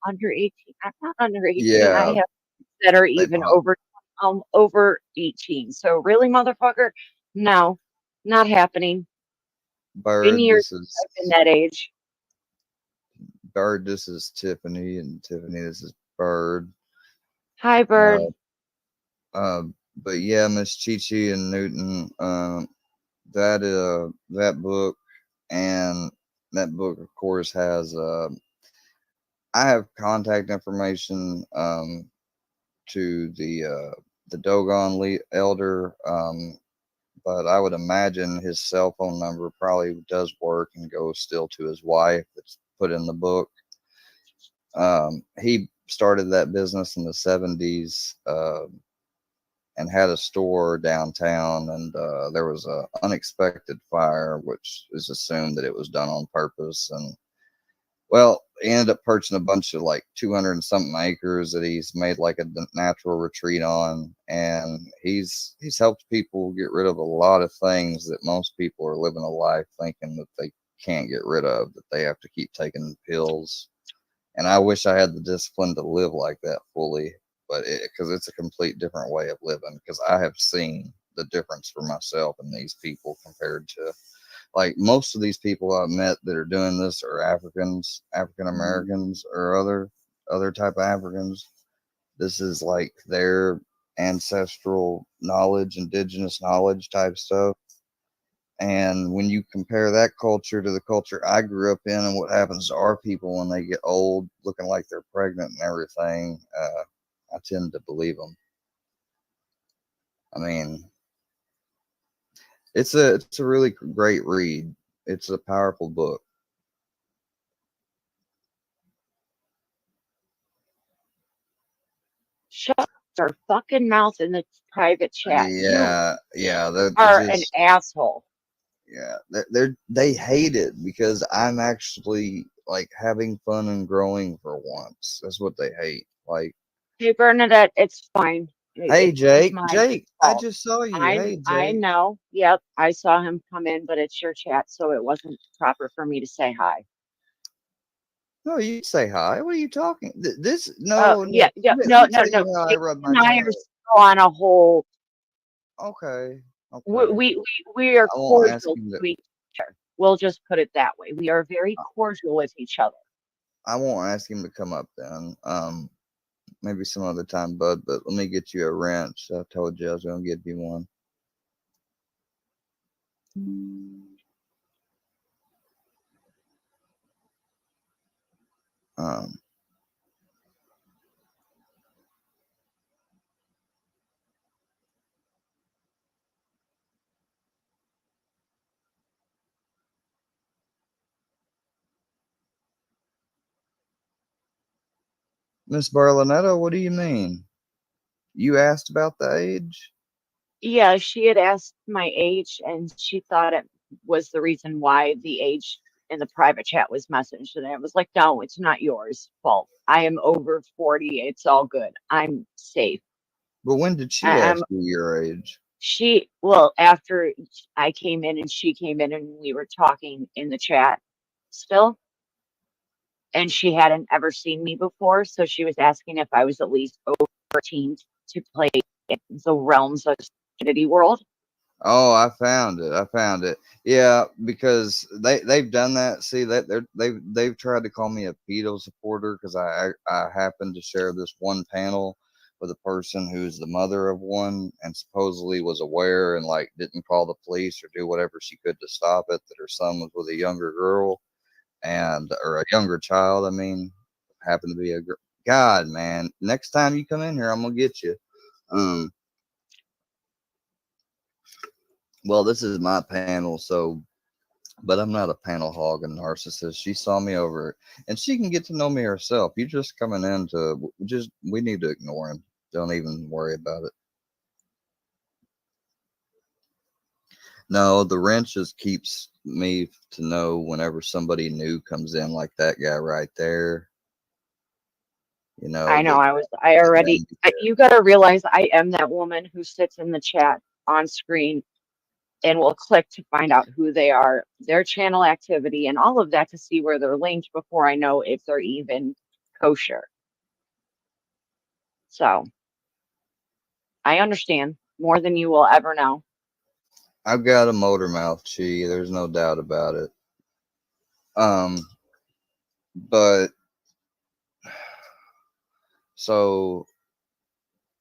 under 18. I'm not under 18. I Yeah, have that are they even pop. over 18. So really, motherfucker, no, not happening. Been Bird, years this since I've been is that age. Bird, this is Tiffany, and Tiffany, this is Bird. Hi, Uh, Bird. uh, but yeah, Miss Chi Chi and Newton, that book, and that book, of course, has I have contact information to the Dogon elder, but I would imagine his cell phone number probably does work and goes still to his wife. That's put in the book. He started that business in the 70s, and had a store downtown, and there was a unexpected fire, which is assumed that it was done on purpose. And well, he ended up purchasing a bunch of like 200 and something acres that he's made like a natural retreat on, and he's helped people get rid of a lot of things that most people are living a life thinking that they can't get rid of, that they have to keep taking pills. And I wish I had the discipline to live like that fully, but because it's a complete different way of living, because I have seen the difference for myself and these people compared to, like, most of these people I've met that are doing this are Africans, African Americans, or other type of Africans. This is like their ancestral knowledge, indigenous knowledge type stuff. And when you compare that culture to the culture I grew up in and what happens to our people when they get old, looking like they're pregnant and everything, I tend to believe them. I mean, it's a really great read. It's a powerful book. Shut your fucking mouth in the private chat. You Yeah, they're are an just asshole. yeah, they hate it because I'm actually like having fun and growing for once. That's what they hate. Like, Hey, Bernadette, it's fine. hey It's Jake, my Jake, I fault. just saw you. Hey I Jake. know. Yep, I saw him come in, but it's your chat, so it wasn't proper for me to say hi. No, you say hi. What are you talking? This no. Yeah, yeah, Let no, me no, tell no. you how I Jake rub my and I are tail. still on a whole. Okay, We okay. we we are I won't ask cordial him to. to each other. We'll just put it that way. We are very cordial with each other. I won't ask him to come up then. Maybe some other time, bud. But let me get you a wrench. I told you I was gonna give you one. Um, Miss Barlinetto, what do you mean? You asked about the age? Yeah, she had asked my age, and she thought it was the reason why the age in the private chat was messaged. And I was like, no, it's not yours fault. I am over 40. It's all good. I'm safe. But when did she I'm ask you your age? well, after I came in and she came in and we were talking in the chat still, and she hadn't ever seen me before. So she was asking if I was at least over 14 to play in the realms of Unity World. Oh, I found it. I found it. Yeah, because they've done that. See that they've tried to call me a pedo supporter because I happened to share this one panel with a person who's the mother of one and supposedly was aware and like didn't call the police or do whatever she could to stop it, that her son was with a younger girl and or a younger child. I mean, happened to be a girl. God, man, next time you come in here, I'm gonna get you. Um, well, this is my panel, so but I'm not a panel hog and narcissist. She saw me over, and she can get to know me herself. You just coming in to just we need to ignore him. Don't even worry about it. No, the wrench just keeps me to know whenever somebody new comes in, like that guy right there. You I know know that I already, them because you got to realize I am that woman who sits in the chat on screen and will click to find out who they are, their channel activity, and all of that to see where they're linked before I know if they're even kosher. So I understand more than you will ever know. I've got a motor mouth, Chi. There's no doubt about it. But so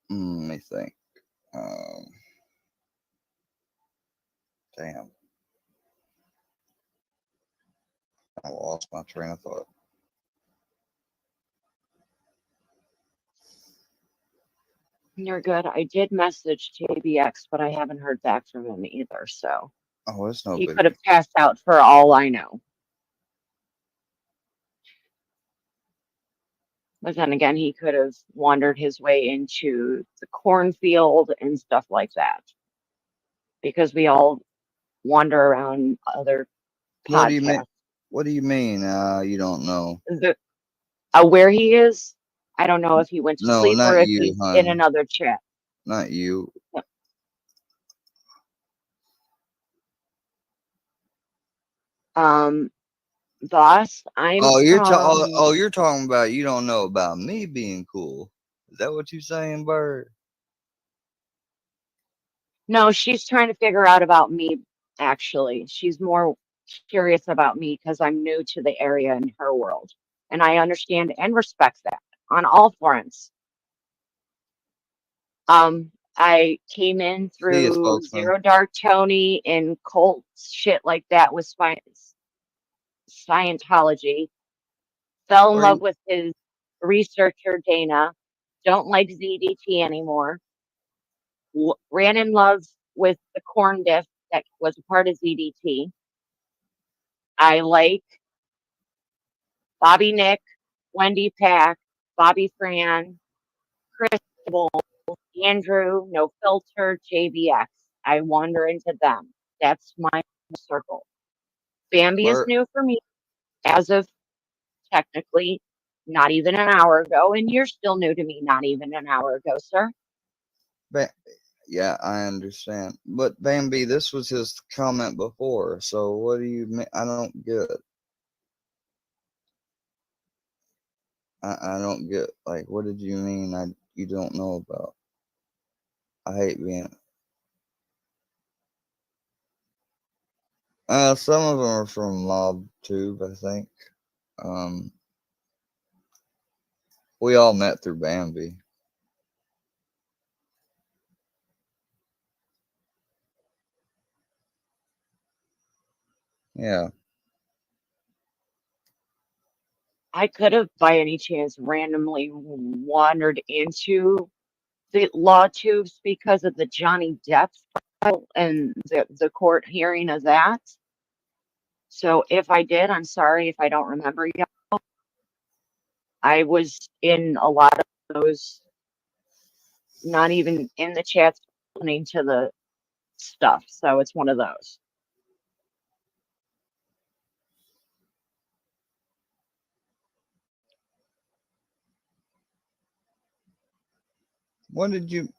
let me think. Damn, I lost my train of thought. You're good. I did message JBX, but I haven't heard back from him either. So Oh, it's no he big could have deal. passed out for all I know. But then again, he could have wandered his way into the cornfield and stuff like that. Because we all wander around other What do you mean? podcasts. What do you mean? You don't know? Where he is, I don't know if he went to No, sleep or not if you, he's in hon. another chat. Not you. Boss, I'm Oh, from. you're talking about you don't know about me being cool. Is that what you saying, Bird? No, she's trying to figure out about me, actually. She's more curious about me because I'm new to the area in her world. And I understand and respect that on all fronts. I came in See you, through spokesman. Zero Dark Tony and cult shit like that with Scientology. Fell in Or love you, with his researcher, Dana. Don't like ZDT anymore. Ran in love with the corn diff that was a part of ZDT. I like Bobby Nick, Wendy Pack, Bobby Fran, Chris Bull, Andrew, No Filter, JVX. I wander into them. That's my circle. Bambi is Bird, new for me as of technically not even an hour ago, and you're still new to me not even an hour ago, sir. ba- yeah, I understand. But Bambi, this was his comment before. So what do you mean? I don't get. I don't get. Like, what did you mean? You don't know about? I hate being. Some of them are from Mob Tube, I think. Um, we all met through Bambi. Yeah. I could have, by any chance, randomly wandered into the law tubes because of the Johnny Depp trial and the court hearing of that. So if I did, I'm sorry if I don't remember yet. I was in a lot of those, not even in the chats, listening to the stuff. So it's one of those. What did you,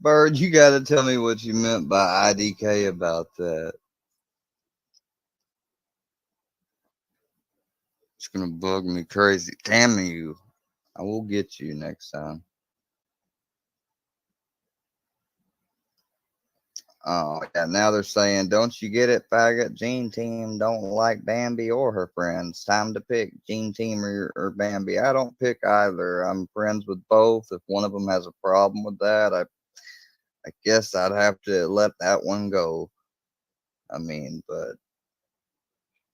Bird? You got to tell me what you meant by IDK about that. It's gonna bug me crazy. Damn you! I will get you next time. Oh yeah, now they're saying, "Don't you get it, faggot? Gene Team don't like Bambi or her friends. Time to pick Gene Team or Bambi." I don't pick either. I'm friends with both. If one of them has a problem with that, I guess I'd have to let that one go. I mean, but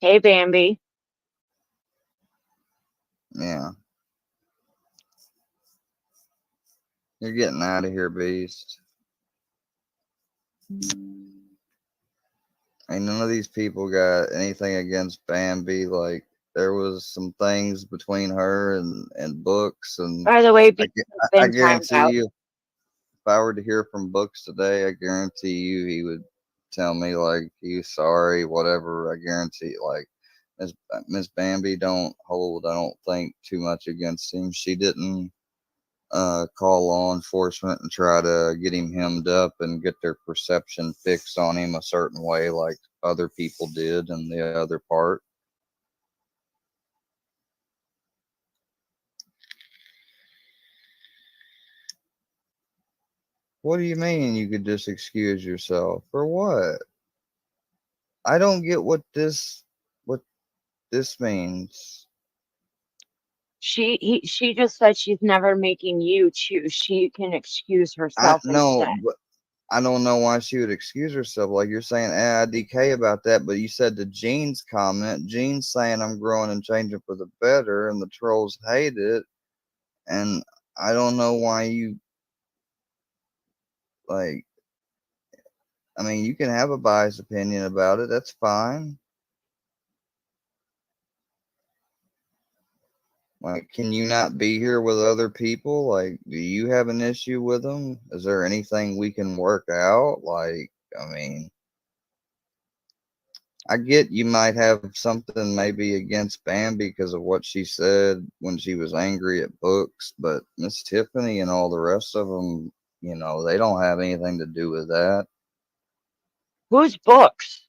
Hey, Bambi. yeah, you're getting out of here, Beast. Ain't none of these people got anything against Bambi. Like there was some things between her and Books, and By the way, B has I been timed guarantee out. you, if I were to hear from Books today, I guarantee you he would tell me like he's sorry, whatever. I guarantee, like Miss Bambi don't hold. I don't think too much against him. She didn't call law enforcement and try to get him hemmed up and get their perception fixed on him a certain way like other people did in the other part. What do you mean you could just excuse yourself? For what? I don't get what this means. She just said she's never making you choose. She can excuse I herself no, instead. but I don't know why she would excuse herself. Like you're saying, IDK about that, but you said the Jean's comment. Jean's saying I'm growing and changing for the better, and the trolls hate it. And I don't know why you like. I mean, you can have a biased opinion about it. That's fine. Like, can you not be here with other people? Like, do you have an issue with them? Is there anything we can work out? Like, I mean, I get you might have something maybe against Bambi because of what she said when she was angry at books, but Miss Tiffany and all the rest of them, they don't have anything to do with that. Whose books?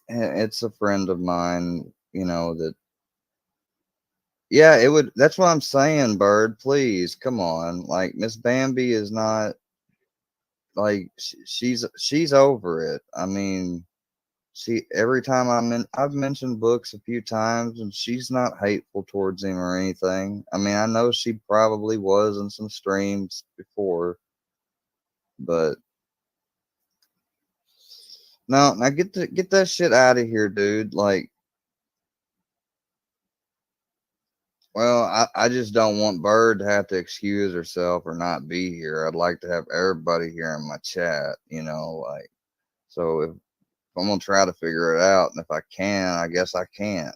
It's a friend of mine, that, yeah, it would, that's what I'm saying, Bird, please, come on. Like, Miss Bambi is not, like, she's over it. I mean, every time I've mentioned books a few times, and she's not hateful towards him or anything. I mean, I know she probably was in some streams before, but no, now get that shit out of here, dude. Like, well, I just don't want Bird to have to excuse herself or not be here. I'd like to have everybody here in my chat, like, so if I'm gonna try to figure it out, and if I can, I guess I can't.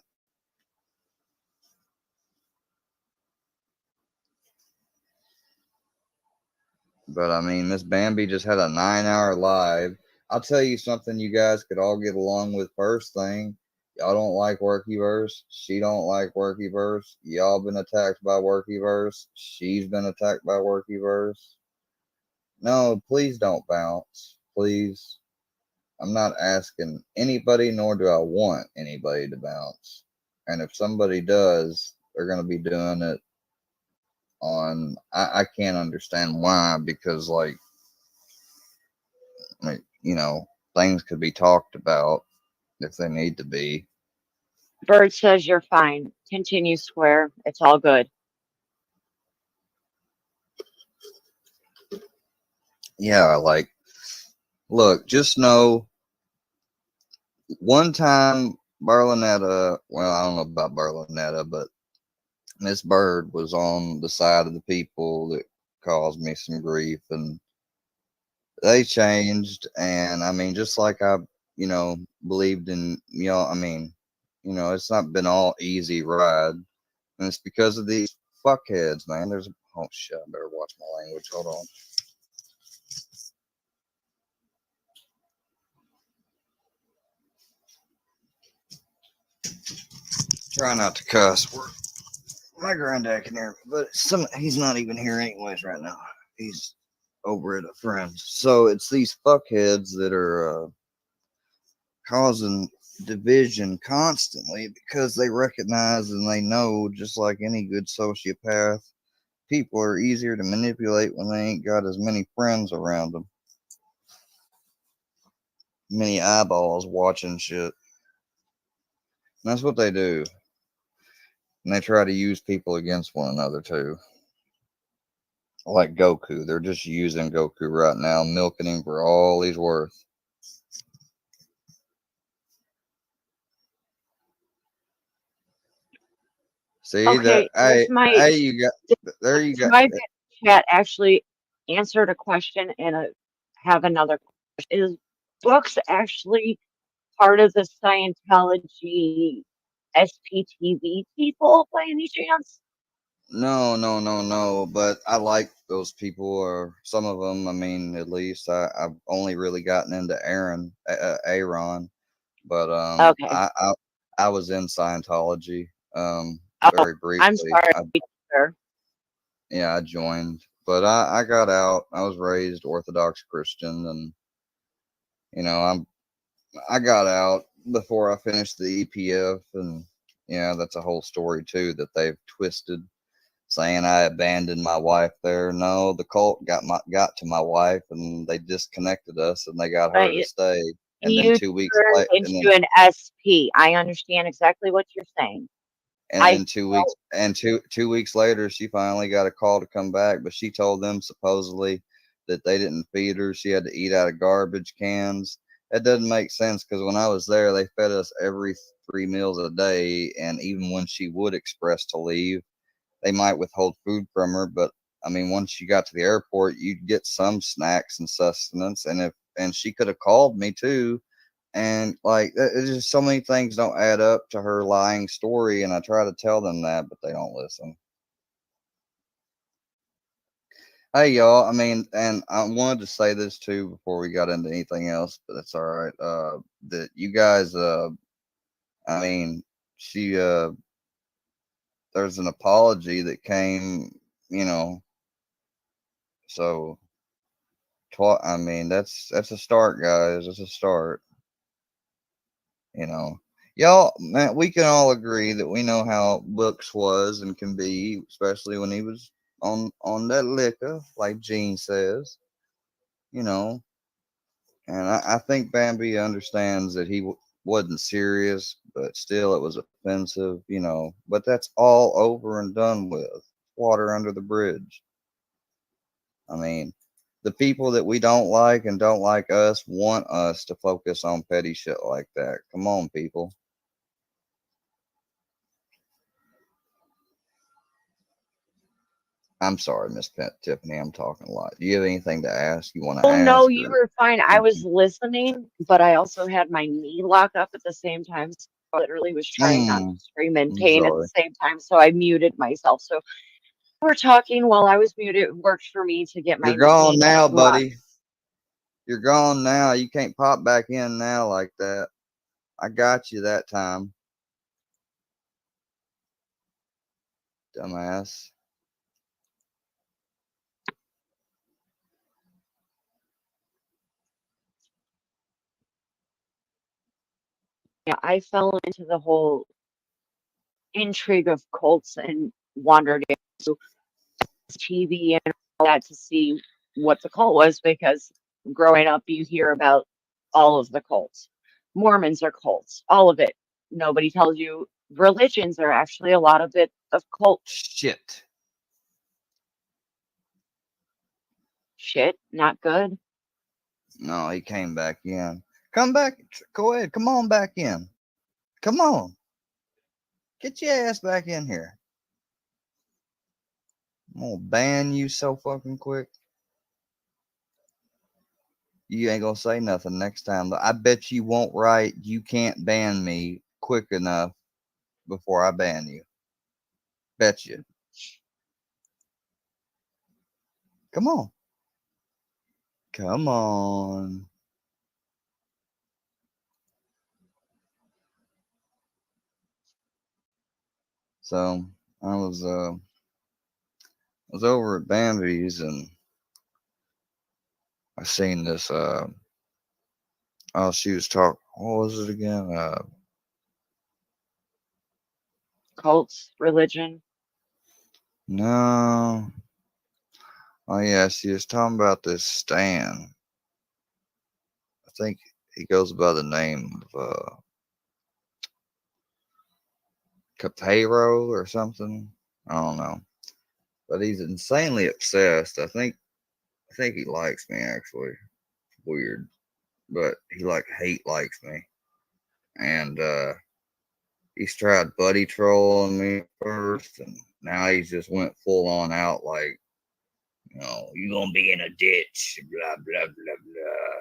But I mean, Miss Bambi just had a 9-hour live. I'll tell you something you guys could all get along with. First thing, y'all don't like Workyverse. She don't like Workyverse. Y'all been attacked by Workyverse. She's been attacked by Workyverse. No, please don't bounce. Please. I'm not asking anybody, nor do I want anybody to bounce. And if somebody does, they're going to be doing it on. I can't understand why, because, things could be talked about if they need to be. Bird says you're fine. Continue, Square. It's all good. Yeah, like, look, just know one time Barlinetta, well, I don't know about Barlinetta, but Miss Bird was on the side of the people that caused me some grief, and they changed. And I mean, just like I, believed in, I mean, it's not been all easy ride. And it's because of these fuckheads, man. Oh shit, I better watch my language. Hold on. Try not to cuss. My granddad can hear me, but he's not even here anyways right now. He's over at a friend's. So it's these fuckheads that are causing division constantly because they recognize and they know, just like any good sociopath, people are easier to manipulate when they ain't got as many friends around them. Many eyeballs watching shit. And that's what they do. And they try to use people against one another too. Like Goku. They're just using Goku right now, milking him for all he's worth. See that? Okay, Hey, you got there. You does got. my chat actually answered a question and have another question? Is books actually part of the Scientology SPTV people by any chance? No, no, no, no. But I like those people, or some of them. I mean, at least I've only really gotten into Aaron, but Okay. I was in Scientology Oh, very I'm briefly. sorry, sir. Yeah, I joined, but I got out. I was raised Orthodox Christian, and I got out before I finished the EPF, and yeah, that's a whole story too that they've twisted. saying I abandoned my wife there. No, the cult got to my wife, and they disconnected us, and they got her to But stay. And then you 2 weeks turned later, into an SP. I understand exactly what you're saying. and I then 2 weeks and two weeks later, she finally got a call to come back, but she told them supposedly that they didn't feed her. She had to eat out of garbage cans. That doesn't make sense, because when I was there, they fed us every 3 meals a day, and even when she would express to leave, they might withhold food from her. But I mean, once you got to the airport, you'd get some snacks and sustenance, and she could have called me too. And like, it's just so many things don't add up to her lying story, and I try to tell them that, but they don't listen. Hey, y'all. I mean, and I wanted to say this too before we got into anything else, but that's all right. That you guys, I mean, she, there's an apology that came, you know, so, I mean, that's a start, guys. That's a start. You know, y'all, man, we can all agree that we know how Brooks was and can be, especially when he was on that liquor, like Gene says. You know, and I think Bambi understands that he wasn't serious, but still, it was offensive. You know, but that's all over and done with. Water under the bridge. I mean, the people that we don't like and don't like us want us to focus on petty shit like that. Come on, people. I'm sorry, Miss Tiffany. I'm talking a lot. Do you have anything to ask? You want to Oh no, ask, you or were fine. I was listening, but I also had my knee locked up at the same time. So I literally was trying not to mm, scream in I'm pain at the sorry. same time. So I muted myself. So we were talking while I was muted. It worked for me to get You're my gone knee now, locked. buddy. You're gone now. You can't pop back in now like that. I got you that time, dumbass. Yeah, I fell into the whole intrigue of cults and wandered into TV and all that to see what the cult was because growing up, you hear about all of the cults. Mormons are cults, all of it. Nobody tells you religions are actually a lot of it of cult Shit. shit, not good. No, he came back in. Come back. Go ahead. Come on back in. Come on. Get your ass back in here. I'm gonna ban you so fucking quick. You ain't gonna say nothing next time. I bet you won't write, you can't ban me quick enough before I ban you. Bet you. Come on. Come on. So I was over at Bambi's, and I seen this oh, she was talking, what was it again? Cults, religion. No. Oh yeah, she was talking about this Stan. I think he goes by the name of Capero or something. I don't know. But he's insanely obsessed. I think he likes me, actually. Weird. But he like hate likes me. And he's tried buddy trolling me first, and now he's just went full on out like, you gonna be in a ditch, blah blah blah blah.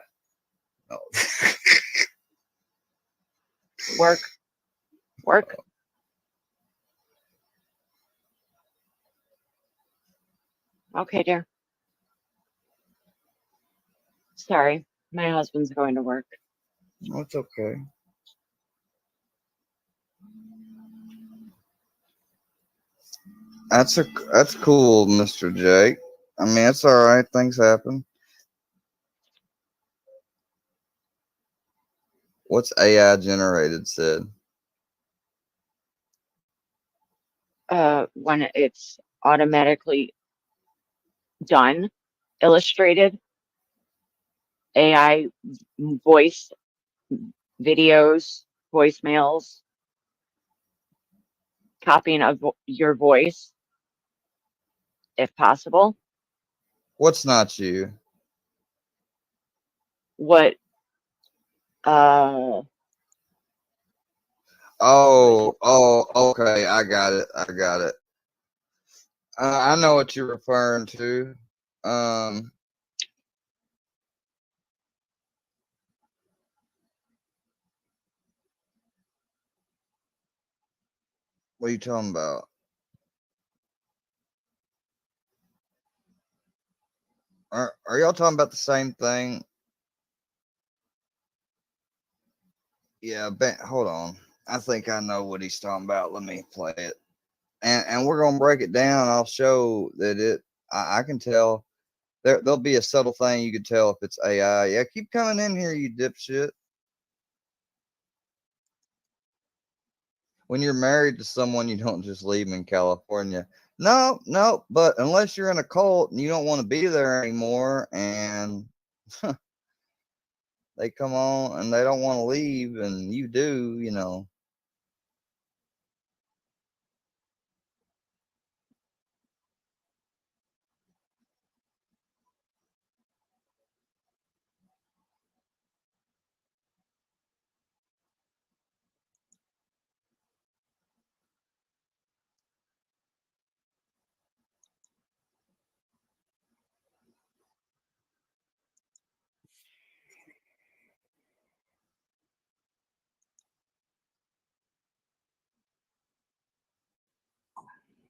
No. Work, work. Okay, dear. Sorry, my husband's going to work. No, it's okay. That's cool, Mr. Jake. I mean, it's all right. Things happen. What's AI generated said? When it's automatically done, illustrated, AI voice videos, voicemails, copying of your voice, if possible. What's not you? What what is Okay. I got it. I got it. I know what you're referring to. Um, what are you talking about? Are y'all talking about the same thing? Yeah, hold on. I think I know what he's talking about. Let me play it. And we're gonna break it down. I'll show that I can tell there'll be a subtle thing you can tell if it's AI. Yeah, keep coming in here, you dipshit. When you're married to someone, you don't just leave them in California. No, no, but unless you're in a cult and you don't want to be there anymore, and they come on and they don't want to leave, and you do, you know.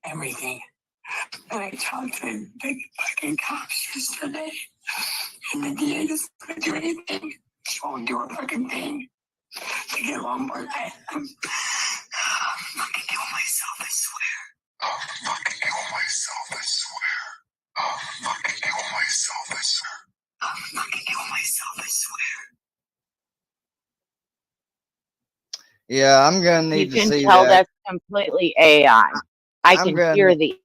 Everything. And I talked to the big fucking cops yesterday, and the DA doesn't do anything. She won't do a fucking thing to get along with that. I'm fucking kill myself, I swear. I'll fucking kill myself, I swear. I'll fucking kill myself, I swear. I'll fucking kill myself, I swear. Yeah, I'm gonna you need to can see tell that. that's completely AI. I I'm can gonna, hear the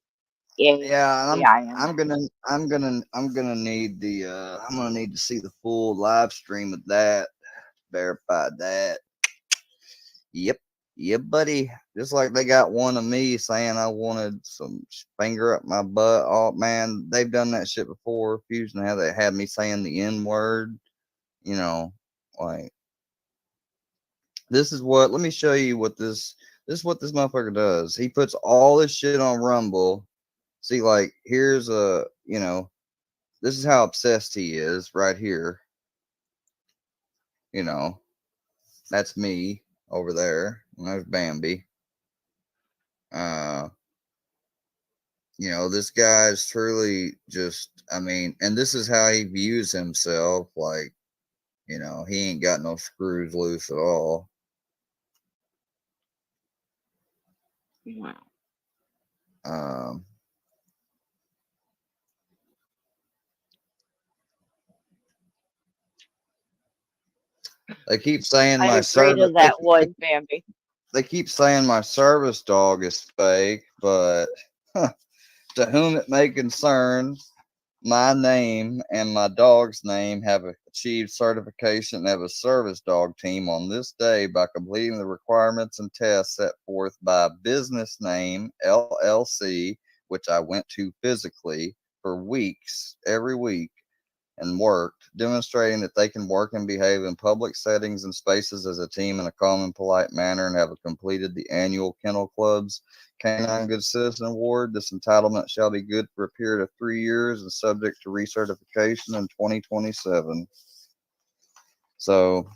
yeah, and AI in I'm gonna need to see the full live stream of that. Verify that. Yep. Yep, buddy. Just like they got one of me saying I wanted some finger up my butt. Oh man, they've done that shit before. Fusion how they had me saying the N word. You know, like this is what. Let me show you what this. This is what this motherfucker does. He puts all this shit on Rumble. See, like here's a. You know, this is how obsessed he is right here. You know, that's me over there, and there's Bambi. Uh, you know, this guy is truly just, I mean, and this is how he views himself. Like, you know, he ain't got no screws loose at all. Wow. Um, they keep saying I my agree service. to that wood, Bambi. They keep saying my service dog is fake, but to whom it may concern, my name and my dog's name have achieved certification as a service dog team on this day by completing the requirements and tests set forth by Business Name LLC, which I went to physically for weeks, every week, and worked, demonstrating that they can work and behave in public settings and spaces as a team in a calm and polite manner, and have completed the annual Kennel Club's Canine Good Citizen Award. This entitlement shall be good for a period of 3 years and subject to recertification in 2027. So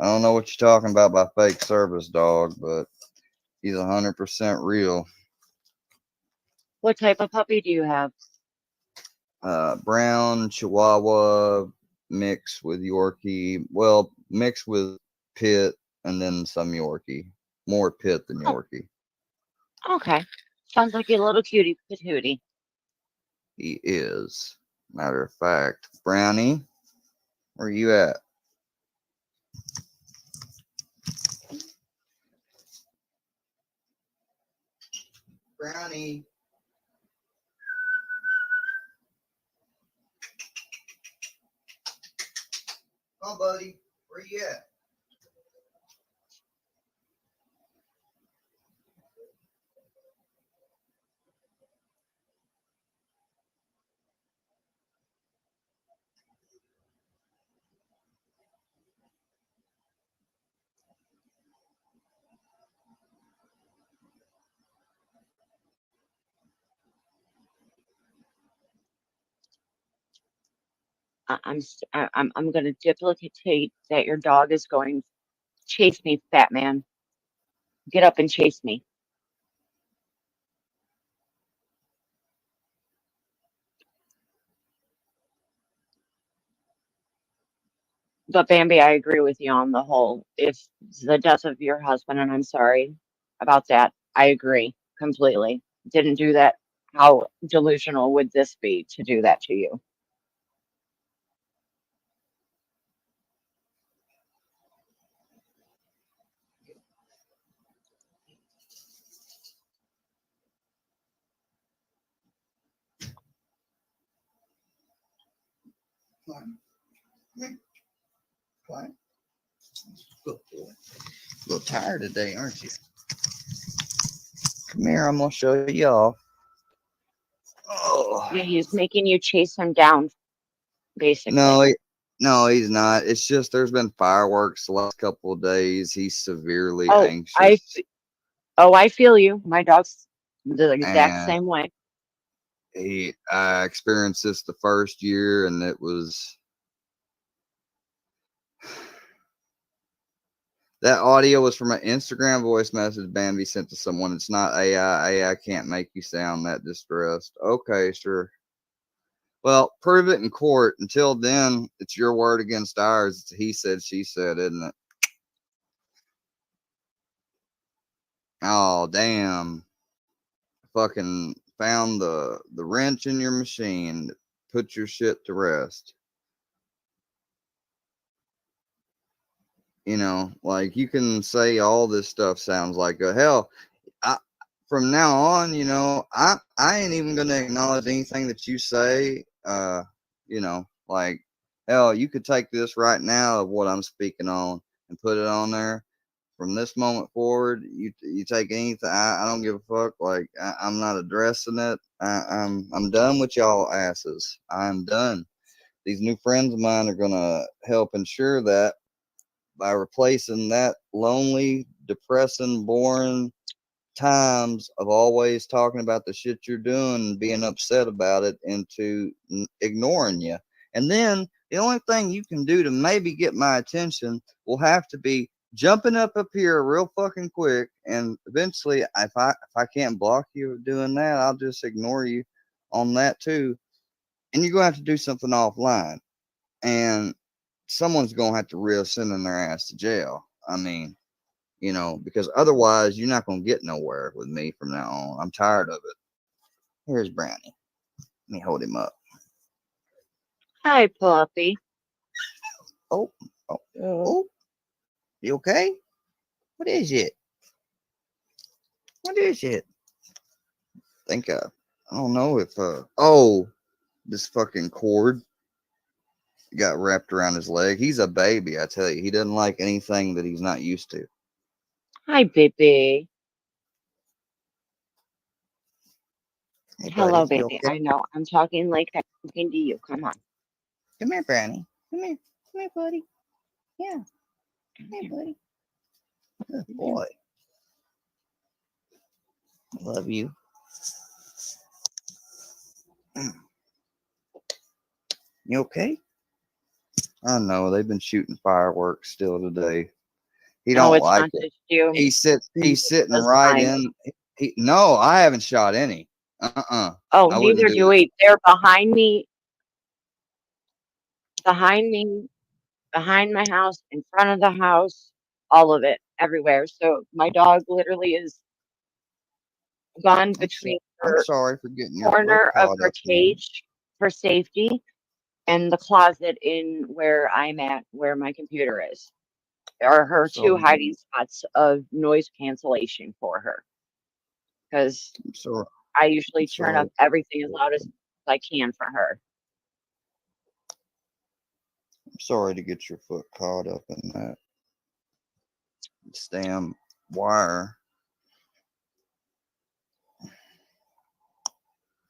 I don't know what you're talking about by fake service dog, but he's 100% real. What type of puppy do you have? Brown Chihuahua mixed with Yorkie. Well, mixed with Pit and then some Yorkie. More Pit than Oh, Yorkie. okay. Sounds like a little cutie patootie. He is. Matter of fact, Brownie, where you at? Brownie. on, buddy. Where you at? I'm going to duplicate that your dog is going chase me, fat man. Get up and chase me. But Bambi, I agree with you on the whole. If the death of your husband, and I'm sorry about that, I agree completely. Didn't do that. How delusional would this be to do that to you? Climb. Climb. Good boy. A little tired today, aren't you? Come here, I'm gonna show you off. Oh. Yeah, he's making you chase him down, basically. No, he's not. It's just there's been fireworks the last couple of days. He's severely Oh, anxious. I feel you. My dog's the exact And same way. I experienced this the first year, and it was that audio was from an Instagram voice message Bambi sent to someone. It's not AI. AI can't make you sound that distressed. Okay, sure. Well, prove it in court. Until then, it's your word against ours. It's he said, she said, isn't it? Oh, damn. Fucking found the wrench in your machine. Put your shit to rest. You know, like you can say all this stuff sounds like a hell. From now on, you know, I ain't even gonna acknowledge anything that you say. You know, like hell, you could take this right now of what I'm speaking on and put it on there. From this moment forward, you take anything. I don't give a fuck. Like I'm not addressing it. I'm done with y'all asses. I'm done. These new friends of mine are gonna help ensure that by replacing that lonely, depressing, boring times of always talking about the shit you're doing and being upset about it into ignoring you. And then the only thing you can do to maybe get my attention will have to be jumping up here real fucking quick. And eventually, if I can't block you doing that, I'll just ignore you on that too. And you're gonna have to do something offline. And someone's gonna have to real sending their ass to jail. I mean, you know, because otherwise you're not gonna get nowhere with me from now on. I'm tired of it. Here's Brownie. Let me hold him up. Hi, puppy. Oh, you okay? What is it? What is it? I don't know if this fucking cord got wrapped around his leg. He's a baby, I tell you. He doesn't like anything that he's not used to. Hi, baby. Hey, Hello, buddy. You baby. okay? I know. I'm talking like I'm talking to you. Come on. Come here, Brownie. Come here. Come here, buddy. Yeah. Come here, buddy. Good boy. I love you. You okay? I know they've been shooting fireworks still today. He No, don't it's like not it. just you. He's sitting That's right fine. in. No, I haven't shot any. Oh, I wouldn't neither do do it. we. They're behind me, behind my house, in front of the house, all of it, everywhere. So my dog literally is gone between I'm her sorry for getting your foot corner of caught her up in it. cage for safety and the closet in where I'm at, where my computer is, are her two So, hiding spots of noise cancellation for her. Because I'm sorry. I I'm usually turn sorry. up everything as loud as I can for her. I'm sorry to get your foot caught up in that damn wire.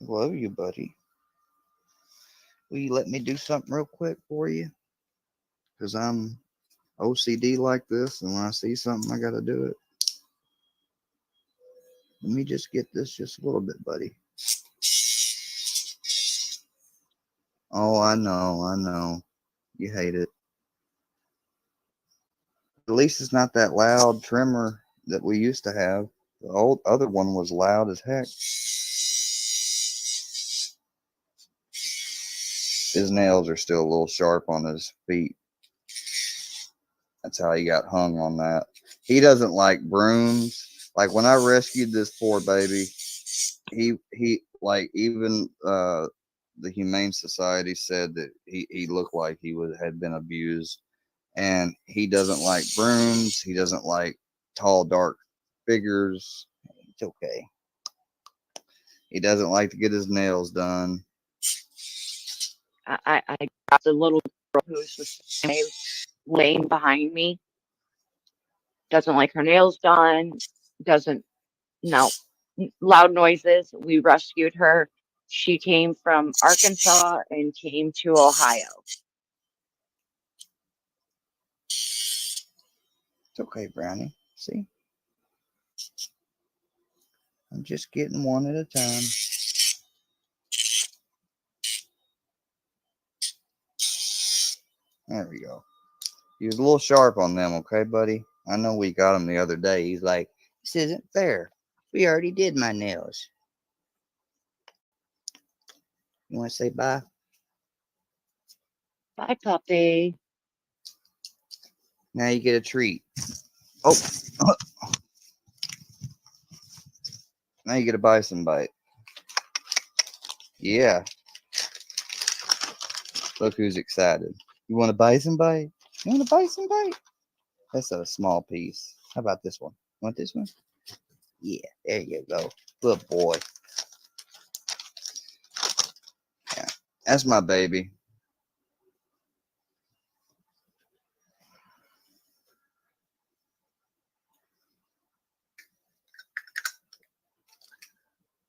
Love you, buddy. Will you let me do something real quick for you? Because I'm OCD like this, and when I see something, I got to do it. Let me just get this just a little bit, buddy. Oh, I know. You hate it. At least it's not that loud trimmer that we used to have. The old other one was loud as heck. His nails are still a little sharp on his feet. That's how he got hung on that. He doesn't like brooms. Like when I rescued this poor baby, he like even the Humane Society said that he looked like he had been abused, and he doesn't like brooms. He doesn't like tall, dark figures. It's okay. He doesn't like to get his nails done. I got the little girl who's the same age, laying behind me. Doesn't like her nails done. Doesn't, no, loud noises. We rescued her. She came from Arkansas and came to Ohio. It's okay, Brownie. See? I'm just getting one at a time. There we go. He was a little sharp on them, okay, buddy? I know we got him the other day. He's like, this isn't fair. We already did my nails. You want to say bye? Bye, puppy. Now you get a treat. Oh, now you get a bison bite. Yeah. Look who's excited. You want a bison bite? You want a bison bite? That's a small piece. How about this one? Want this one? Yeah, there you go. Good boy. Yeah, that's my baby.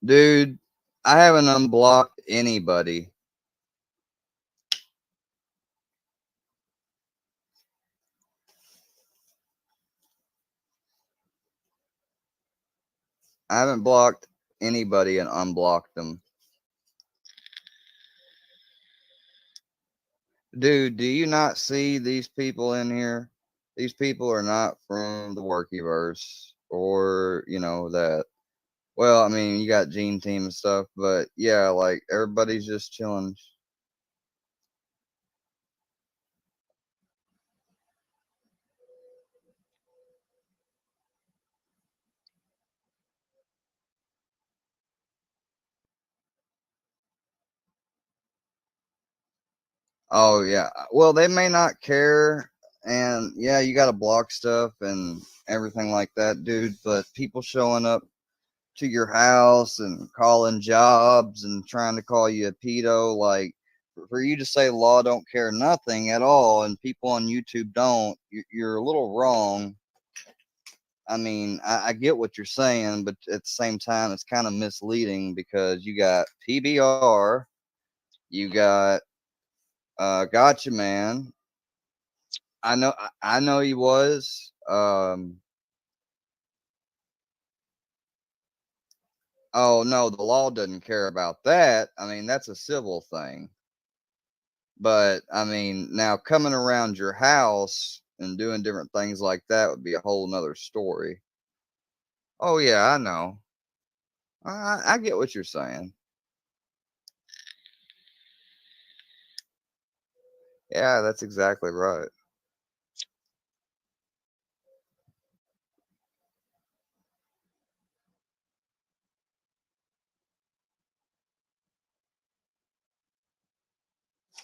Dude, I haven't unblocked anybody. I haven't blocked anybody and unblocked them. Dude, do you not see these people in here? These people are not from the Workyverse or, you know, that. Well, I mean, you got Gene Team and stuff, but yeah, like everybody's just chilling. Oh yeah. Well, they may not care, and yeah, you got to block stuff and everything like that, dude. But people showing up to your house and calling jobs and trying to call you a pedo, like for you to say law don't care nothing at all, and people on YouTube don't, you're a little wrong. I mean, I get what you're saying, but at the same time, it's kind of misleading because you got PBR, you got Gotcha Man. I know he was. Oh no, the law doesn't care about that. I mean, that's a civil thing. But I mean, now coming around your house and doing different things like that would be a whole nother story. Oh yeah, I know. I get what you're saying. Yeah, that's exactly right.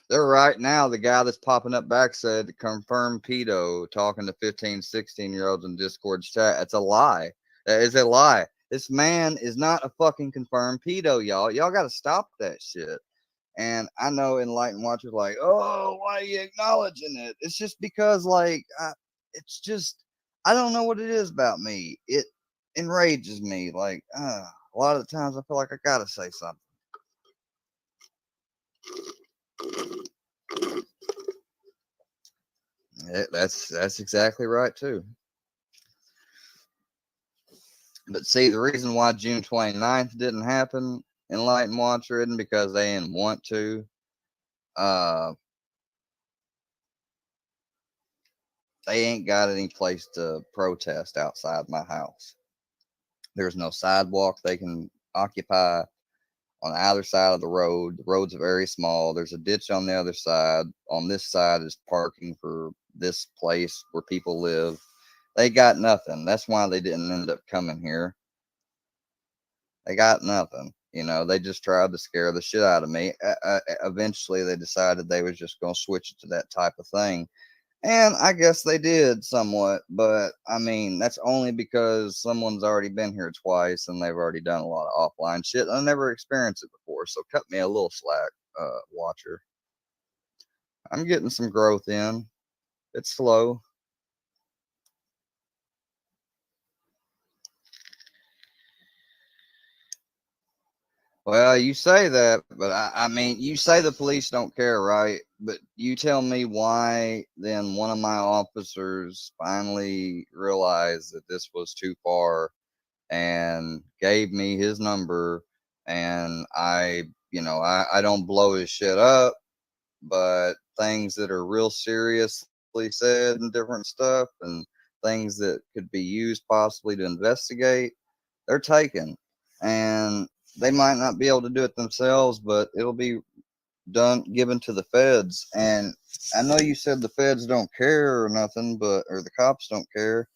They're right now. The guy that's popping up back said confirmed pedo talking to 15, 16-year-olds in Discord's chat. It's a lie. That is a lie. This man is not a fucking confirmed pedo, y'all. Y'all got to stop that shit. And I know enlightened watchers like, oh, why are you acknowledging it? It's just because, like, it's just, I don't know what it is about me. It enrages me. Like, a lot of the times I feel like I gotta say something. That's exactly right too. But see, the reason why June 29th didn't happen, enlightened watcher, isn't because they didn't want to. Uh, they ain't got any place to protest outside my house. There's no sidewalk they can occupy on either side of the road. The roads are very small. There's a ditch on the other side. On this side is parking for this place where people live. They got nothing. That's why they didn't end up coming here. They got nothing. You know, they just tried to scare the shit out of me. Eventually, they decided they was just going to switch it to that type of thing. And I guess they did somewhat, but I mean, that's only because someone's already been here twice and they've already done a lot of offline shit. I never experienced it before, so cut me a little slack, watcher. I'm getting some growth in. It's slow. Well, you say that, but I mean, you say the police don't care, right? But you tell me why then one of my officers finally realized that this was too far and gave me his number. And I don't blow his shit up, but things that are real seriously said and different stuff and things that could be used possibly to investigate, they're taken. And they might not be able to do it themselves, but it'll be given to the feds. And I know you said the feds don't care or nothing, or the cops don't care.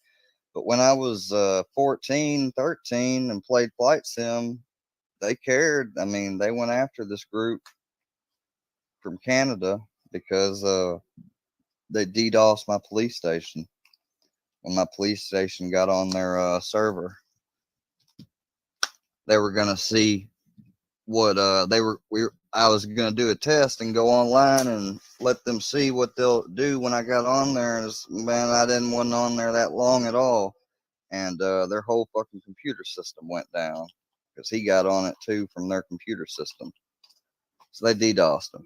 But when I was 14, 13 and played flight sim, they cared. I mean, they went after this group from Canada because they DDoSed my police station when my police station got on their server. They were gonna see what I was gonna do a test and go online and let them see what they'll do when I got on there. And man, I didn't wasn't on there that long at all, and their whole fucking computer system went down because he got on it too from their computer system. So they DDoSed him,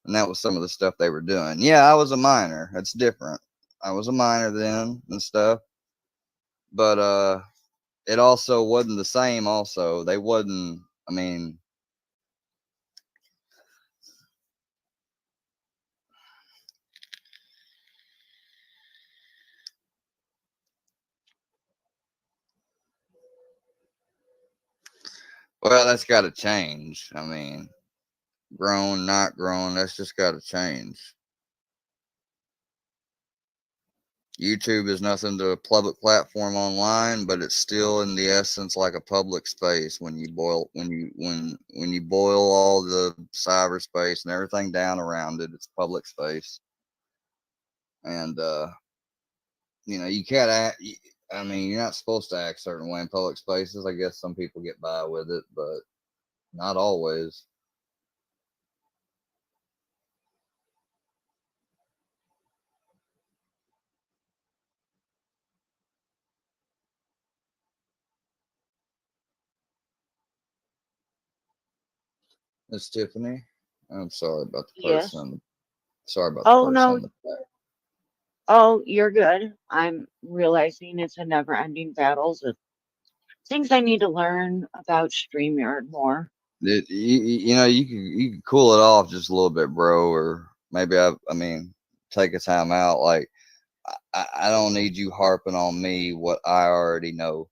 and that was some of the stuff they were doing. Yeah, I was a minor. That's different. I was a minor then and stuff, but it also wasn't the same. Also, they wasn't. I mean, well, that's got to change. I mean, grown, not grown, that's just got to change. YouTube is nothing to a public platform online, but it's still in the essence like a public space when you boil when you boil all the cyberspace and everything down around it, it's public space. And you can't act. I mean, you're not supposed to act a certain way in public spaces. I guess some people get by with it, but not always. Miss Tiffany, I'm sorry about the Yes. person. Sorry about the Oh, person no. in the back. Oh, you're good. I'm realizing it's a never-ending battle. So things I need to learn about StreamYard more. You can cool it off just a little bit, bro, or maybe I mean take a time out. Like I don't need you harping on me what I already know.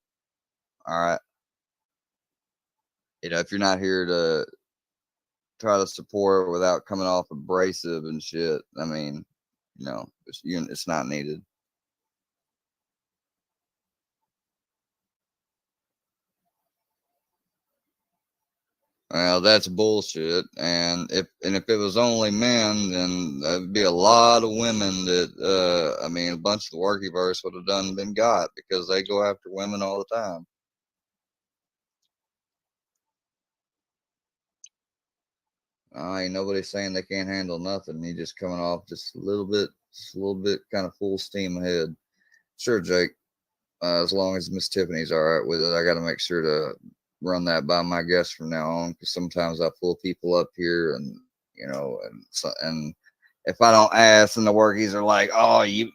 All right, if you're not here to try to support without coming off abrasive and shit, I mean, it's not needed. Well, that's bullshit. And if it was only men, then there'd be a lot of women that I mean, a bunch of the workyverse would have been got because they go after women all the time. Ain't nobody saying they can't handle nothing. You just coming off just a little bit, kind of full steam ahead. Sure, Jake. As long as Miss Tiffany's all right with it, I got to make sure to run that by my guests from now on, because sometimes I pull people up here, and and if I don't ask, and the workies are like, "Oh, you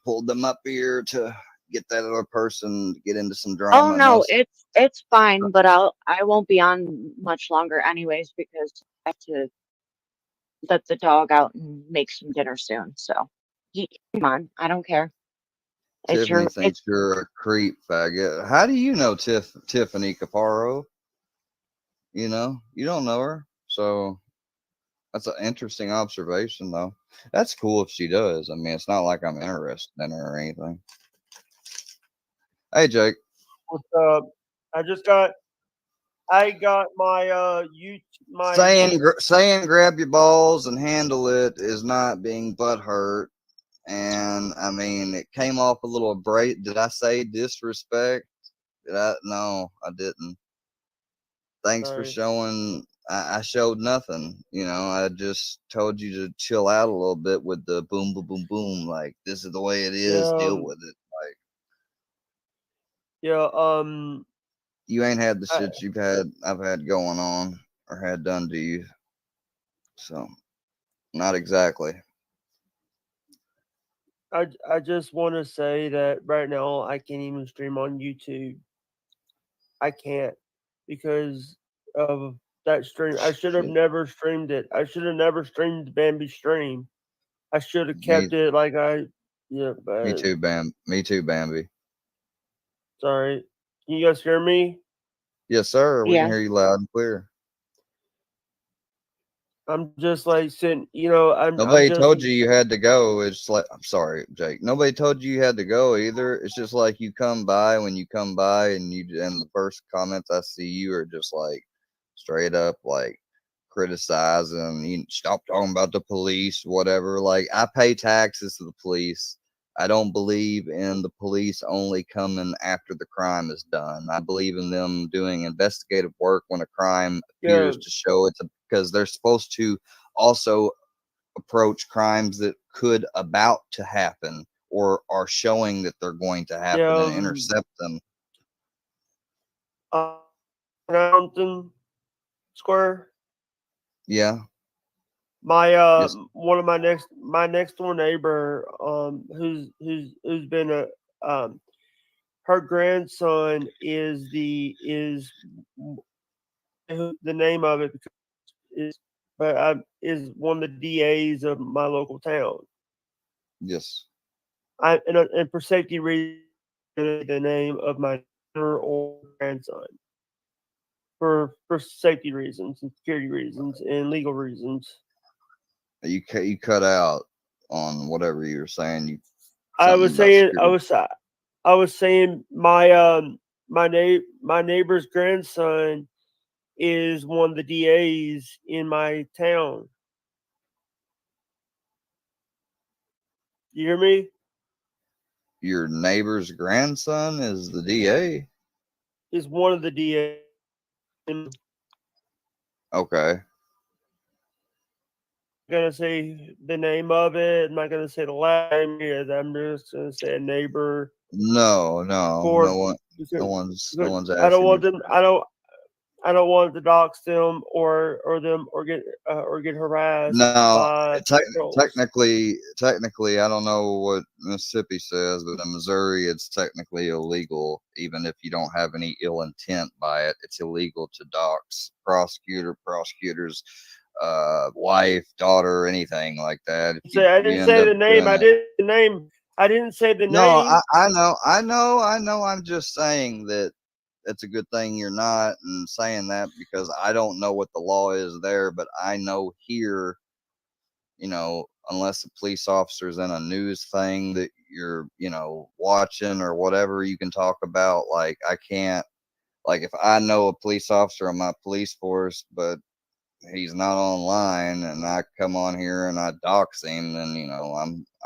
pulled them up here to get that other person to get into some Oh drama," and no, those. it's fine, but I won't be on much longer anyways because I have to let the dog out and make some dinner soon. So, come on, I don't care. It's Tiffany your thinks you're a creep faggot. How do you know Tiffany Caparo? You don't know her, so that's an interesting observation, though. That's cool if she does. I mean, it's not like I'm interested in her or anything. Hey, Jake. What's up? I got my Saying grab your balls and handle it is not being butthurt. And I mean, it came off a little Did I say disrespect? No, I didn't. Thanks for sorry. showing. I showed nothing. I just told you to chill out a little bit with the boom, boom, boom, boom. Like, this is the way it is. Deal with it. Like, Yeah, you ain't had the I, shit I've had going on or had done to you. So, not exactly. I just want to say that right now I can't even stream on YouTube. I can't because of that stream. I should have Shit. never streamed it. I should have never streamed Bambi's stream. I should have kept it like yeah, Me but too, Me too, Bambi. sorry. Can you guys hear me? Yes, sir. We can yeah. hear you loud and clear. I'm just like sitting, I'm Nobody just told you had to go. It's like, I'm sorry, Jake. Nobody told you had to go either. It's just like you come by when you come by, and the first comments I see you are just like straight up like criticizing. You stop talking about the police, whatever. Like, I pay taxes to the police. I don't believe in the police only coming after the crime is done. I believe in them doing investigative work when a crime yeah, appears to show it's because they're supposed to also approach crimes that could about to happen or are showing that they're going to happen yeah. and intercept them. Mountain Square. Yeah. My Yes. one of my next door neighbor who's been a her grandson the name of it because is but is one of the DAs of my local town. Yes. And for safety reasons, the name of my or grandson for safety reasons and security reasons and legal reasons. You cut out on whatever you were saying. I Something was about saying security. I was saying my neighbor's grandson is one of the DAs in my town. You hear me? Your neighbor's grandson is the DA. Is one of the DAs. Okay. I'm gonna say the name of it. I'm not gonna say the last name here. I'm just gonna say a neighbor. No For one. No one's I don't asking you. want them. I don't want to dox them or get harassed No, by patrols. technically, I don't know what Mississippi says, but in Missouri, it's technically illegal. Even if you don't have any ill intent by it, it's illegal to dox prosecutors, wife, daughter, anything like that. If you, I you didn't end say up the name. doing I it. did the name. I didn't say the No, name. I know. I'm just saying that it's a good thing you're not, and saying that because I don't know what the law is there, but I know here, unless a police officer's in a news thing that you're, watching or whatever, you can talk about. Like, I can't, like, if I know a police officer on my police force, but he's not online, and I come on here and I dox him, then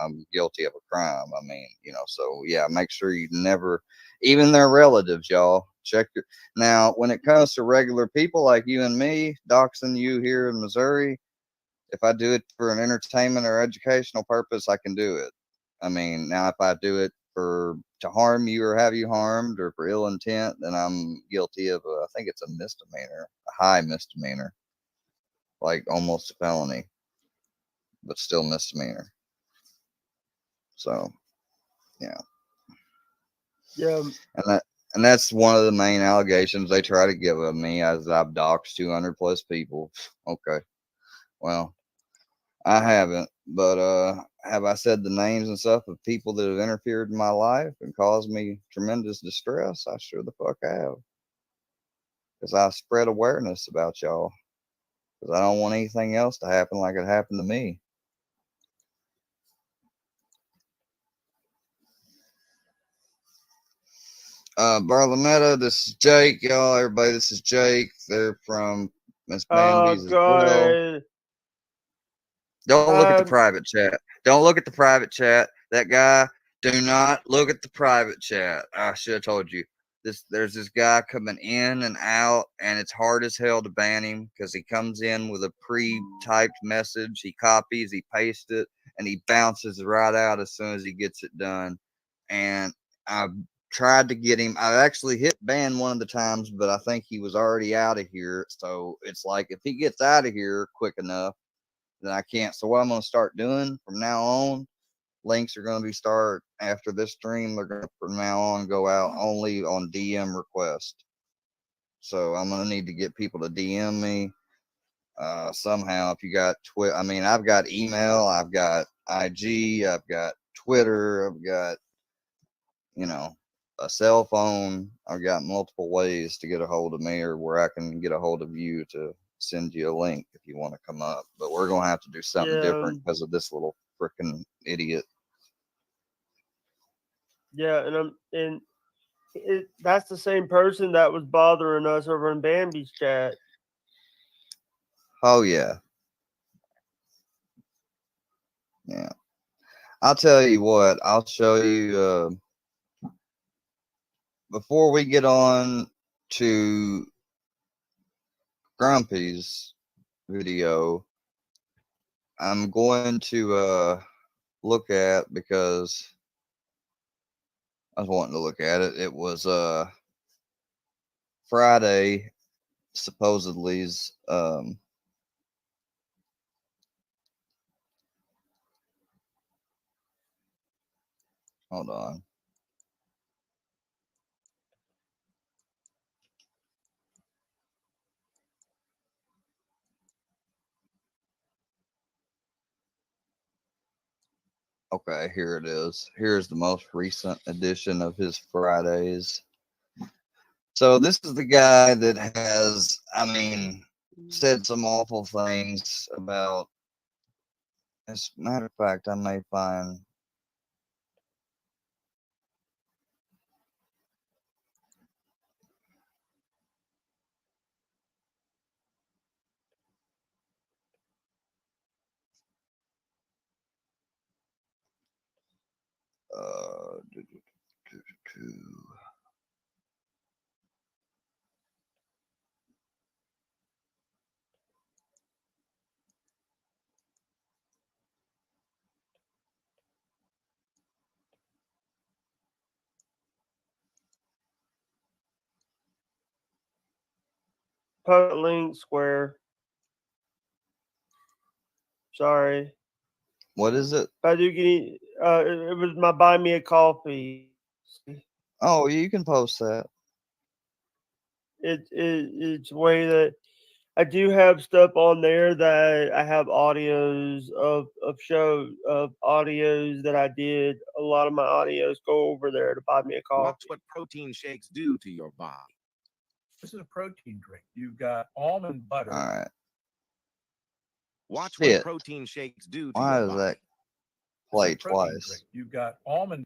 I'm guilty of a crime. I mean, so yeah, make sure you never, even their relatives, y'all, check your. Now, when it comes to regular people like you and me, doxing you here in Missouri, if I do it for an entertainment or educational purpose, I can do it. I mean, now if I do it to harm you or have you harmed or for ill intent, then I'm guilty of I think it's a misdemeanor, a high misdemeanor, like almost a felony, but still misdemeanor. So, yeah. Yeah. And that's one of the main allegations they try to give of me, as I've doxed 200 plus people. Okay, well, I haven't, but have I said the names and stuff of people that have interfered in my life and caused me tremendous distress? I sure the fuck have, because I spread awareness about y'all, because I don't want anything else to happen like it happened to me. Barlametta, this is Jake, y'all. Everybody, this is Jake. They're from Miss Bambi's as well. God. Don't look at the private chat. Don't look at the private chat. That guy, do not look at the private chat. I should have told you. There's this guy coming in and out, and it's hard as hell to ban him because he comes in with a pre-typed message. He copies, he pastes it, and he bounces right out as soon as he gets it done. And I've tried to get him. I've actually hit ban one of the times, but I think he was already out of here. So it's like if he gets out of here quick enough, then I can't. So what I'm going to start doing from now on, links are going to be start after this stream. They're going to from now on go out only on DM request. So I'm going to need to get people to DM me somehow. If you got Twitter, I mean, I've got email, I've got IG, I've got Twitter, I've got, a cell phone. I've got multiple ways to get a hold of me, or where I can get a hold of you to send you a link if you want to come up. But we're going to have to do something different because of this little freaking idiot. Yeah, that's the same person that was bothering us over in Bambi's chat. Oh yeah. Yeah. I'll tell you what, I'll show you before we get on to Grumpy's video, I'm going to look at, because I was wanting to look at it. It was Friday, supposedly's hold on. Okay, here it is. Here's the most recent edition of his Fridays. So this is the guy that has, said some awful things about, as a matter of fact, I may find. Post link square. Sorry. What is it? I do get it was my buy me a coffee. Oh, you can post that. It's a way that I do have stuff on there that I have audios of audios that I did. A lot of my audios go over there to buy me a coffee. Watch what protein shakes do to your body. This is a protein drink. You've got almond butter. All right. Watch Shit. what protein shakes do to Why your does body. that play It's a protein twice? drink. You've got almond.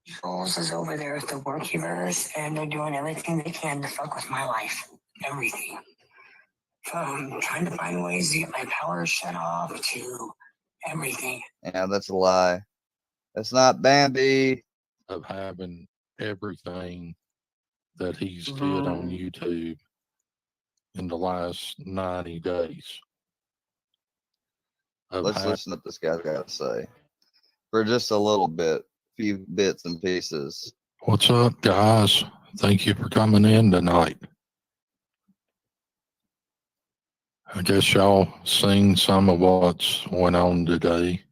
Trolls is over there at the workers, and they're doing everything they can to fuck with my life. Everything. From trying to find ways to get my power shut off to everything. Yeah, that's a lie. That's not Bambi. of having everything that he's did on YouTube in the last 90 days. Let's listen to what this guy's got to say for just a little bit, few bits and pieces. What's up, guys? Thank you for coming in tonight. I guess y'all seen some of what's went on today.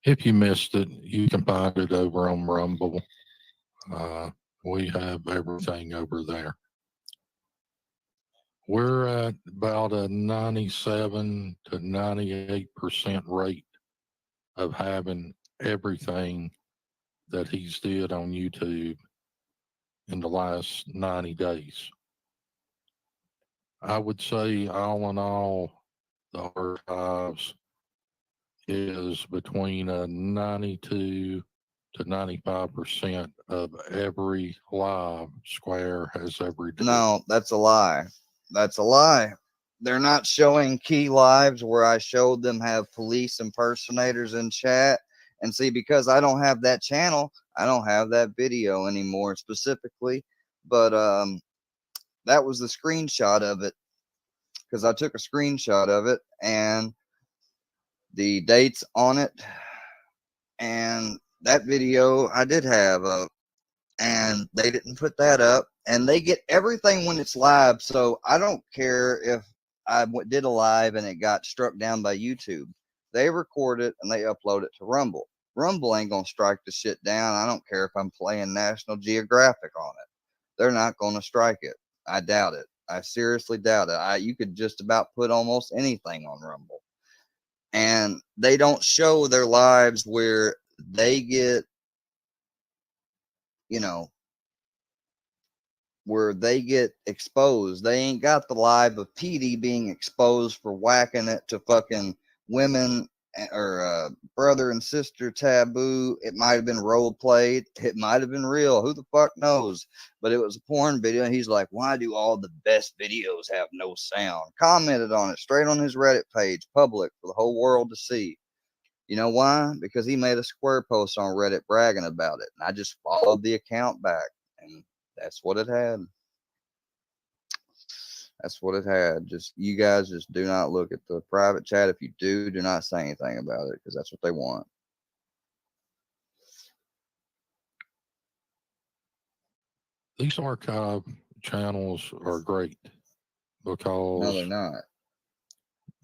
If you missed it, you can find it over on Rumble. We have everything over there. We're at about a 97 to 98% rate of having everything that he's did on YouTube in the last 90 days. I would say all in all, the archives is between a 92 to 95% of every live Square has ever done. No, that's a lie. That's a lie. They're not showing key lives where I showed them have police impersonators in chat. And see, because I don't have that channel, I don't have that video anymore specifically. But that was the screenshot of it, because I took a screenshot of it and the dates on it. And that video I did have and they didn't put that up, and they get everything when it's live. So I don't care if I did a live and it got struck down by YouTube. They record it and they upload it to Rumble. Rumble ain't gonna strike the shit down. I don't care if I'm playing National Geographic on it. They're not gonna strike it. I doubt it. I seriously doubt it. You could just about put almost anything on Rumble. And they don't show their lives where they get, you know, where they get exposed. They ain't got the live of Petey being exposed for whacking it to fucking women or brother and sister taboo. It might have been role played. It might have been real. Who the fuck knows? But it was a porn video. And he's like, why do all the best videos have no sound? Commented on it straight on his Reddit page, public for the whole world to see. You know why? Because he made a Square post on Reddit bragging about it. And I just followed the account back. And that's what it had. That's what it had. Just, you guys just do not look at the private chat. If you do, do not say anything about it, because that's what they want. These archive channels are great because No, they're not.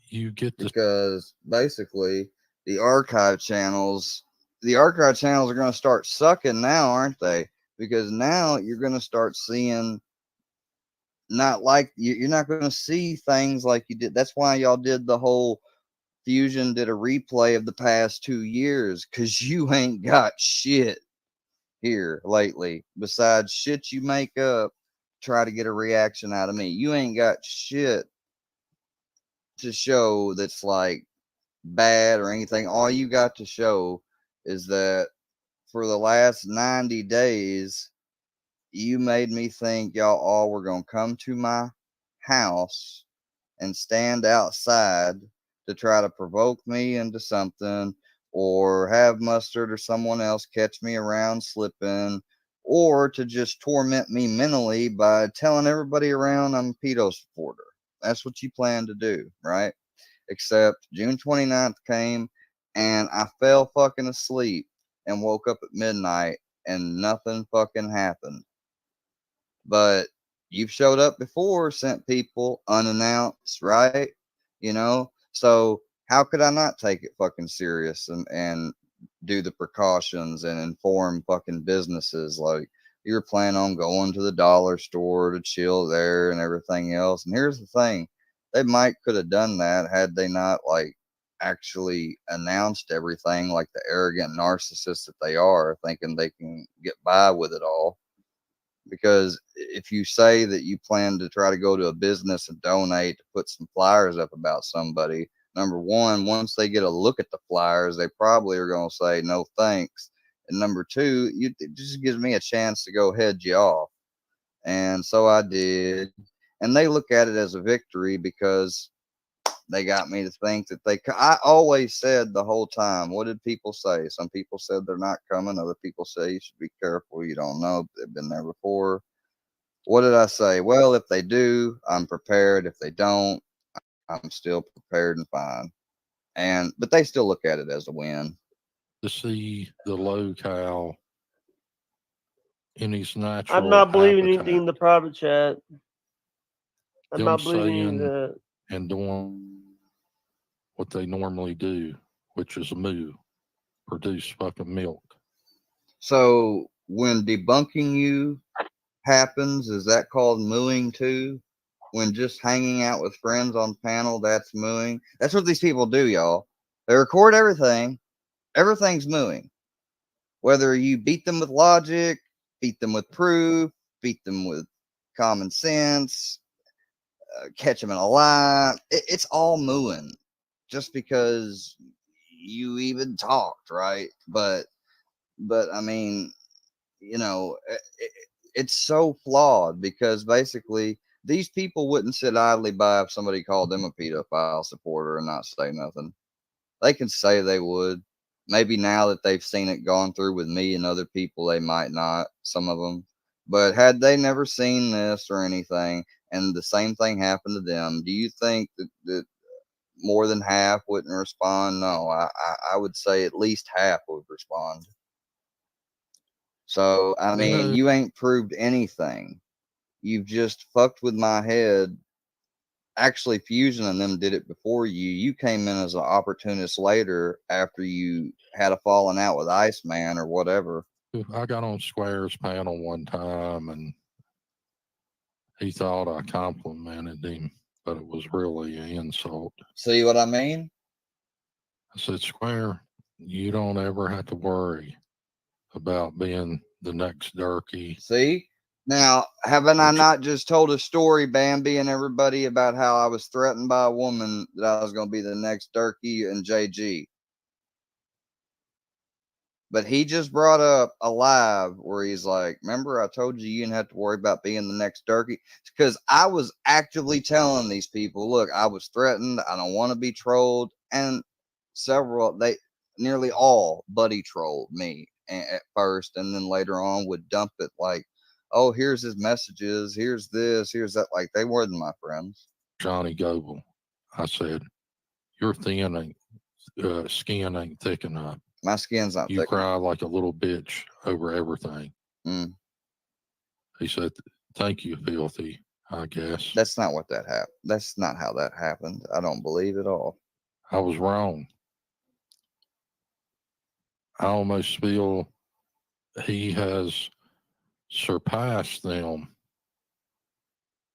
you get to, Because basically the archive channels are going to start sucking now, aren't they? Because now you're going to start seeing, not like, you're not going to see things like you did. That's why y'all did the whole Fusion did a replay of the past 2 years, because you ain't got shit here lately besides shit you make up, try to get a reaction out of me. You ain't got shit to show that's like bad or anything. All you got to show is that for the last 90 days, you made me think y'all all were going to come to my house and stand outside to try to provoke me into something, or have Mustard or someone else catch me around slipping, or to just torment me mentally by telling everybody around I'm a pedo supporter. That's what you plan to do, right? Except June 29th came and I fell fucking asleep and woke up at midnight and nothing fucking happened. But you've showed up before, sent people unannounced, right? You know, so how could I not take it fucking serious and do the precautions and inform fucking businesses like you're planning on going to the dollar store to chill there and everything else? And here's the thing, they might could have done that had they not like actually announced everything like the arrogant narcissists that they are, thinking they can get by with it all. Because if you say that you plan to try to go to a business and donate to put some flyers up about somebody, number one, once they get a look at the flyers, they probably are going to say no thanks. And number two, it just gives me a chance to go head you off. And so I did. And they look at it as a victory because they got me to think that I always said the whole time, what did people say? Some people said they're not coming. Other people say you should be careful. You don't know. They've been there before. What did I say? Well, if they do, I'm prepared. If they don't, I'm still prepared and fine. But they still look at it as a win. To see the locale in his natural I'm not believing habitat, anything in the private chat. I'm them not believing any of saying that. and doing what they normally do, which is moo, produce fucking milk. So when debunking you happens, is that called mooing too? When just hanging out with friends on panel, that's mooing. That's what these people do, y'all. They record everything. Everything's mooing. Whether you beat them with logic, beat them with proof, beat them with common sense, catch them in a lie, it's all mooing. Just because you even talked, right? But I mean, it's so flawed because basically these people wouldn't sit idly by if somebody called them a pedophile supporter and not say nothing. They can say they would. Maybe now that they've seen it gone through with me and other people, they might not, some of them. But had they never seen this or anything and the same thing happened to them, do you think that more than half wouldn't respond? No, I would say at least half would respond. So, I mean, you ain't proved anything. You've just fucked with my head. Actually, Fusion and them did it before you. You came in as an opportunist later after you had a falling out with Iceman or whatever. I got on Square's panel one time and he thought I complimented him, but it was really an insult. See what I mean? I said, Square, you don't ever have to worry about being the next Durkee. See? Now, haven't I not just told a story, Bambi and everybody, about how I was threatened by a woman that I was going to be the next Durkee and JG? But he just brought up a live where he's like, remember I told you didn't have to worry about being the next Durkee? Because I was actively telling these people, look, I was threatened. I don't want to be trolled. And nearly all buddy trolled me at first. And then later on would dump it like, oh, here's his messages. Here's this. Here's that. Like they weren't my friends. Johnny Goble, I said, your skin ain't thick enough. My skin's not You thick cry like a little bitch over everything. Mm. He said, thank you, filthy, I guess. That's not what that happened. That's not how that happened. I don't believe it all. I was wrong. I almost feel he has surpassed them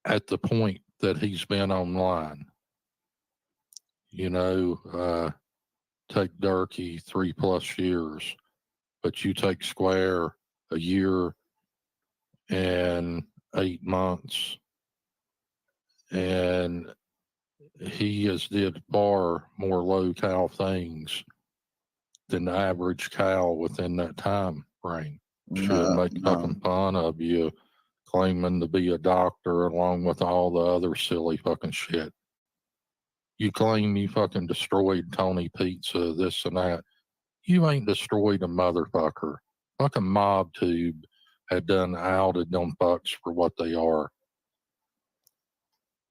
at the point that he's been online. You know, take Durkee 3+ years, but you take Square a year and 8 months, and he has did far more low-cal things than the average cow within that time frame. Should make fucking fun of you claiming to be a doctor along with all the other silly fucking shit. You claim you fucking destroyed Tony Pizza, this and that. You ain't destroyed a motherfucker. Fucking MobTube had done outed them fucks for what they are.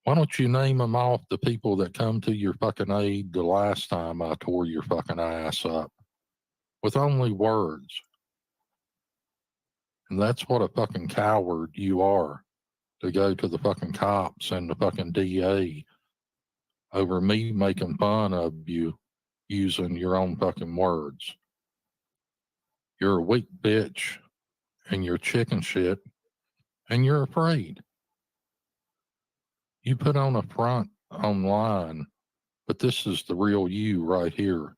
Why don't you name them off the people that come to your fucking aid the last time I tore your fucking ass up? With only words. And that's what a fucking coward you are, to go to the fucking cops and the fucking DA over me making fun of you using your own fucking words. You're a weak bitch and you're chicken shit and you're afraid. You put on a front online, but this is the real you right here.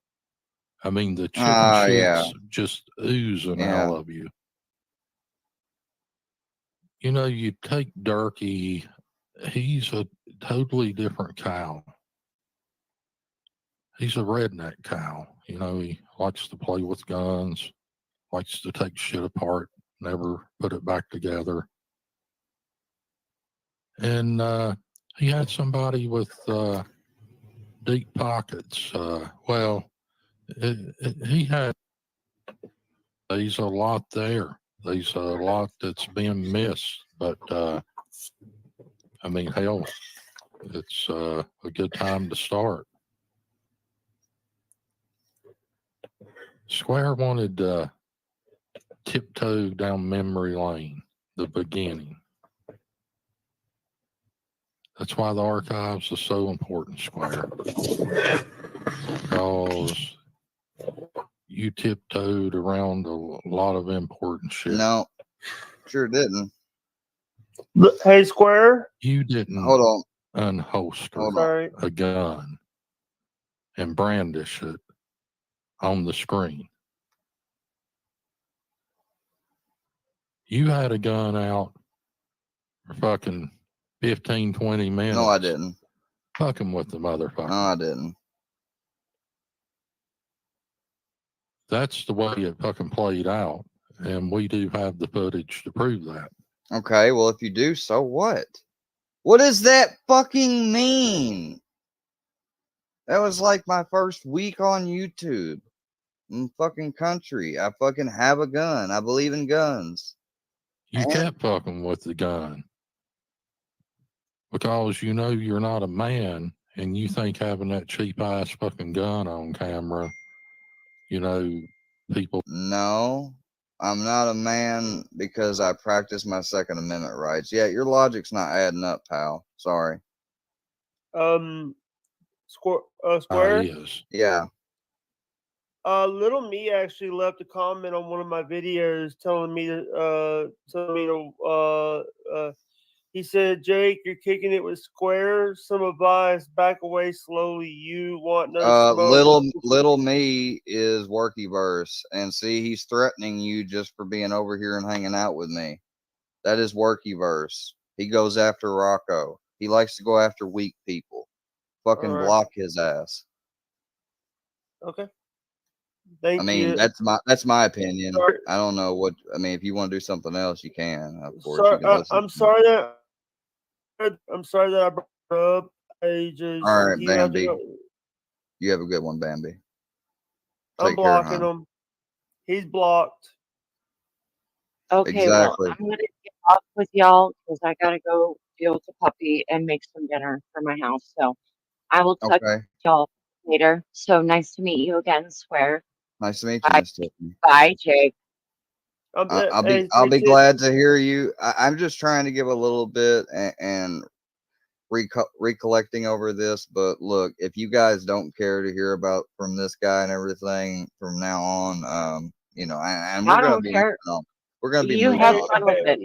I mean, the chicken shit's just oozing out of you. You know, you take Durkee, he's a totally different cow. He's a redneck cow. You know, he likes to play with guns, likes to take shit apart, never put it back together. And he had somebody with deep pockets. Well, he had. There's a lot there. There's a lot that's being missed. But I mean, hell, it's a good time to start. Square wanted tiptoe down memory lane, the beginning. That's why the archives are so important, Square. Because you tiptoed around a lot of important shit. No, sure didn't. Hey, Square. You didn't Hold on. unholster Hold on. Sorry. a gun and brandish it on the screen. You had a gun out for fucking 15, 20 minutes. No, I didn't. Fucking with the motherfucker. No, I didn't. That's the way it fucking played out. And we do have the footage to prove that. Okay, well, if you do, so what? What does that fucking mean? That was like my first week on YouTube in fucking country. I fucking have a gun. I believe in guns. You kept fucking with the gun because you know you're not a man and you think having that cheap ass fucking gun on camera, you know, people. No, I'm not a man because I practice my Second Amendment rights. Yeah, your logic's not adding up, pal. Sorry. Square. Is. Yeah. Little me actually left a comment on one of my videos telling me to he said, Jake, you're kicking it with Square. Some advice, back away slowly. You want no smoke. Little me is Workyverse, and see, he's threatening you just for being over here and hanging out with me. That is Workyverse. He goes after Rocco. He likes to go after weak people. Fucking All right. block his ass. Okay. Thank I mean, you. that's my opinion. Sorry. I don't know what. I mean, if you want to do something else, you can. Of course, Sorry, you can listen. I'm sorry that I brought it up. I just All right, he left Bambi. it- You have a good one, Bambi. I'm Take care, blocking hon. him. He's blocked. Okay, Exactly. well, I'm gonna get off with y'all because I gotta go deal with the puppy and make some dinner for my house. So I will touch Okay. y'all later. So nice to meet you again, Square. Nice to meet you, Bye. Miss Tiffany. Bye, Jake. I'll be glad to hear you. I'm just trying to give a little bit and recollecting over this. But look, if you guys don't care to hear about from this guy and everything from now on, you know, and we're I gonna don't be care. we're gonna be You moving have on. fun with it.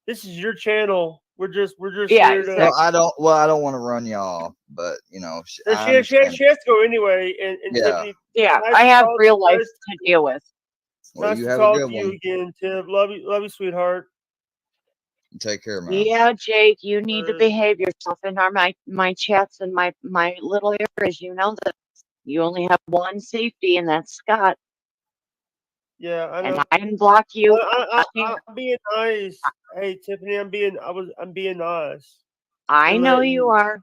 This is your channel. We're just Yeah, here to. exactly. Well, I don't want to run y'all, but you know, She I has understand. to go anyway. And Yeah. Tiffany, Yeah, nice I to have talk- real life nice- to deal with. Well, Nice you to have a talk good to you one. again, Tiff. Love you, sweetheart. Take care, man. Yeah, Jake, you need to behave yourself in my chats and my little areas. You know that you only have one safety, and that's Scott. Yeah, I know. And I didn't block you. I'm being nice. Hey, Tiffany, I'm being nice. I know you are.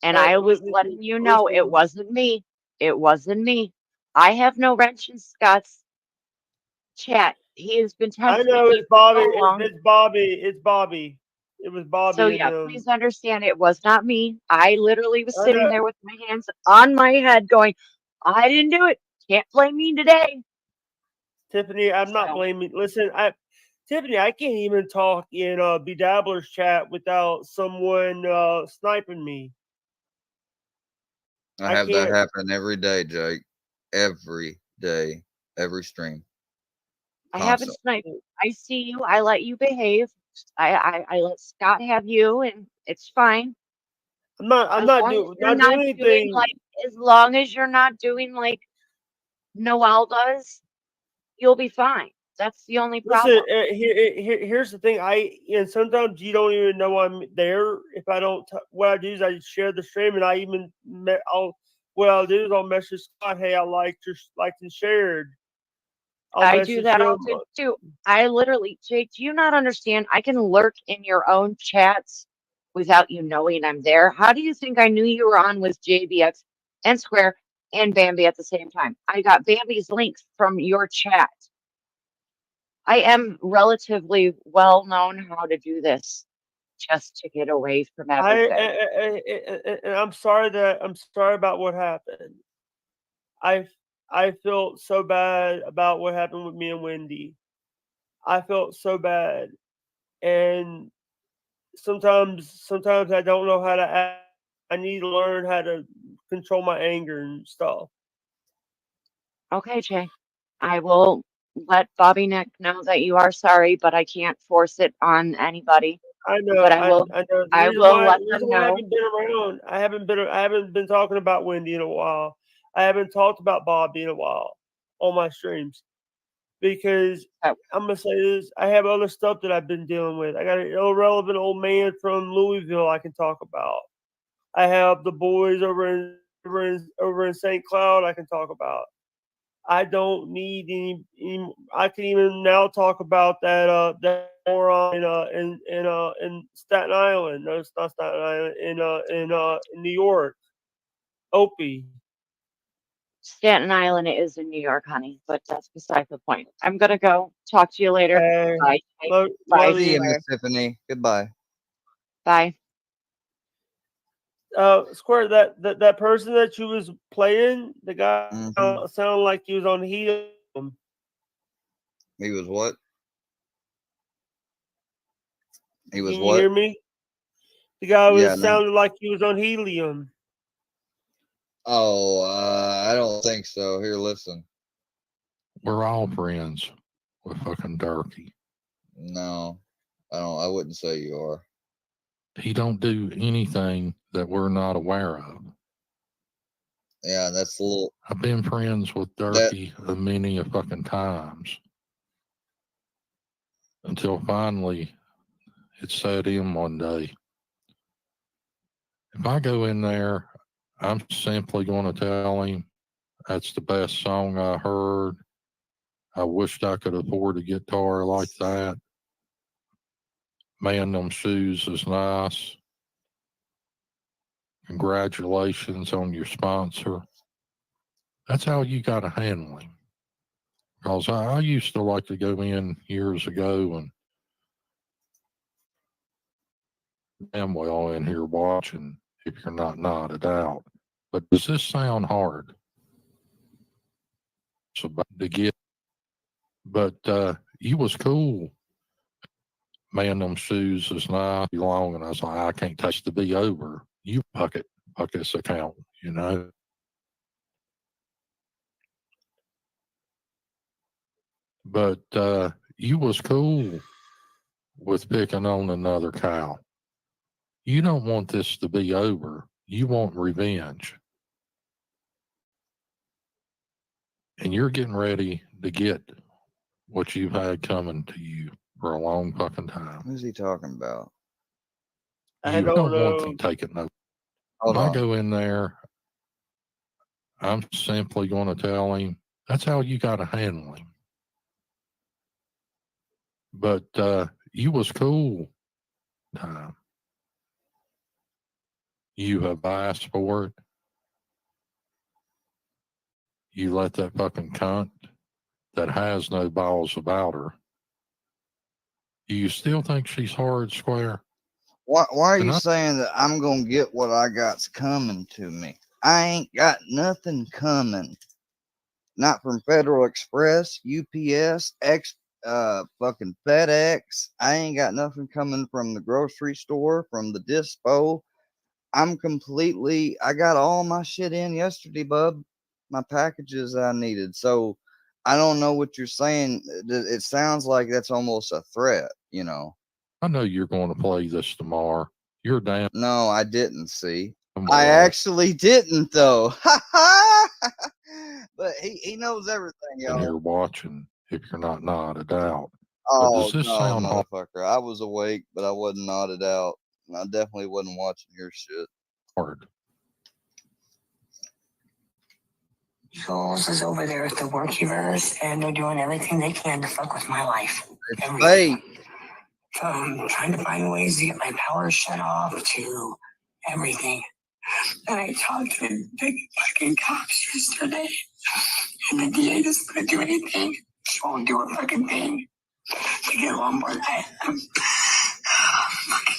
And I was letting you know it listen. wasn't me. It wasn't me. I have no wrench in Scott's chat. He has been I testing know me it's Bobby. for so long. It's Bobby. It's Bobby. It was Bobby. So and yeah, him. please understand it was not me. I literally was I sitting know. there with my hands on my head going, I didn't do it. Can't blame me today. Tiffany, I'm not So- blaming. Listen, Tiffany, I can't even talk in Bedabbler's chat without someone sniping me. I have that happen every day, Jake. Every day, every stream. I haven't sniped. I see you. I let you behave. I let Scott have you, and it's fine. I'm not doing anything. Like, as long as you're not doing like Noel does, you'll be fine. That's the only problem. Listen, here's the thing. And sometimes you don't even know I'm there if I don't. What I do is I share the stream, and I even what I'll do is I'll message Scott. Hey, I liked and shared. I do that often too. I literally, Jake, do you not understand? I can lurk in your own chats without you knowing I'm there. How do you think I knew you were on with JBX and Square and Bambi at the same time? I got Bambi's links from your chat. I am relatively well known how to do this just to get away from everything. And I'm sorry about what happened. I felt so bad about what happened with me and Wendy. I felt so bad, and sometimes I don't know how to act. I need to learn how to control my anger and stuff. Okay, Jay. I will let Bobby Nick know that you are sorry, but I can't force it on anybody. I know, But I know. The I reason will why, let the them reason why I know. haven't been around, I haven't been talking about Wendy in a while. I haven't talked about Bobby in a while on my streams because Oh, I'm gonna say this: I have other stuff that I've been dealing with. I got an irrelevant old man from Louisville I can talk about. I have the boys over in St. Cloud I can talk about. I don't need any. I can even now talk about that moron in Staten Island. No, it's not Staten Island. In New York, Opie. Staten Island is in New York, honey, but that's beside the point. I'm gonna go. Talk to you later. Hey, Bye. Jay. love Bye, See you, you. Miss Square. Tiffany. Goodbye. Bye. Square, that person that you was playing, the guy Hmm. sounded like he was on helium. He was what? He was Can you what? hear me? The guy Yeah, was no. sounded like he was on helium. Oh, I don't think so. Here, listen. We're all friends with fucking Durkee. No, I don't. I wouldn't say you are. He don't do anything that we're not aware of. Yeah, that's a little. I've been friends with That. Durkee many a fucking times until finally it set in one day. If I go in there, I'm simply going to tell him that's the best song I heard. I wished I could afford a guitar like that. Man, them shoes is nice. Congratulations on your sponsor. That's how you got to handle him. Because I used to like to go in years ago and damn well in here watching if you're not nodded out. But does this sound hard? It's about to get, but you was cool. Man, them shoes is nice long, and I was like, I can't touch the be over. You puck this account, you know. But you was cool with picking on another cow. You don't want this to be over. You want revenge. And you're getting ready to get what you've had coming to you for a long fucking time. Who's he talking about? I You don't don't want know. to take it no. Hold If I on. go in there, I'm simply going to tell him that's how you got to handle him. But you was cool. You have asked for it. You let that fucking cunt that has no balls about her. Do you still think she's hard, Square? Why are you And saying that I'm gonna get what I got's coming to me? I ain't got nothing coming. Not from Federal Express, UPS, fucking FedEx. I ain't got nothing coming from the grocery store, from the dispo. I got all my shit in yesterday, bub. My packages I needed. So I don't know what you're saying. It sounds like that's almost a threat, you know. I know you're going to play this tomorrow. You're damn No, I didn't see. I well. actually didn't though. But he knows everything, In y'all. here watching if you're not nodded out. But Oh does this no, sound motherfucker. I was awake, but I wasn't nodded out. And I definitely wasn't watching your shit. hard? Jules is over there at the Workiverse, and they're doing everything they can to fuck with my life. It's Everything. fake. from trying to find ways to get my power shut off to everything. And I talked to the big fucking cops yesterday, and the DA doesn't want to do anything. She won't do a fucking thing to get on board. I'm fucking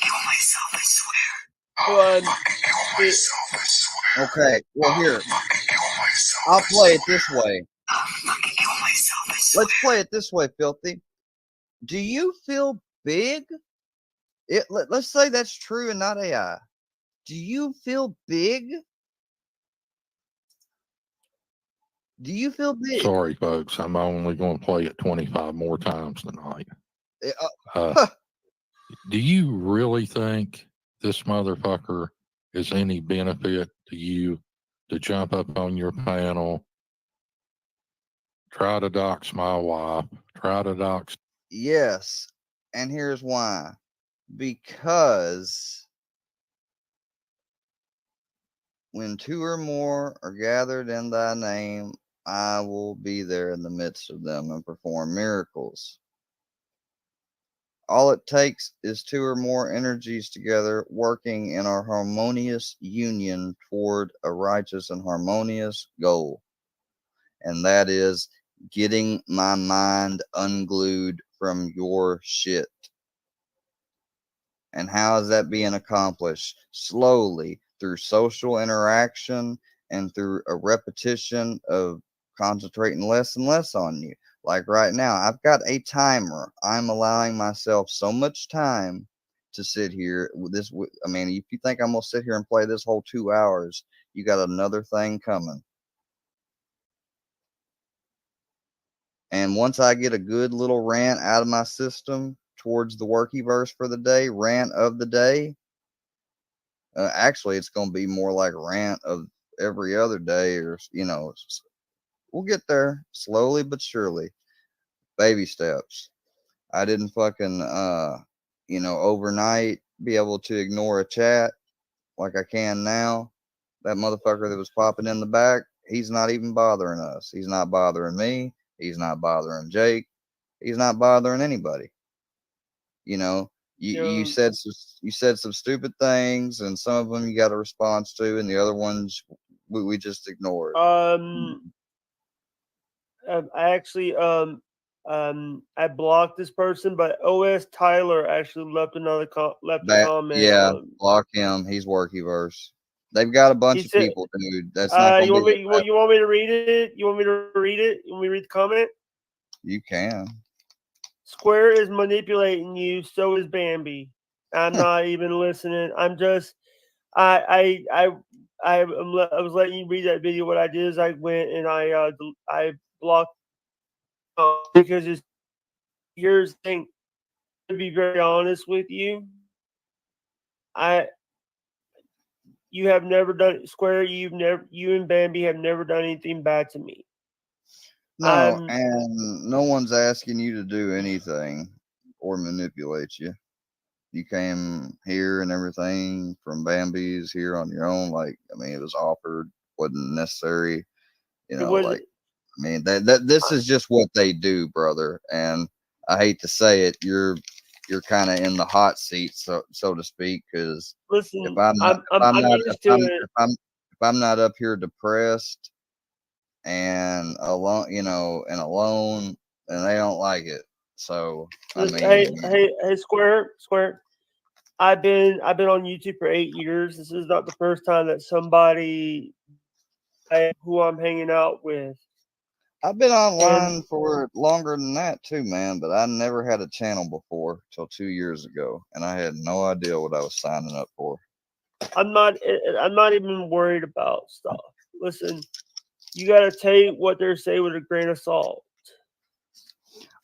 killing myself, I swear. Well, Fucking kill myself, I swear. Okay, well here, Fucking kill myself. I'll play it this way. Fucking kill myself, I swear. Let's play it this way, Filthy. Do you feel big? Let's say that's true and not AI. Do you feel big? Do you feel big? Sorry, folks. I'm only going to play it 25 more times tonight. Huh. Do you really think this motherfucker is any benefit to you to jump up on your panel, try to dox my wife, try to dox? Yes, and here's why. Because when two or more are gathered in thy name, I will be there in the midst of them and perform miracles. All it takes is two or more energies together working in our harmonious union toward a righteous and harmonious goal. And that is getting my mind unglued from your shit. And how is that being accomplished? Slowly, through social interaction and through a repetition of concentrating less and less on you. Like right now, I've got a timer. I'm allowing myself so much time to sit here with this. I mean, if you think I'm going to sit here and play this whole 2 hours, you got another thing coming. And once I get a good little rant out of my system towards the workyverse for the day, rant of the day, actually, it's going to be more like rant of every other day, or, we'll get there slowly but surely. Baby steps. I didn't fucking, overnight be able to ignore a chat like I can now. That motherfucker that was popping in the back, he's not even bothering us. He's not bothering me. He's not bothering Jake. He's not bothering anybody. You know, you said some stupid things, and some of them you got a response to, and the other ones we just ignored. I blocked this person, but OS Tyler actually left a comment. Yeah, block him. He's workyverse. They've got a bunch of people, dude. That's not gonna you want me to read it? You want me to read it? You want me to read the comment? You can. Square is manipulating you. So is Bambi. I'm not even listening. I'm just. I was letting you read that video. What I did is I went and I blocked because here's the thing. To be very honest with you, you have never done Square. You and Bambi have never done anything bad to me. No, and no one's asking you to do anything or manipulate you. You came here and everything from Bambi's here on your own. Like, I mean, it was offered, wasn't necessary. This is just what they do, brother. And I hate to say it, you're kind of in the hot seat, so to speak. Because if I'm not up here depressed and alone, and they don't like it. So I mean, hey, Square. I've been on YouTube for 8 years. This is not the first time that somebody who I'm hanging out with. I've been online for longer than that too, man. But I never had a channel before till 2 years ago, and I had no idea what I was signing up for. I'm not even worried about stuff. Listen, you got to take what they're saying with a grain of salt.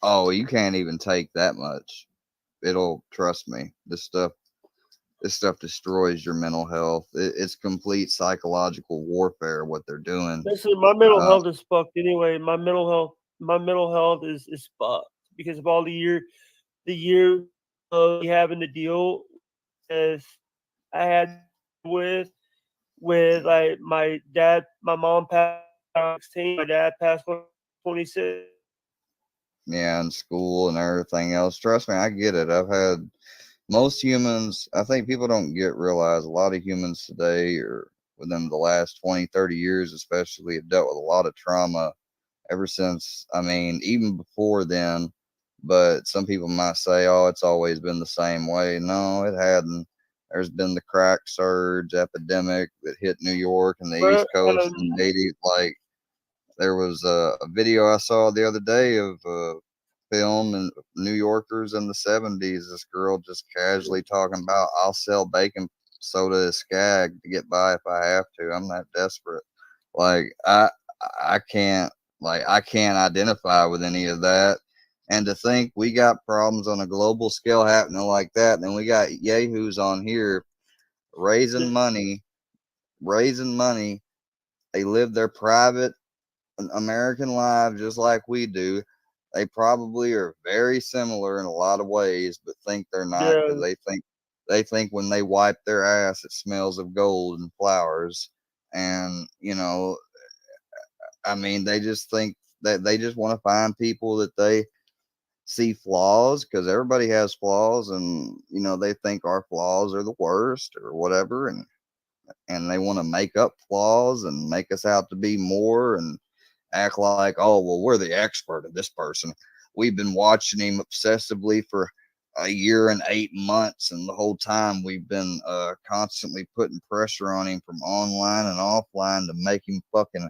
Oh, you can't even take that much. Trust me, this stuff destroys your mental health. It's complete psychological warfare what they're doing. Listen, my mental health is fucked anyway. My mental health is fucked because of all the year of having to deal as I had with like my dad. My mom passed 16. My dad passed 26. Yeah, and school and everything else. Trust me, I get it. I've had most humans, I think people don't realize a lot of humans today or within the last 20, 30 years, especially have dealt with a lot of trauma ever since, I mean, even before then. But some people might say, oh, it's always been the same way. No, it hadn't. There's been the crack surge epidemic that hit New York and the But East Coast in the 80s. Like, there was a video I saw the other day of film and New Yorkers in the 70s. This girl just casually talking about, I'll sell baking soda as skag to get by if I have to. I'm that desperate. Like I can't I can't identify with any of that. And to think we got problems on a global scale happening like that, and then we got yahoos on here raising money, raising money. They live their private American lives just like we do. They probably are very similar in a lot of ways, but think they're not because yeah, they think when they wipe their ass, it smells of gold and flowers. And you know, I mean, they just think that they just want to find people that they see flaws because everybody has flaws, and you know they think our flaws are the worst or whatever, and they want to make up flaws and make us out to be more and act like, oh, well, we're the expert of this person. We've been watching him obsessively for a year and 8 months, and the whole time we've been constantly putting pressure on him from online and offline to make him fucking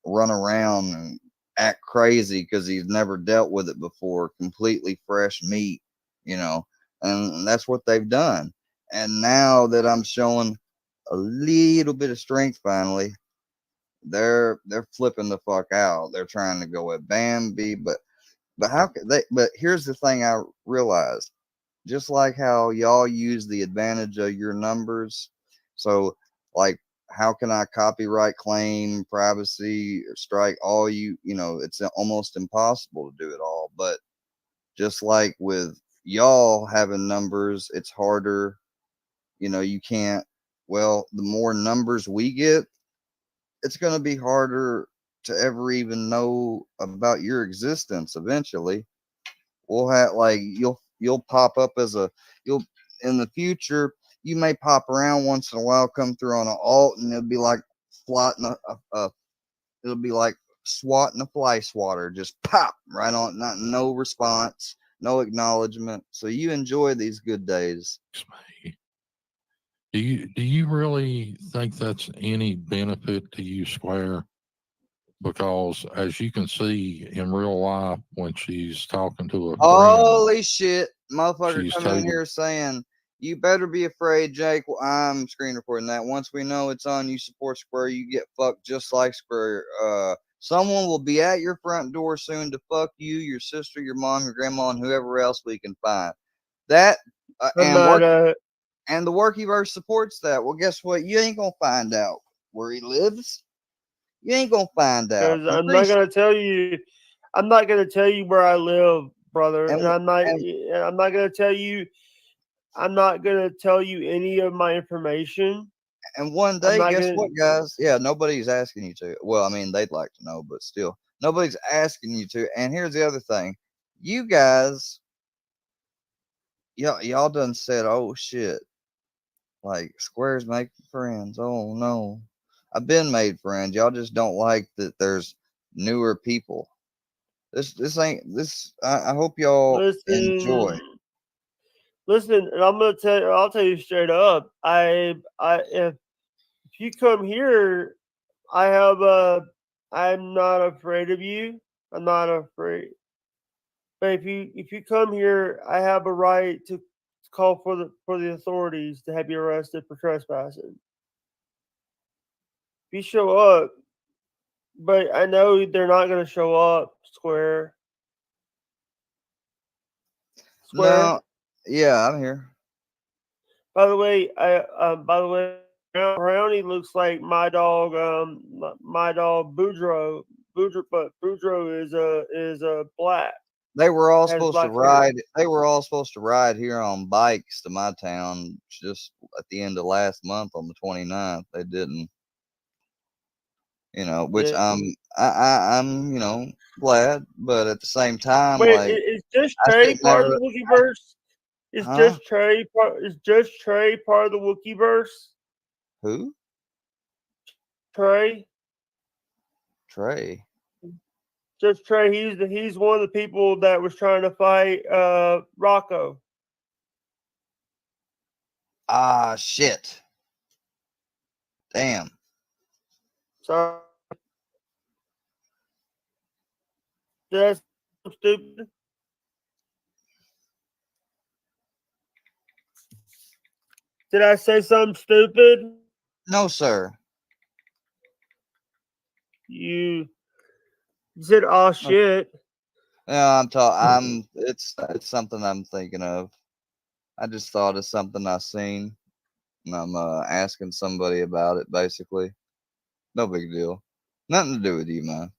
run around and act crazy because he's never dealt with it before. Completely fresh meat, you know, and that's what they've done. And now that I'm showing a little bit of strength finally, they're flipping the fuck out. They're trying to go at Bambi, but how could they? But here's the thing I realized: just like how y'all use the advantage of your numbers, so like how can I copyright claim, privacy, or strike all you? You know, it's almost impossible to do it all. But just like with y'all having numbers, it's harder. You know, you can't. Well, the more numbers we get, it's going to be harder to ever even know about your existence eventually. We'll have like you'll pop up as a you'll in the future you may pop around once in a while, come through on an alt, and it'll be like swatting it'll be like swatting a fly swatter, just pop right on, not no response, no acknowledgement. So you enjoy these good days. Do you really think that's any benefit to you, Square? Because as you can see in real life, when she's talking to a friend, Holy shit, motherfucker she's coming in telling, here saying, you better be afraid, Jake. Well, I'm screen recording that. Once we know it's on, you support Square, you get fucked just like Square. Someone will be at your front door soon to fuck you, your sister, your mom, your grandma, and whoever else we can find. That I'm not and the Workyverse supports that. Well, guess what? You ain't gonna find out where he lives. You ain't gonna find out. because I'm not gonna tell you. I'm not gonna tell you where I live, brother, and, and I'm not. and And I'm not gonna tell you. I'm not gonna tell you any of my information. And one I'm day, not guess gonna. what, guys? Yeah, nobody's asking you to. Well, I mean, they'd like to know, but still, nobody's asking you to. And here's the other thing: you guys, y'all done said, "Oh shit!" Like Square's making friends. Oh no, I've been made friends. Y'all just don't like that. There's newer people. This ain't this. I hope y'all enjoy. Listen, listen, and I'm gonna tell. I'll tell you straight up. If you come here, I have a. I'm not afraid of you. I'm not afraid. But if you come here, I have a right to call for the authorities to have you arrested for trespassing. If you show up, but I know they're not going to show up. Square. No, yeah, I'm here. By the way, Brownie looks like my dog. My dog Boudreaux. But Boudreaux is a black. They were all Has supposed to black hair. ride. They were all supposed to ride here on bikes to my town just at the end of last month on the 29th. They didn't. You know, which Yeah. I'm glad, but at the same time, Wait, like is Just I Trey should part of never, the Wookieeverse? Is huh? Just Trey part of the Wookieeverse? Who? Trey? Trey? Just Trey, he's one of the people that was trying to fight Rocco. Ah, shit. Damn. Sorry. That's stupid. Did I say something stupid? No, sir. You said, "Oh shit." No, I'm talking. It's something I'm thinking of. I just thought of something I seen, and I'm asking somebody about it. Basically, no big deal. Nothing to do with you, man.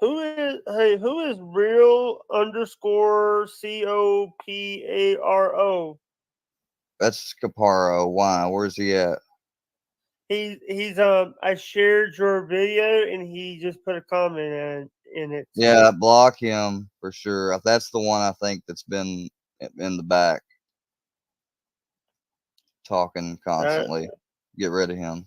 Who is real underscore COPARO? That's Caparo. Why? Where's he at? He's I shared your video and he just put a comment in it. Yeah, block him for sure. That's the one I think that's been in the back talking Uh, constantly. Get rid of him.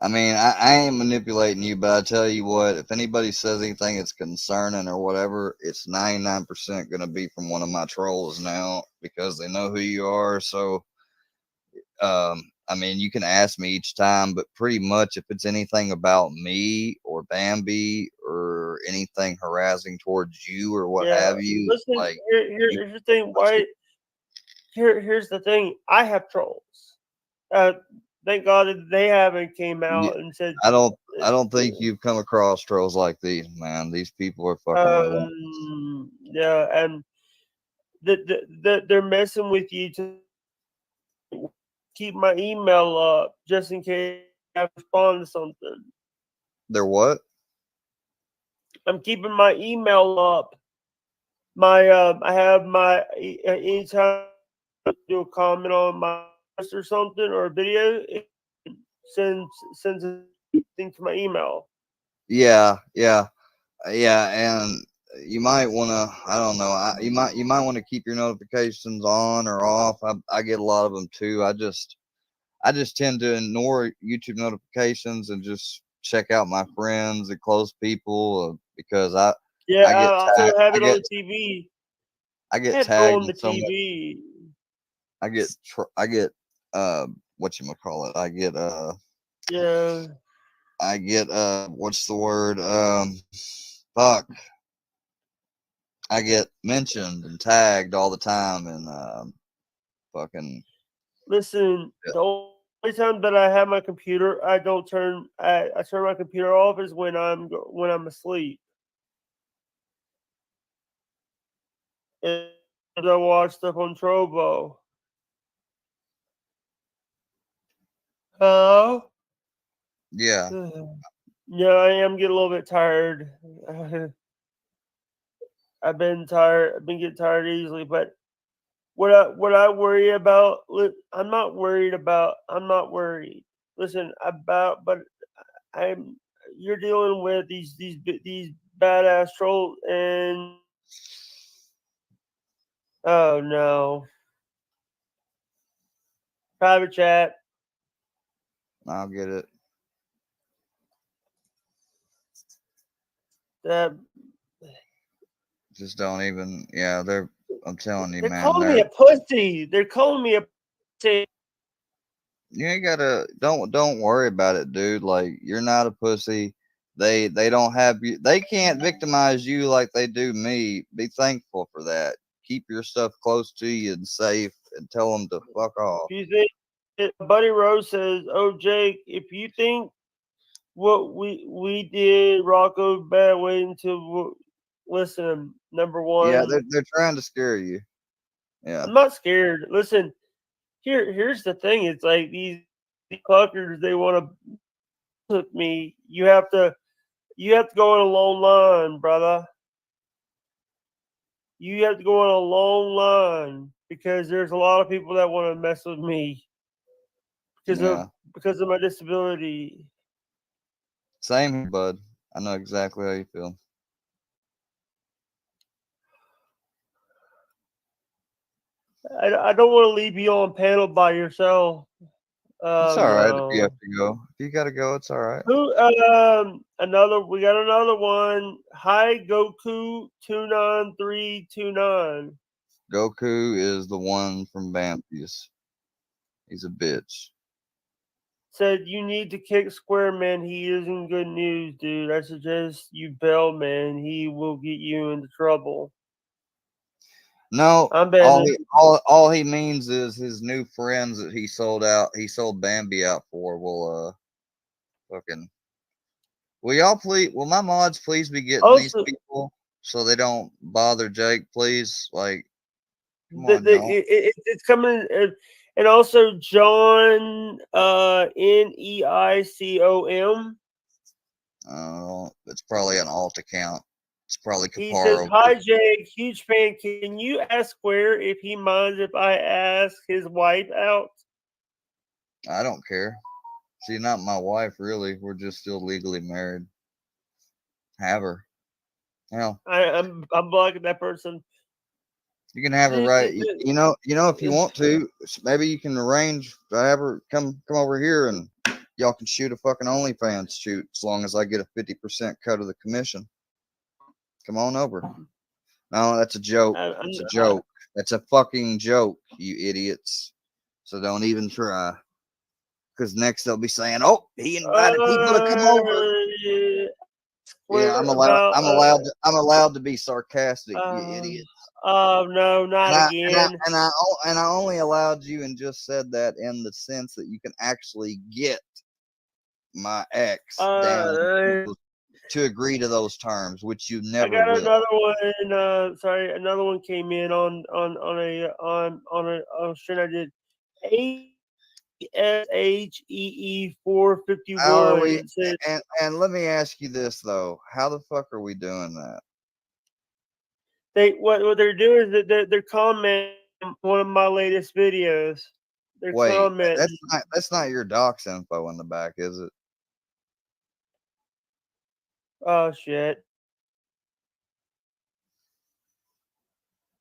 I mean, I ain't manipulating you, but I tell you what, if anybody says anything that's concerning or whatever, it's 99% going to be from one of my trolls now because they know who you are. So, I mean, you can ask me each time, but pretty much if it's anything about me or Bambi or anything harassing towards you or what yeah. have you, Listen, like, you here's the thing. watch it. Here's the thing. I have trolls. Thank God that they haven't came out and said. I don't think you've come across trolls like these, man. These people are fucking relentless. Yeah, and they're messing with you to keep my email up just in case I respond to something. They're what? I'm keeping my email up. I have my anytime I do a comment on my post or something or a video, it sends a thing to my email. Yeah, yeah, yeah, and you might want to. I don't know. You might want to keep your notifications on or off. I get a lot of them too. I just tend to ignore YouTube notifications and just check out my friends and close people because Yeah, I I get also tagged. have it on the TV. I I get have it tagged on in the so much. TV. I get what you call it. Yeah. I get what's the word? Fuck. I get mentioned and tagged all the time and fucking Listen, yeah. the only time that I have my computer, I don't turn. I turn my computer off is when I'm asleep. And I watch stuff on Trovo. Hello? Yeah. Yeah, I am getting a little bit tired. I've been tired. I've been getting tired easily. But what I worry about, I'm not worried about. I'm not worried. Listen about, but I'm. You're dealing with these badass trolls, and oh no, private chat. I'll get it. That Just don't even. Yeah, I'm telling you, they're man. calling me a pussy. They're calling me a pussy. You ain't gotta. Don't worry about it, dude. Like you're not a pussy. They don't have you. They can't victimize you like they do me. Be thankful for that. Keep your stuff close to you and safe, and tell them to fuck off. If you think, Buddy Rose says, "Oh Jake, if you think what we did Rocco bad way into listen, number Yeah, one, they're trying to scare you. Yeah, I'm not scared. Listen, here's the thing. It's like these cluckers, they want to hook me. You have to go on a long line, brother. You have to go on a long line because there's a lot of people that want to mess with me yeah. because of my disability. Same here, bud. I know exactly how you feel. I don't want to leave you on panel by yourself. It's all right if you No. have to go. If you gotta go, it's all right. Who? We got another one. Hi Goku 29329 Goku is the one from Bambi's. He's a bitch. said you need to kick Square, man. He isn't good news, dude. I suggest you bail, man. He will get you into trouble. No, I'm all bailing. all he means is his new friends that he sold Bambi out for will fucking. Will my mods please be getting these Also, people so they don't bother Jake, please? Like, come on, y'all. it's coming. And also John Neicom. It's probably an alt account. It's probably He says, Caparo. "Hi Jake, huge fan. Can you ask Square if he minds if I ask his wife out?" I don't care. She's not my wife, really. We're just still legally married. Have her. Hell, I'm blocking that person. you can have her right. You know, if you want to, maybe you can arrange to have her come over here and y'all can shoot a fucking OnlyFans shoot as long as I get a 50% cut of the commission. Come on over. No, that's a joke. It's a joke. That's a fucking joke, you idiots. So don't even try. Because next they'll be saying, "Oh, he invited people to come over." Yeah, I'm allowed to be sarcastic, you idiot. Oh no, not again. And I only allowed you and just said that in the sense that you can actually get my ex down to agree to those terms, which you never will. I got another one. Sorry, another one came in on a stream I did. ASHEE 451. How are we? And let me ask you this though: how the fuck are we doing that? What they're doing is that they're commenting on one of my latest videos. They're commenting. That's not your docs info in the back, is it? Oh shit!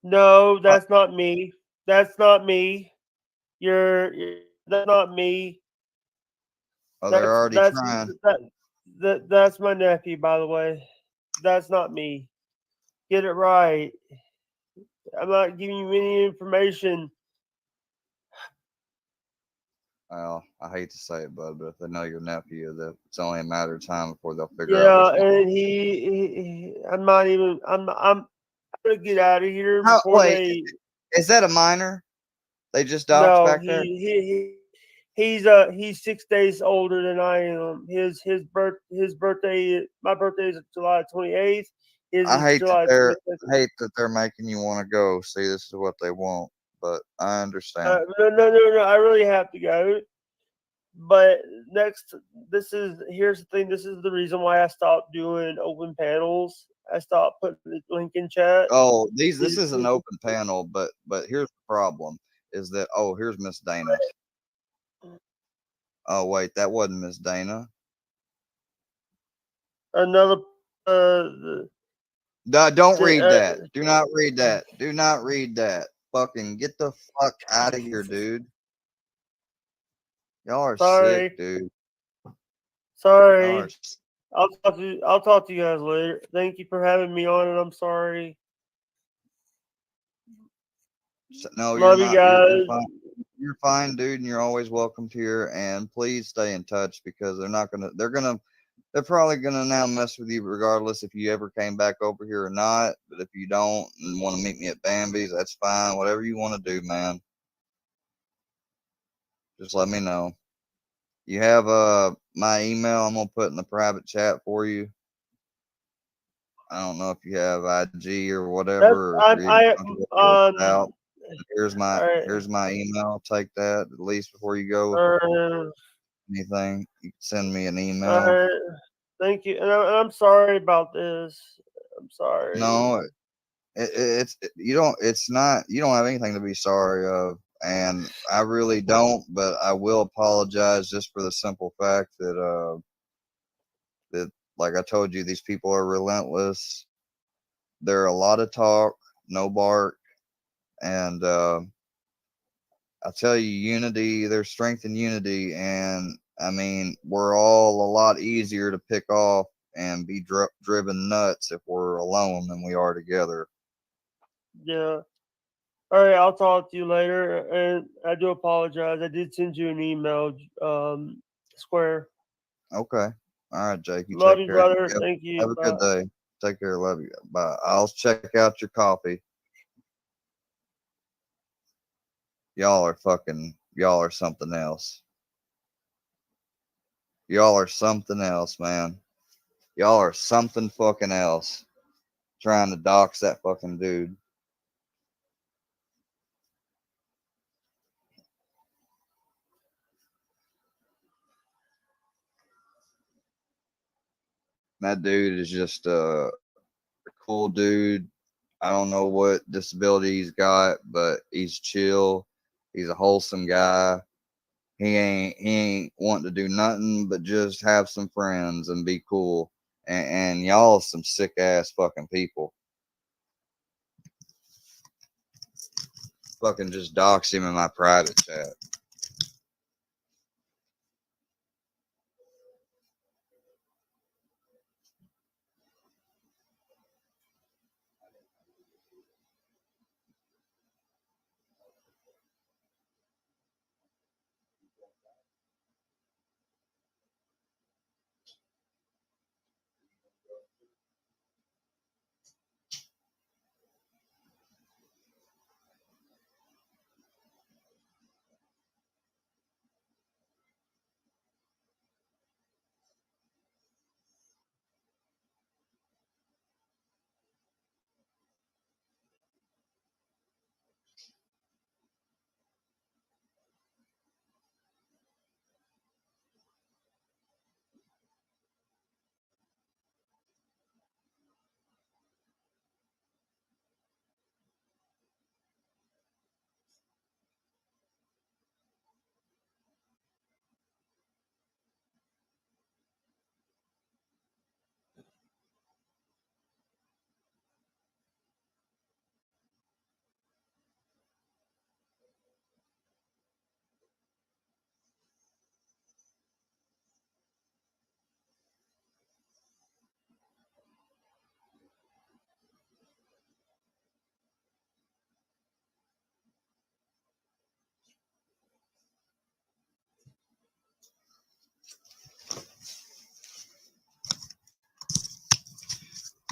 No, that's not me. That's not me. That's not me. Oh, they're already trying. That's my nephew, by the way. That's not me. Get it right. I'm not giving you any information. Well, I hate to say it, bud, but if they know your nephew, it's only a matter of time before they'll figure out. Yeah, and I'm not even. I'm gonna get out of here before they. Is that a minor? They just doxed back there. He's 6 days older than I am. His birthday. My birthday is July 28th. I hate that they're making you want to go. See, this is what they want, but I understand. No. I really have to go. But here's the thing. This is the reason why I stopped doing open panels. I stopped putting the link in chat. Oh, this is an open panel, but here's the problem: is that here's Miss Dana. Oh wait, that wasn't Miss Dana. Another. Don't read that. Do not read that. Do not read that. Fucking get the fuck out of here, dude. Y'all are sick, dude. Sorry. I'll talk to you guys later. Thank you for having me on, and I'm sorry. No, love you guys. You're fine, dude, and you're always welcome here. And please stay in touch because they're probably gonna now mess with you regardless if you ever came back over here or not. But if you don't and want to meet me at Bambi's, that's fine. Whatever you want to do, man. Just let me know. You have my email. I'm gonna put in the private chat for you. I don't know if you have IG or whatever. Here's my email. Take that at least before you go. Anything, you can send me an email. Thank you, and I'm sorry about this. I'm sorry. No, you don't have anything to be sorry of, and I really don't. But I will apologize just for the simple fact that like I told you, these people are relentless. They're a lot of talk, no bark, and I tell you, unity. There's strength in unity, and I mean, we're all a lot easier to pick off and be driven nuts if we're alone than we are together. Yeah. All right, I'll talk to you later. And I do apologize. I did send you an email, Square. Okay. All right, Jake. You Love take you, care. brother. Have, Thank you. have a good day. Take care. Love you. Bye. I'll check out your coffee. Y'all are something else. Y'all are something else, man. Y'all are something fucking else. Trying to dox that fucking dude. That dude is just a cool dude. I don't know what disability he's got, but he's chill. He's a wholesome guy. He ain't wanting to do nothing but just have some friends and be cool. And y'all are some sick ass fucking people. Fucking just dox him in my private chat.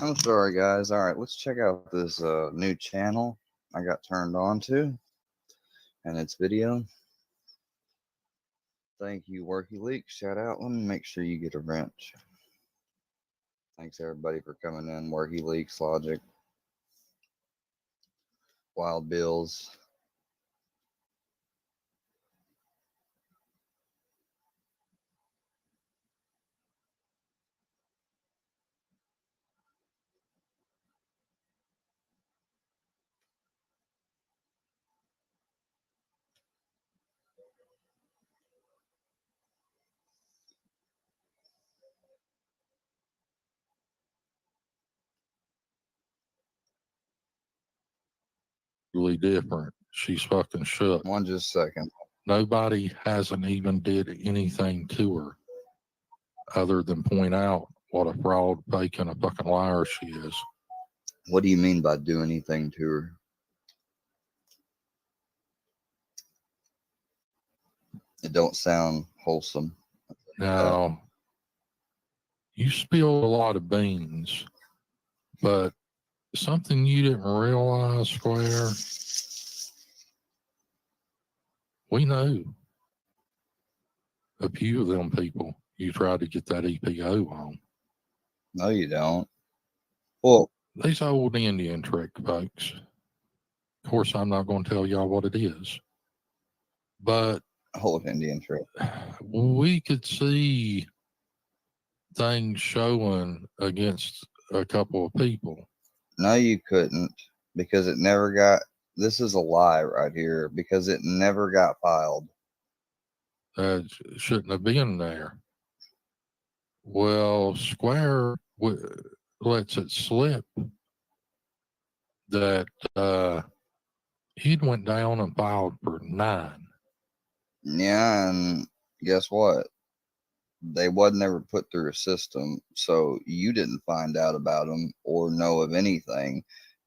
I'm sorry, guys. All right, let's check out this new channel I got turned on to and its video. Thank you, Worky Leak. Shout out. Let me make sure you get a wrench. Thanks, everybody, for coming in. Worky Leaks, Logic, Wild Bills. Really different. She's fucking shook. One just second. Nobody hasn't even did anything to her other than point out what a fraud, fake, and a fucking liar she is. What do you mean by do anything to her? It don't sound wholesome. Now, you spilled a lot of beans, but something you didn't realize, Square, we know a few of them people you tried to get that EPO on. No, you don't. Well, These old Indian trick folks. Of course, I'm not going to tell y'all what it is, but old Indian trick. we could see things showing against a couple of people. No, you couldn't, because it never got. This is a lie right here, because it never got filed. That shouldn't have been there. Well, Square lets it slip that he'd went down and filed for 9. Yeah, and guess what? They wasn't ever put through a system, so you didn't find out about them or know of anything.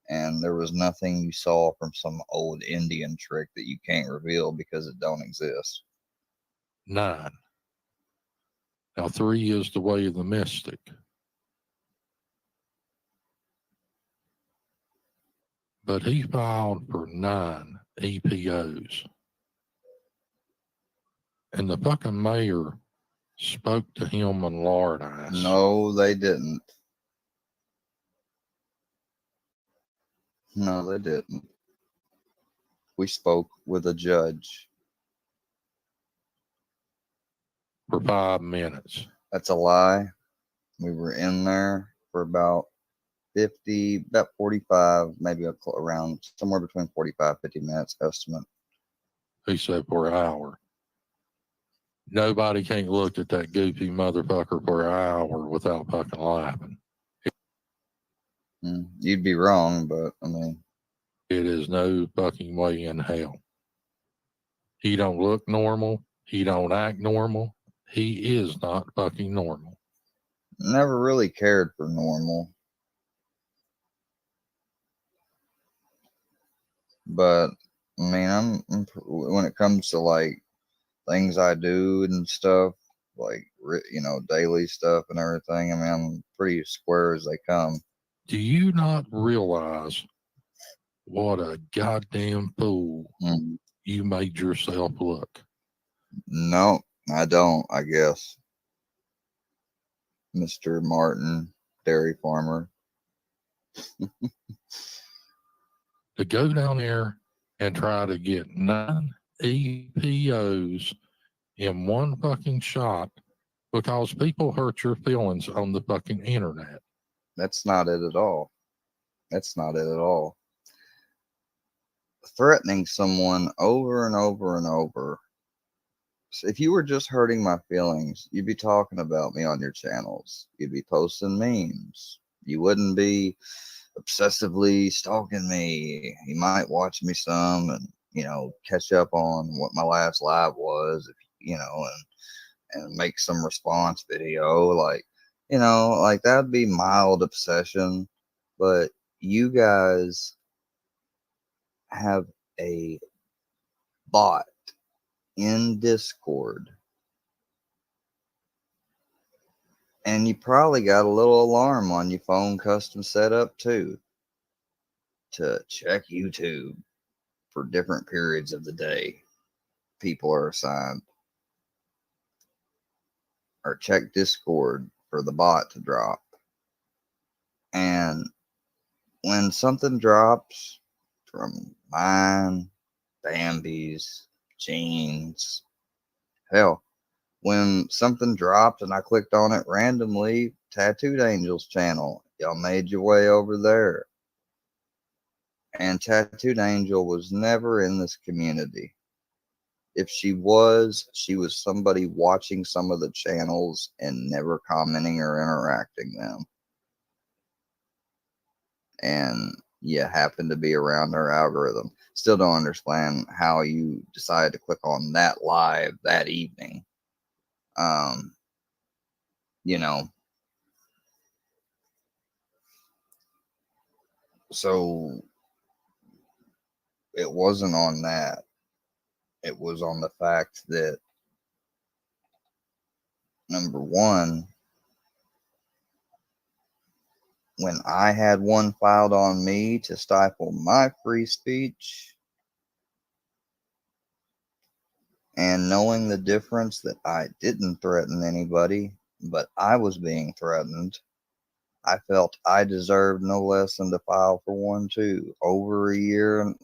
And there was nothing you saw from some old Indian trick that you can't reveal because it don't exist. 9. Now 3 is the way of the mystic. But he filed for 9 EPOs. And the fucking mayor spoke to him on Lord-Ice. No, they didn't. No, they didn't. We spoke with a judge. For 5 minutes. That's a lie. We were in there for about 45, maybe around somewhere between 45, 50 minutes estimate. He said for an hour. Nobody can't look at that goofy motherfucker for an hour without fucking laughing. You'd be wrong, but I mean, it is no fucking way in hell. He don't look normal. He don't act normal. He is not fucking normal. Never really cared for normal. But I mean, I'm when it comes to like things I do and stuff, like daily stuff and everything. I mean, I'm pretty square as they come. Do you not realize what a goddamn fool you made yourself look? No, I don't. I guess, Mr. Martin, dairy farmer. To go down there and try to get 9 EPOs in one fucking shot because people hurt your feelings on the fucking internet. That's not it at all. That's not it at all. Threatening someone over and over and over. If you were just hurting my feelings, you'd be talking about me on your channels. You'd be posting memes. You wouldn't be obsessively stalking me. You might watch me some and, catch up on what my last live was, and make some response video. Like that'd be mild obsession. But you guys have a bot in Discord, and you probably got a little alarm on your phone custom set up too to check YouTube for different periods of the day people are assigned, or check Discord for the bot to drop. And when something drops from mine, Bambi's, Jeans, hell, when something dropped and I clicked on it randomly, Tattooed Angel's channel, y'all made your way over there. And Tattooed Angel was never in this community. If she was somebody watching some of the channels and never commenting or interacting them. And you happen to be around her algorithm. Still don't understand how you decided to click on that live that evening. So it wasn't on that. It was on the fact that, number one, when I had one filed on me to stifle my free speech, and knowing the difference that I didn't threaten anybody, but I was being threatened, I felt I deserved no less than to file for one too. Over a year,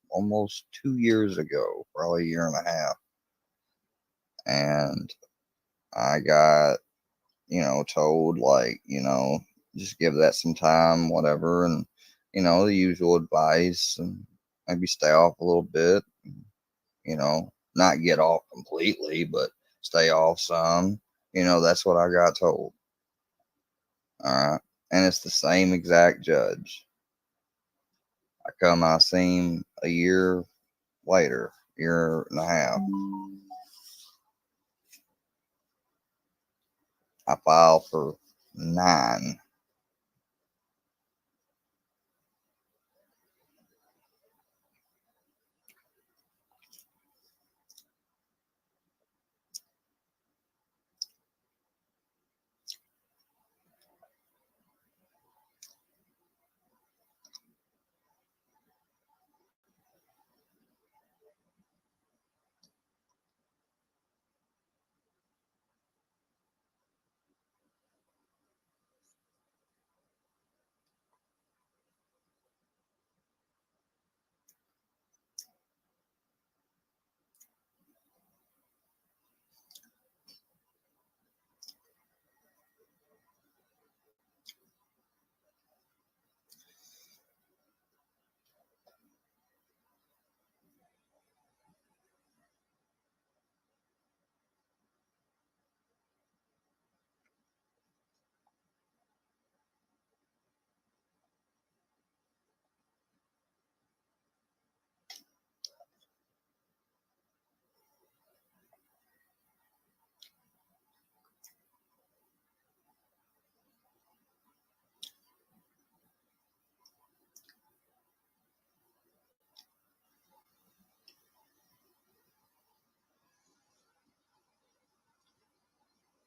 almost 2 years ago, probably a year and a half. And I got, told like, just give that some time, whatever. And, the usual advice, and maybe stay off a little bit, not get off completely, but stay off some, You know, that's what I got told. All right. And it's the same exact judge. I see him a year later, year and a half. I filed for 9.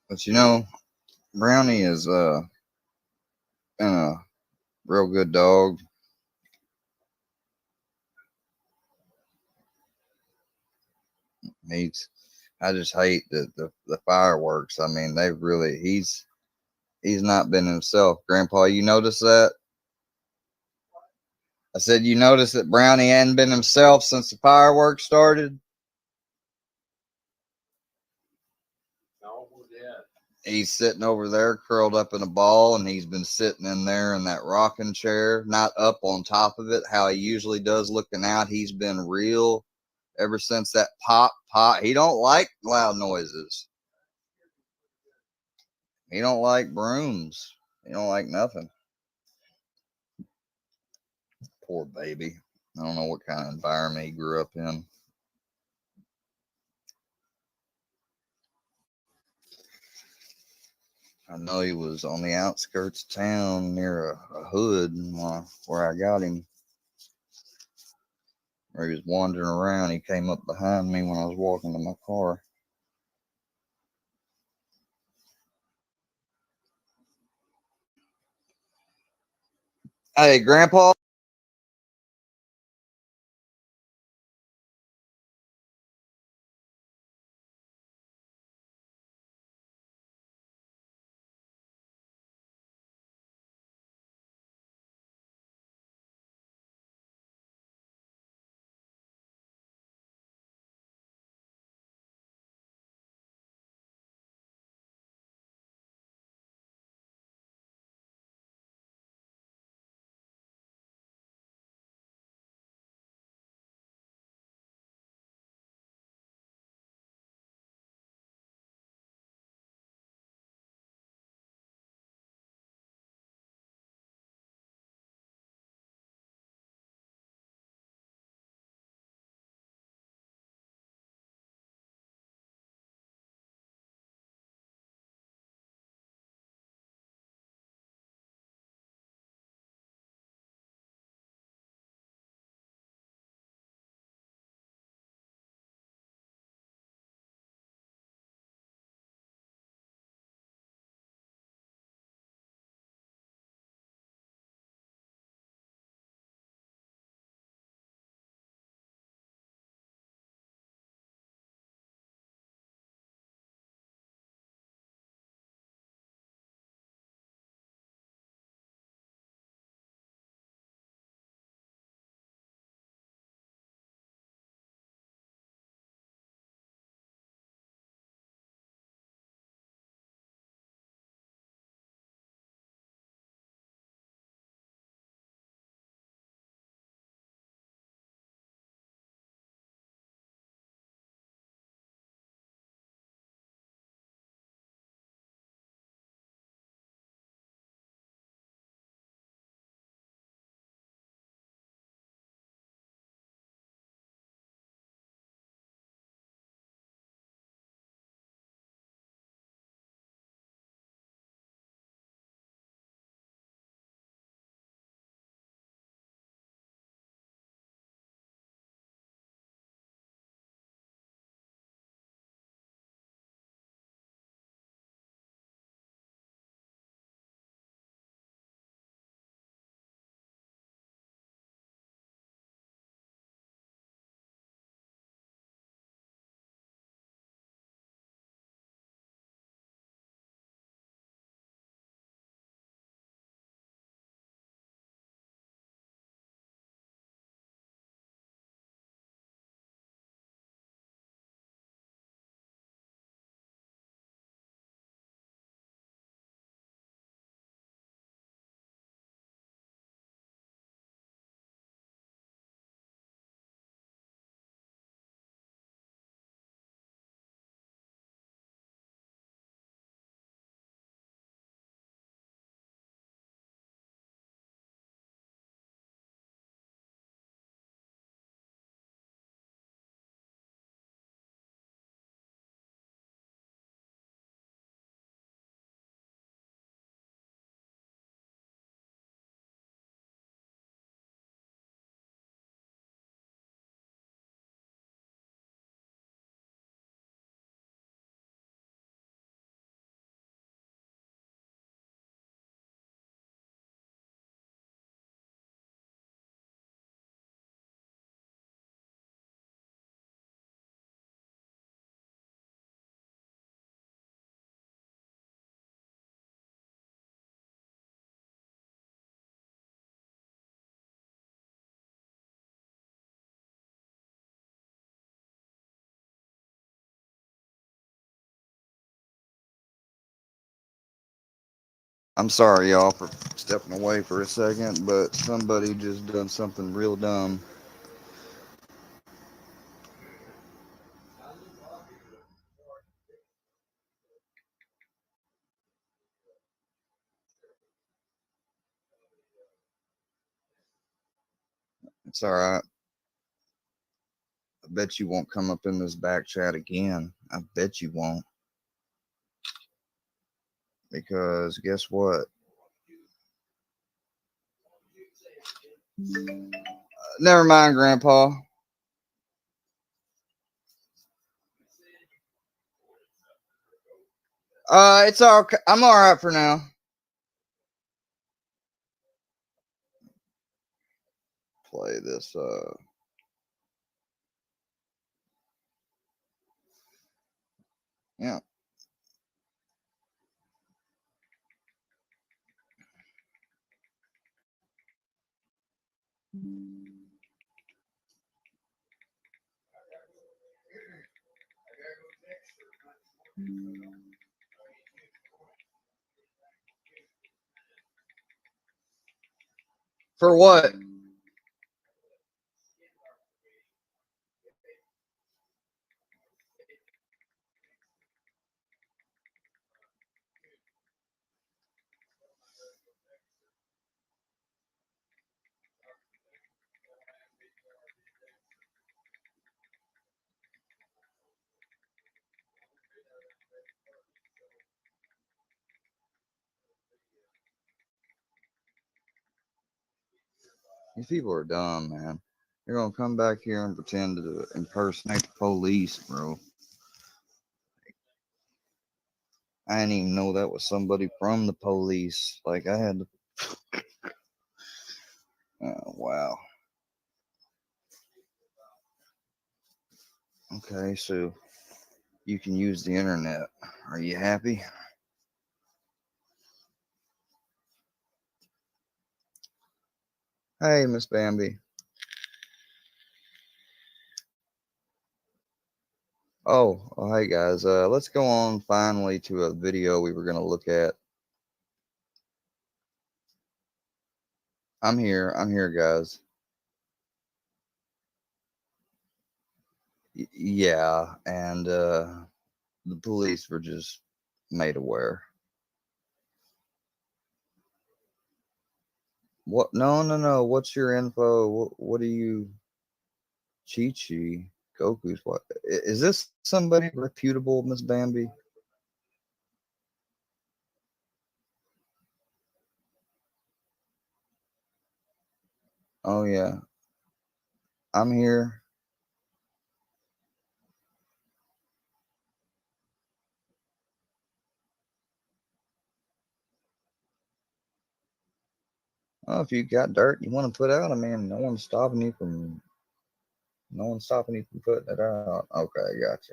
But you know, Brownie is been a real good dog. He's I just hate the fireworks. I mean, they really he's not been himself. Grandpa, you notice that? I said you notice that Brownie hadn't been himself since the fireworks started. He's sitting over there curled up in a ball, and he's been sitting in there in that rocking chair, not up on top of it, how he usually does looking out. He's been real ever since that pop. He don't like loud noises. He don't like brooms. He don't like nothing. Poor baby. I don't know what kind of environment he grew up in. I know he was on the outskirts of town near a hood where I got him. Where he was wandering around. He came up behind me when I was walking to my car. Hey, Grandpa. I'm sorry, y'all, for stepping away for a second, but somebody just done something real dumb. It's all right. I bet you won't come up in this back chat again. I bet you won't. Because guess what? Never mind, Grandpa. It's all. I'm all right for now. Play this. Yeah. For what? These people are dumb, man. You're gonna come back here and pretend to impersonate the police, bro. I didn't even know that was somebody from the police. Like I had to. Oh, wow. Okay, so you can use the internet. Are you happy? Hey, Miss Bambi. Oh, well, hey guys. Let's go on finally to a video we were gonna look at. I'm here. I'm here, guys. Yeah, and the police were just made aware. What? No, no, no. What's your info? What are you? Chi-Chi? Goku's what? Is this somebody reputable, Miss Bambi? Oh yeah, I'm here. Oh, if you got dirt you want to put out, I mean, no one's stopping you from. No one's stopping you from putting it out. Okay, gotcha.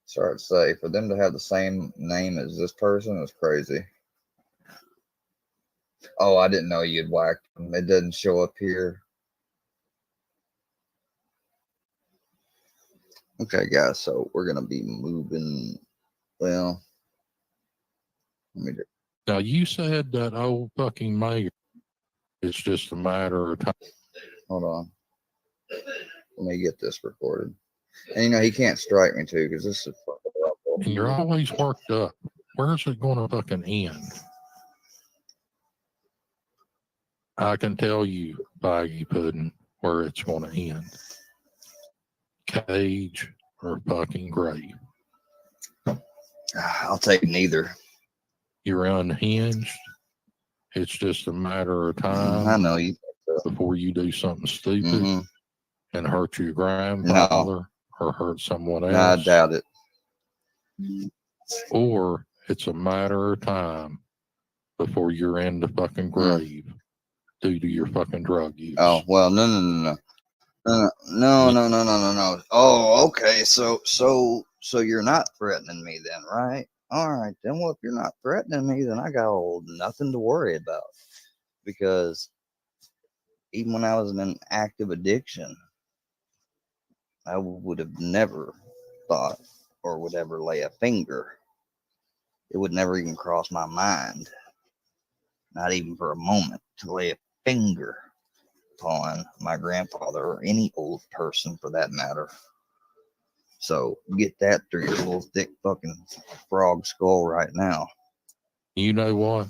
Sorry to say, for them to have the same name as this person is crazy. Oh, I didn't know you'd whacked them. It doesn't show up here. Okay, guys, so we're gonna be moving. Well, let me do. Now you said that old fucking mayor. It's just a matter of time. Hold on. Let me get this recorded. And you know he can't strike me too because this is fucking awful. And you're always worked up. Where's it going to fucking end? I can tell you, Baggy Pudding, where it's going to end. Cage or fucking grave. I'll take neither. You're unhinged. It's just a matter of I time know you. before you do something stupid Mm-hmm. and hurt your grandfather or hurt someone else. I doubt it. Or it's a matter of time before you're in the fucking grave due to your fucking drug use. Oh well, no. No. Oh, okay. So you're not threatening me then, right? All right, then. Well, if you're not threatening me, then I got nothing to worry about because even when I was in an active addiction, I would have never thought or would ever lay a finger it would never even cross my mind, not even for a moment, to lay a finger upon my grandfather or any old person for that matter. So get that through your little thick fucking frog skull right now. You know what?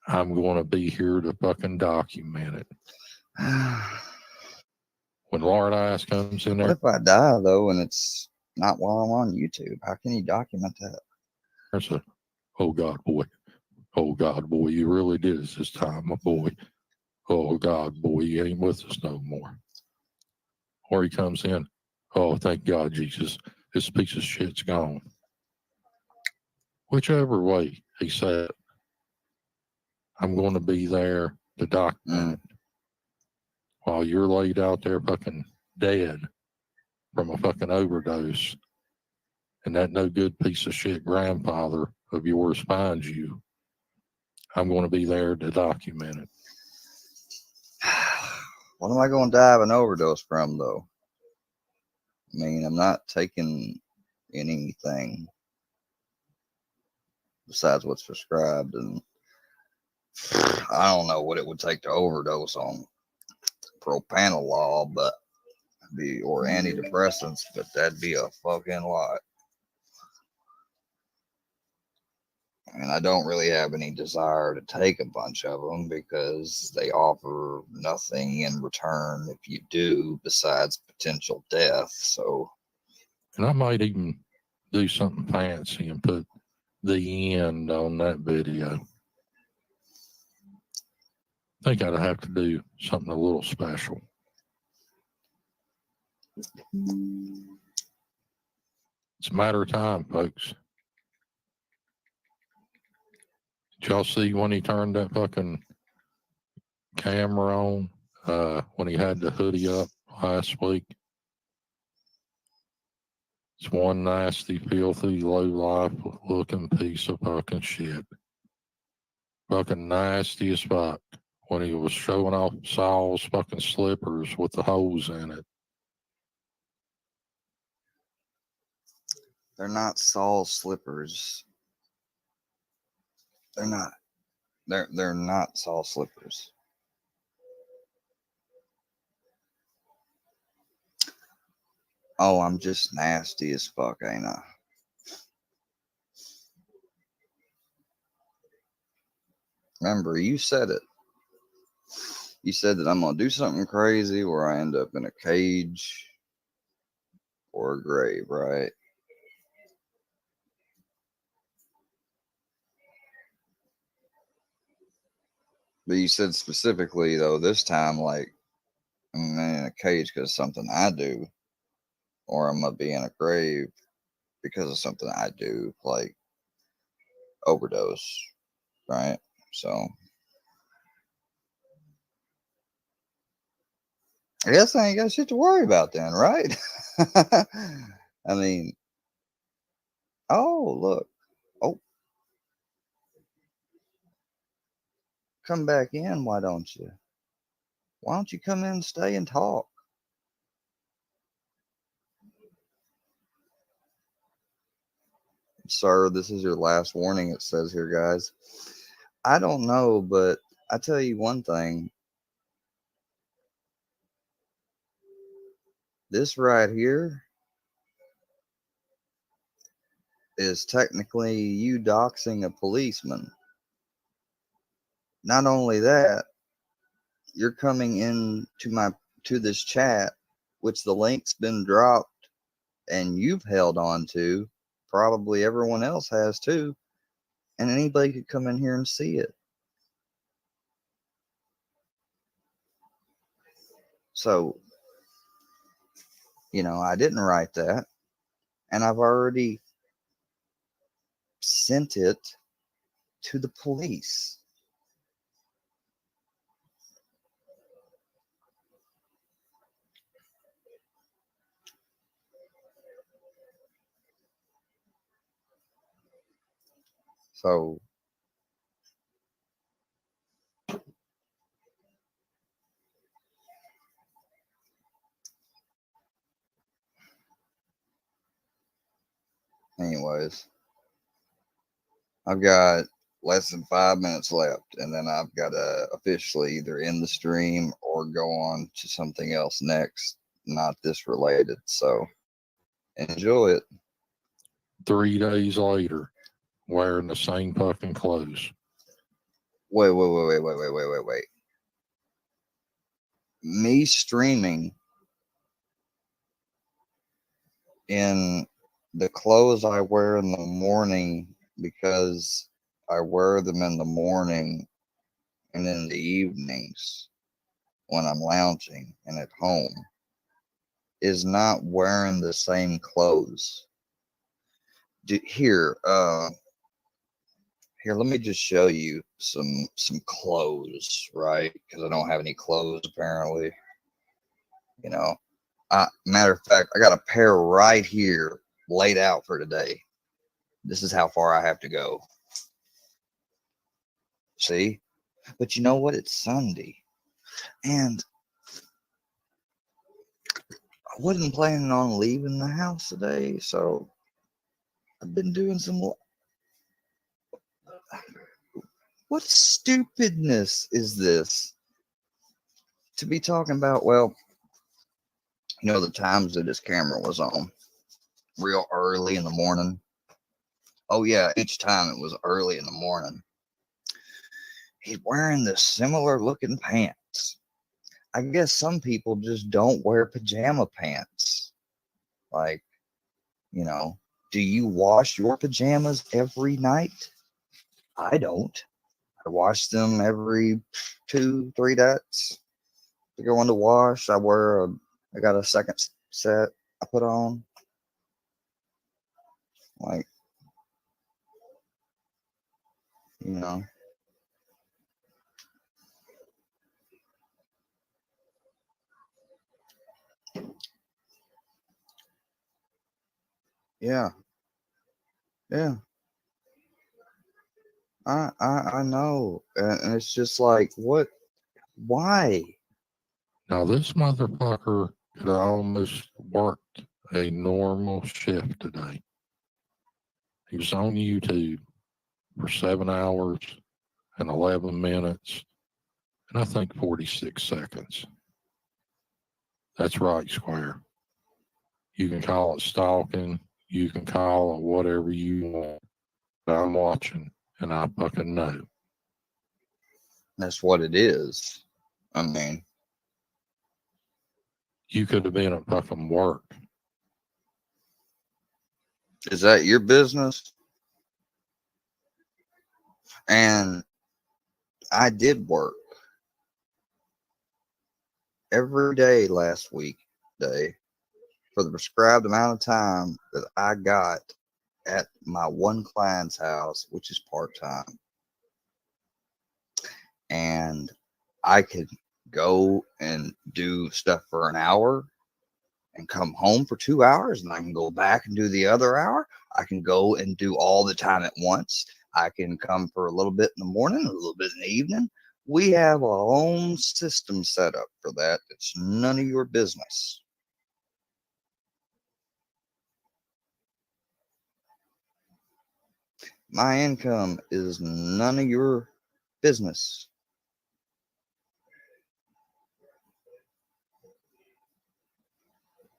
I'm going to be here to fucking document it. When Lord Ice comes in What there, if I die though, and it's not while I'm on YouTube? How can you document that? there's a, oh God, boy. Oh God, boy, you really did it this time, my boy. Oh God, boy, you ain't with us no more. Or he comes in, oh, thank God, Jesus, this piece of shit's gone. Whichever way he said, I'm going to be there to document it while you're laid out there fucking dead from a fucking overdose, and that no good piece of shit grandfather of yours finds you. I'm going to be there to document it. What am I going to die of an overdose from, though? I mean, I'm not taking anything besides what's prescribed, and I don't know what it would take to overdose on propranolol, but or antidepressants, but that'd be a fucking lot. And I don't really have any desire to take a bunch of them because they offer nothing in return if you do besides potential death. So, And I might even do something fancy and put the end on that video. I think I'd have to do something a little special. It's a matter of time, folks. Did y'all see when he turned that fucking camera on when he had the hoodie up last week? It's one nasty, filthy, low-life looking piece of fucking shit. Fucking nasty as fuck. When he was showing off Saul's fucking slippers with the holes in it. they're not Saul slippers. They're not. They're not Saul slippers. Oh, I'm just nasty as fuck, ain't I? Remember, you said it. You said that I'm gonna do something crazy where I end up in a cage or a grave, right? But you said specifically though this time, like I'm in a cage because something I do, or I'm gonna be in a grave because of something I do, like overdose, right? So I guess I ain't got shit to worry about then, right? I mean, oh look, oh, come back in, why don't you? Why don't you come in, stay, and talk? Sir, this is your last warning, it says here, guys. I don't know, but I tell you one thing. This right here is technically you doxing a policeman. Not only that, you're coming in to this chat, which the link's been dropped and you've held on to. Probably everyone else has too. And anybody could come in here and see it. So, I didn't write that. And I've already sent it to the police. So, anyways, I've got less than 5 minutes left, and then I've got to officially either end the stream or go on to something else next, not this related. So enjoy it. 3 days later, wearing the same fucking clothes. Wait. Me streaming in the clothes I wear in the morning because I wear them in the morning and in the evenings when I'm lounging and at home is not wearing the same clothes. Here, let me just show you some clothes, right? Because I don't have any clothes apparently. You know, matter of fact, I got a pair right here laid out for today. This is how far I have to go. See? But you know what? It's Sunday. And I wasn't planning on leaving the house today, so I've been doing some. What stupidness is this? To be talking about, well, you know, the times that his camera was on real early in the morning. Oh, yeah, each time it was early in the morning. He's wearing the similar looking pants. I guess some people just don't wear pajama pants. Like, you know, do you wash your pajamas every night? I don't. I wash them every 2-3 days to go into wash. I got a second set I put on. Like, you know. Yeah. Yeah. I know. And it's just like, what? Why? Now, this motherfucker could have almost worked a normal shift today. He was on YouTube for 7 hours and 11 minutes, and I think 46 seconds. That's right, Square. You can call it stalking. You can call it whatever you want. But I'm watching, and I fucking know. That's what it is. I mean, You could have been at fucking work. is that your business? And I did work every day last week for the prescribed amount of time that I got at my one client's house, which is part-time. And I could go and do stuff for an hour and come home for 2 hours, and I can go back and do the other hour. I can go and do all the time at once. I can come for a little bit in the morning, a little bit in the evening. We have our own system set up for that. It's none of your business. My income is none of your business.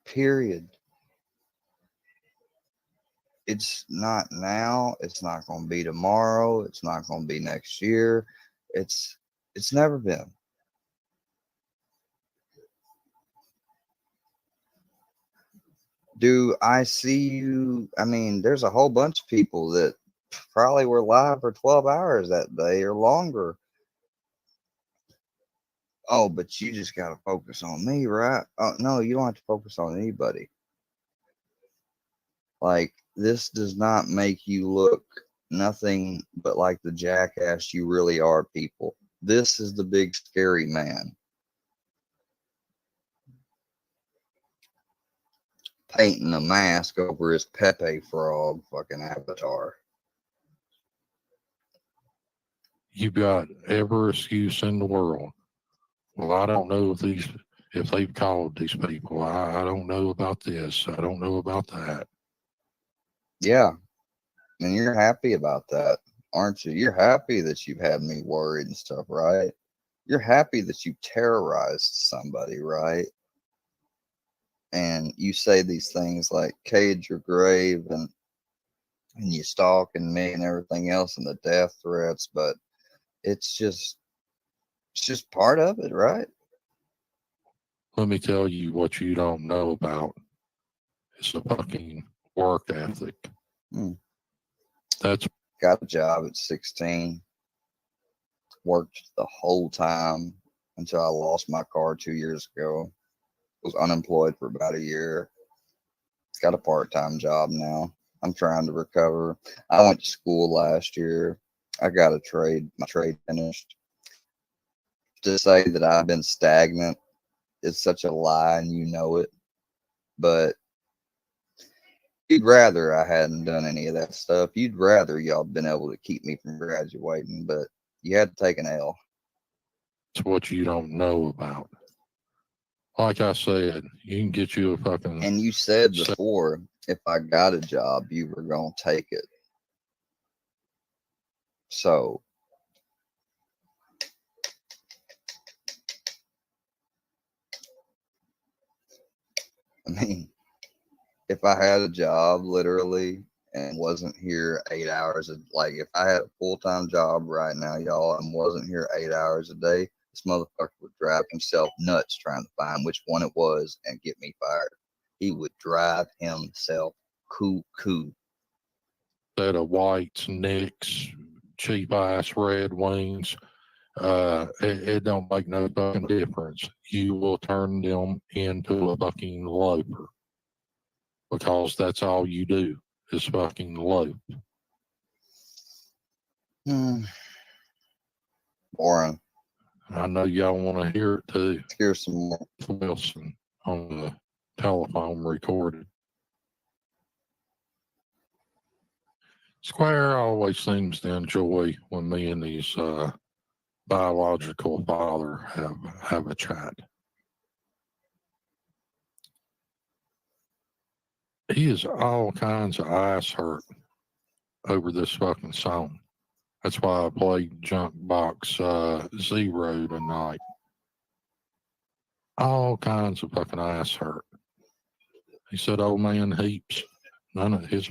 Period. It's not now. It's not going to be tomorrow. It's not going to be next year. It's never been. Do I see you? I mean, there's a whole bunch of people that probably were live for 12 hours that day or longer. Oh, but you just got to focus on me, right? Oh, no, you don't have to focus on anybody. Like, this does not make you look nothing but like the jackass you really are, people. This is the big scary man. Painting a mask over his Pepe Frog fucking avatar. You've got every excuse in the world. Well, I don't know if they've called these people. I don't know about this. I don't know about that. Yeah. And you're happy about that. aren't you? You're happy that you've had me worried and stuff, right? You're happy that you terrorized somebody, right? And you say these things like cage your grave and you stalking me and everything else and the death threats, but it's just part of it, right? Let me tell you what you don't know about. It's a fucking work ethic. Hmm. That's Got a job at 16, worked the whole time until I lost my car 2 years ago. Was unemployed for about a year. Got a part-time job now. I'm trying to recover. I went to school last year. I got my trade finished. To say that I've been stagnant is such a lie, and you know it. But you'd rather I hadn't done any of that stuff. You'd rather y'all been able to keep me from graduating, but you had to take an L. what you don't know about. Like I said, you can get you a fucking. And you said before, if I got a job, you were going to take it. So, I mean, if I had a job literally and wasn't here 8 hours, like if I had a full-time job right now, y'all, and wasn't here 8 hours a day, this motherfucker would drive himself nuts trying to find which one it was and get me fired. He would drive himself cuckoo. Set of whites, Knicks, cheap ass Red Wings. It don't make no fucking difference. You will turn them into a fucking loafer because that's all you do is fucking loaf. Boring. I know y'all want to hear it too. Here's some more. Wilson on the telephone recorded. Square always seems to enjoy when me and his biological father have a chat. He is all kinds of ass hurt over this fucking song. That's why I played Junk Box Zero tonight. All kinds of fucking ass hurt. He said, "Old man heaps." None of his.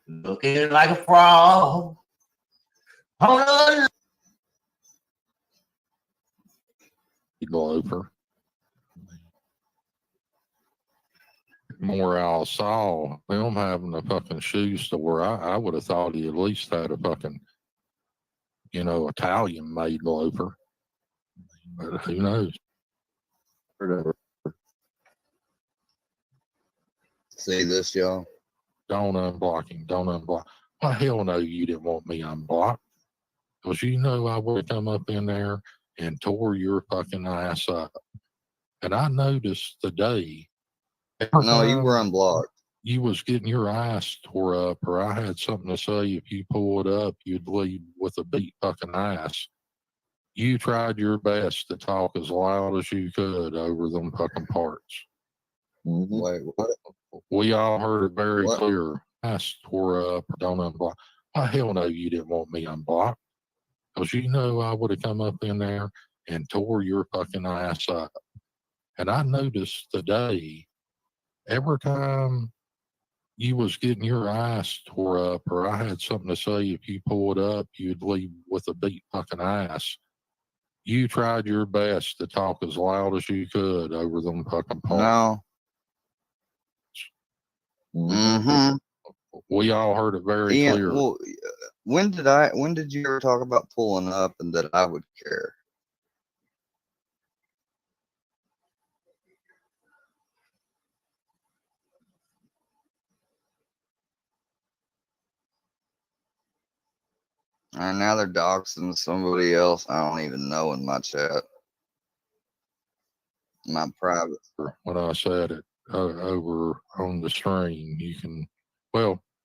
Looking like a frog. On a Loafer. More I saw them having a fucking shoe store. I would have thought he at least had a fucking, Italian made loafer. But who knows? See this, y'all? Don't unblock him. Don't unblock. Well, hell no, you didn't want me unblocked. Because I would have come up in there and tore your fucking ass up. And I noticed today. No, you were unblocked. You was getting your ass tore up, or I had something to say. If you pulled up, you'd leave with a beat fucking ass. You tried your best to talk as loud as you could over them fucking parts. Mm-hmm. Wait, what? We all heard it very What? clear. Ass tore up, don't unblock. Well, hell no, you didn't want me unblocked. Because I would have come up in there and tore your fucking ass up. And I noticed today, every time you was getting your ass tore up, or I had something to say, if you pulled up, you'd leave with a beat fucking ass. You tried your best to talk as loud as you could over them fucking parts. No. Mm-hmm. We all heard it very clear. Well, when did you ever talk about pulling up and that I would care? And now they're doxing somebody else I don't even know in my chat. My private. When I said it over on the stream, you can,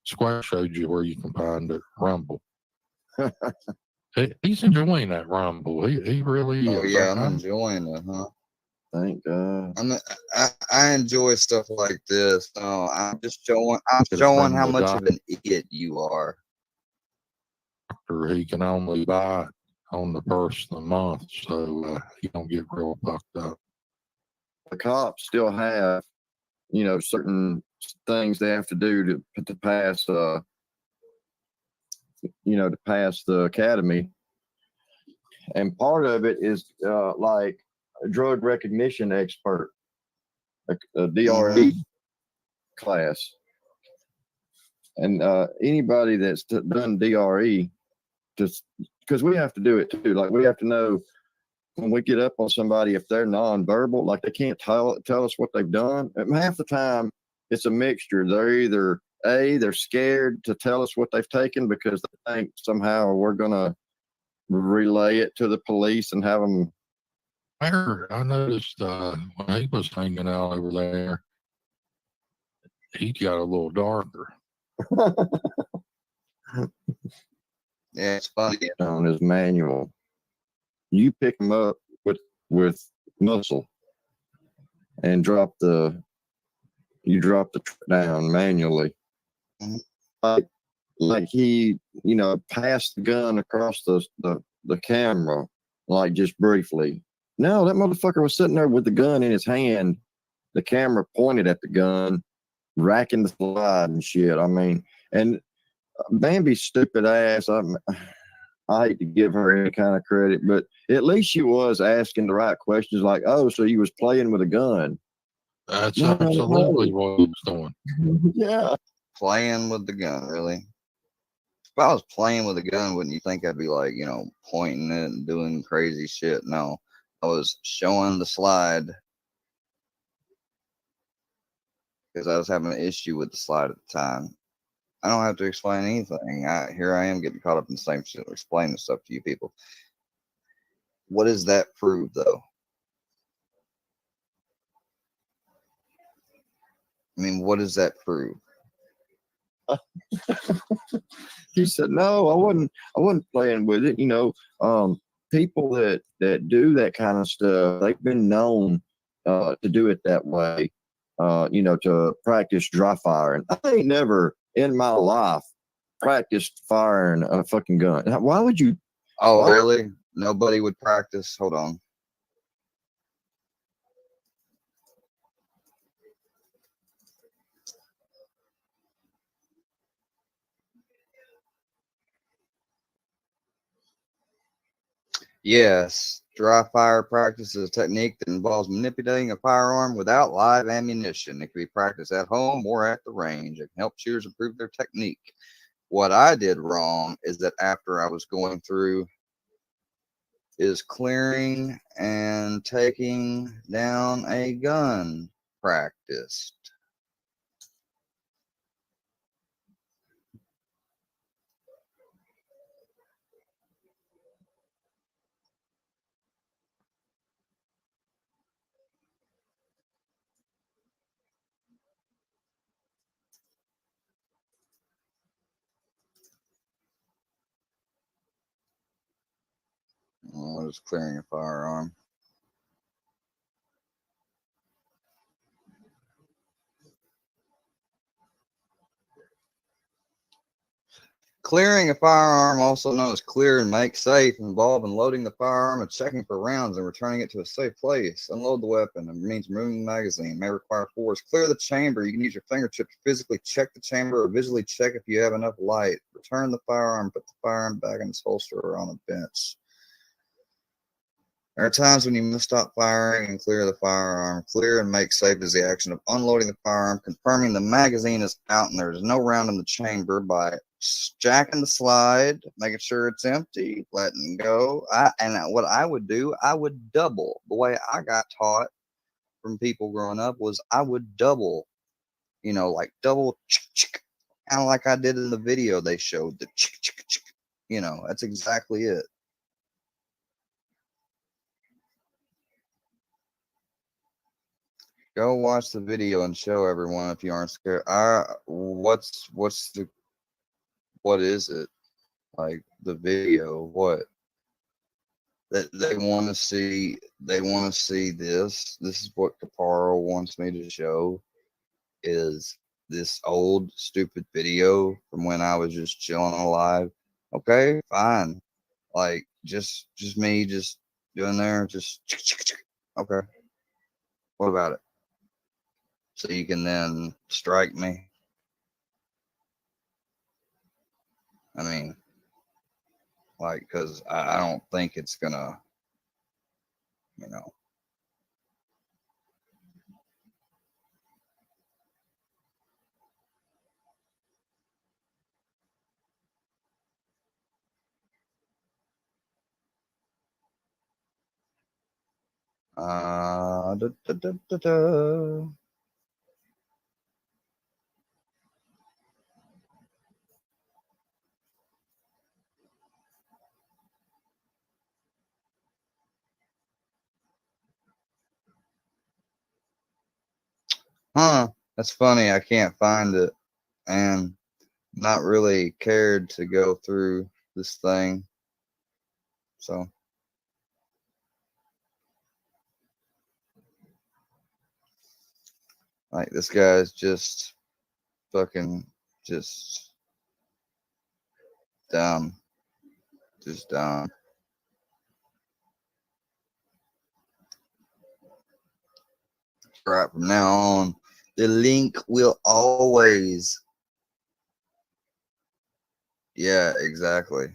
Square showed you where you can find it, Rumble. He's enjoying that Rumble. He really is. Oh, yeah, I'm enjoying it, huh? Thank God. I enjoy stuff like this. I'm showing From how the much of an idiot you are. doctor, he can only buy it on the first of the month, so he don't get real fucked up. The cops still have, certain things they have to do to pass, to pass the academy. And part of it is like a drug recognition expert, a DRE class. And anybody that's done DRE, just because we have to do it too. Like, we have to know when we get up on somebody, if they're nonverbal, like they can't tell us what they've done. And half the time it's a mixture. They're either they're scared to tell us what they've taken because they think somehow we're gonna relay it to the police and have them. I noticed when he was hanging out over there, he got a little darker. Yeah, it's funny. On his manual, you pick them up with muscle and drop the down manually. Like he, passed the gun across the camera, like just briefly. No, that motherfucker was sitting there with the gun in his hand, the camera pointed at the gun, racking the slide and shit. I mean, and Bambi's stupid ass, I hate to give her any kind of credit, but at least she was asking the right questions, like, oh, so you was playing with a gun. That's absolutely what he was doing. Yeah. Playing with the gun, really? If I was playing with a gun, wouldn't you think I'd be like, pointing it and doing crazy shit? No, I was showing the slide because I was having an issue with the slide at the time. I don't have to explain anything. Here I am getting caught up in the same shit, explaining stuff to you people. What does that prove, though? I mean, what does that prove? He said, no, I wasn't playing with it. People that do that kind of stuff, they've been known to do it that way, to practice dry firing. I ain't never in my life practiced firing a fucking gun. Why would you? Oh, really? Nobody would practice? Hold on. Yes, dry fire practice is a technique that involves manipulating a firearm without live ammunition. It can be practiced at home or at the range. It can help shooters improve their technique. What I did wrong is that after I was going through is clearing and taking down a gun practiced. What is clearing a firearm? Clearing a firearm, also known as clear and make safe, involves loading the firearm and checking for rounds and returning it to a safe place. Unload the weapon. It means removing the magazine. It may require force. Clear the chamber. You can use your fingertip to physically check the chamber or visually check if you have enough light. Return the firearm. Put the firearm back in its holster or on a bench. There are times when you must stop firing and clear the firearm. Clear and make safe is the action of unloading the firearm, confirming the magazine is out and there is no round in the chamber by jacking the slide, making sure it's empty, letting go. What I would do, I would double. The way I got taught from people growing up was I would double, like double, kind of like I did in the video they showed. That's exactly it. Go watch the video and show everyone if you aren't scared. What is it? Like the video, what? that they want to see. They want to see this. This is what Caparo wants me to show. Is this old stupid video from when I was just chilling alive? Okay, fine. Like just me just doing there. Just okay. What about it? So you can then strike me. I mean, like, because I don't think it's gonna, you know. Da, da, da, da, da. Huh? That's funny. I can't find it, and not really cared to go through this thing. So, like, this guy's just fucking just dumb, just dumb. Right from now on, the link will always. Yeah, exactly.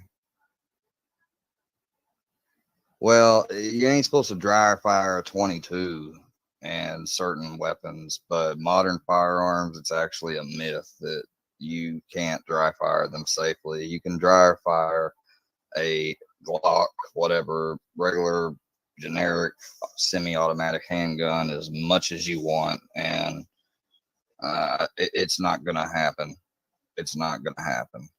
Well, you ain't supposed to dry fire a 22 and certain weapons, but modern firearms, it's actually a myth that you can't dry fire them safely. You can dry fire a Glock, whatever, regular, generic, semi-automatic handgun as much as you want, and it's not going to happen. It's not going to happen.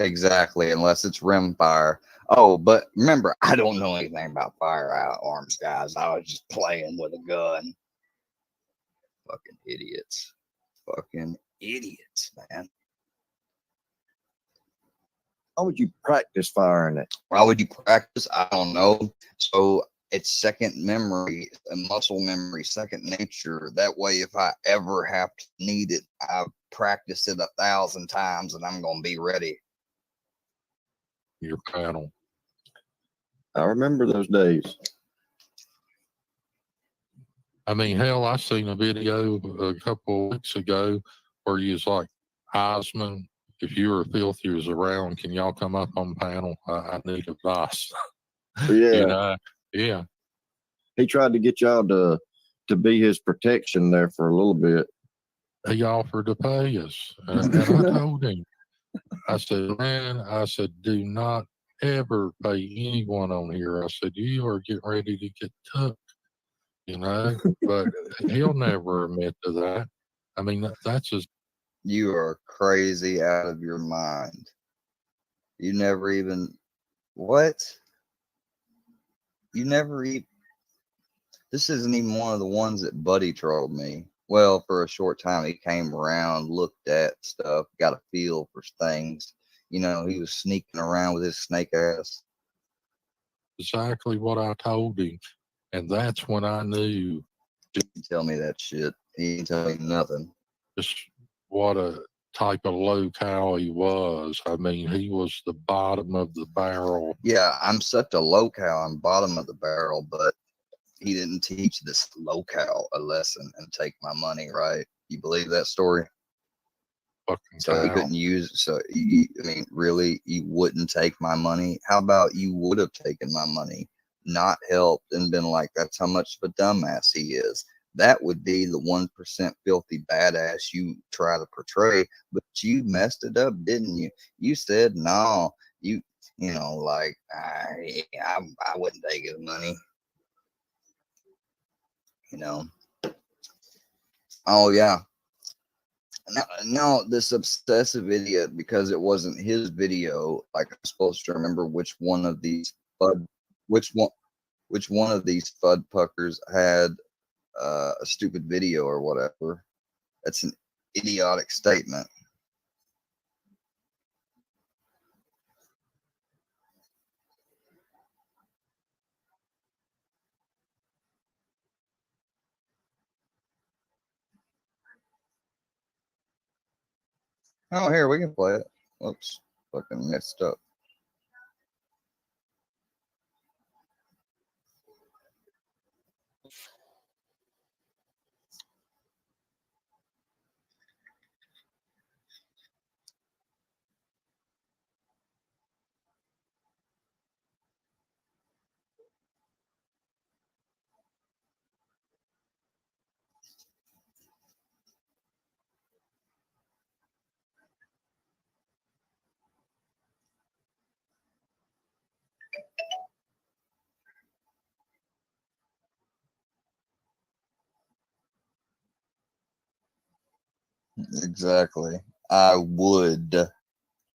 Exactly, unless it's rimfire. Oh, but remember, I don't know anything about firearms, guys. I was just playing with a gun. Fucking idiots. Fucking idiots, man. How would you practice firing it? Why would you practice? I don't know. So it's second memory, a muscle memory, second nature. That way, if I ever have to need it, I've practiced it 1,000 times and I'm going to be ready. Your panel. I remember those days. I mean, hell, I seen a video a couple of weeks ago where you was like, Heisman, if you or Filthy was around, can y'all come up on panel? I need advice. Yeah. You know? Yeah. He tried to get y'all to be his protection there for a little bit. He offered to pay us. And I told him, I said, man, I said, do not ever pay anyone on here. I said, you are getting ready to get took, you know, but he'll never admit to that. I mean, that's just. You are crazy out of your mind. You never even, what? You never even, this isn't even one of the ones that Buddy trolled me. Well, for a short time, he came around, looked at stuff, got a feel for things. You know, he was sneaking around with his snake ass. Exactly what I told him. And that's when I knew. He didn't tell me that shit. He didn't tell me nothing. Just what a type of low-cal he was. I mean, he was the bottom of the barrel. Yeah, I'm such a low-cal. I'm bottom of the barrel, but he didn't teach this low-cal a lesson and take my money, right? You believe that story? Fucking So he cow. couldn't use. So I mean, really, you wouldn't take my money? How about you would have taken my money, not helped, and been like, "That's how much of a dumbass he is." That would be the 1% filthy badass you try to portray, but you messed it up, didn't you? You said no. You know, like I wouldn't take his money. You know. Oh yeah. Now this obsessive idiot, because it wasn't his video, like I'm supposed to remember which one of these which one of these FUD puckers had a stupid video or whatever. That's an idiotic statement. Oh, here, we can play it. Whoops. Fucking messed up. Exactly. I would,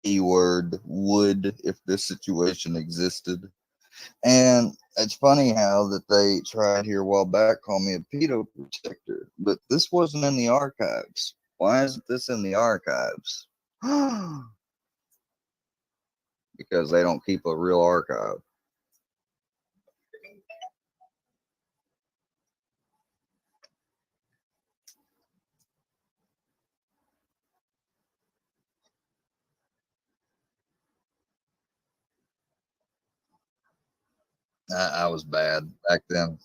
keyword, would, if this situation existed. And it's funny how that they tried here a while back, call me a pedo protector, but this wasn't in the archives. Why isn't this in the archives? Because they don't keep a real archive. I was bad back then.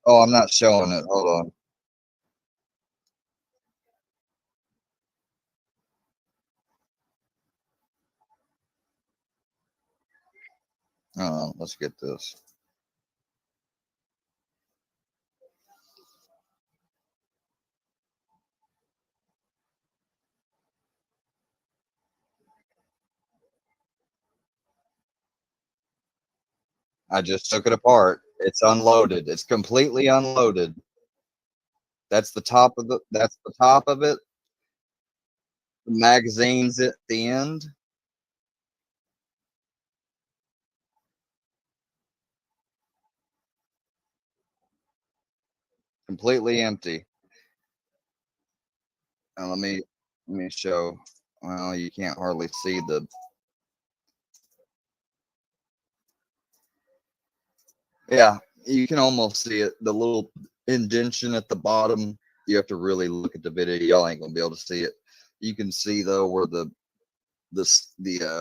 Oh, I'm not showing it. Hold on. Let's get this. I just took it apart. It's unloaded. It's completely unloaded. That's the top of the. That's the top of it. The magazine's at the end. Completely empty. And let me show. Well, you can't hardly see the. Yeah, you can almost see it. The little indentation at the bottom. You have to really look at the video. Y'all ain't gonna be able to see it. You can see though where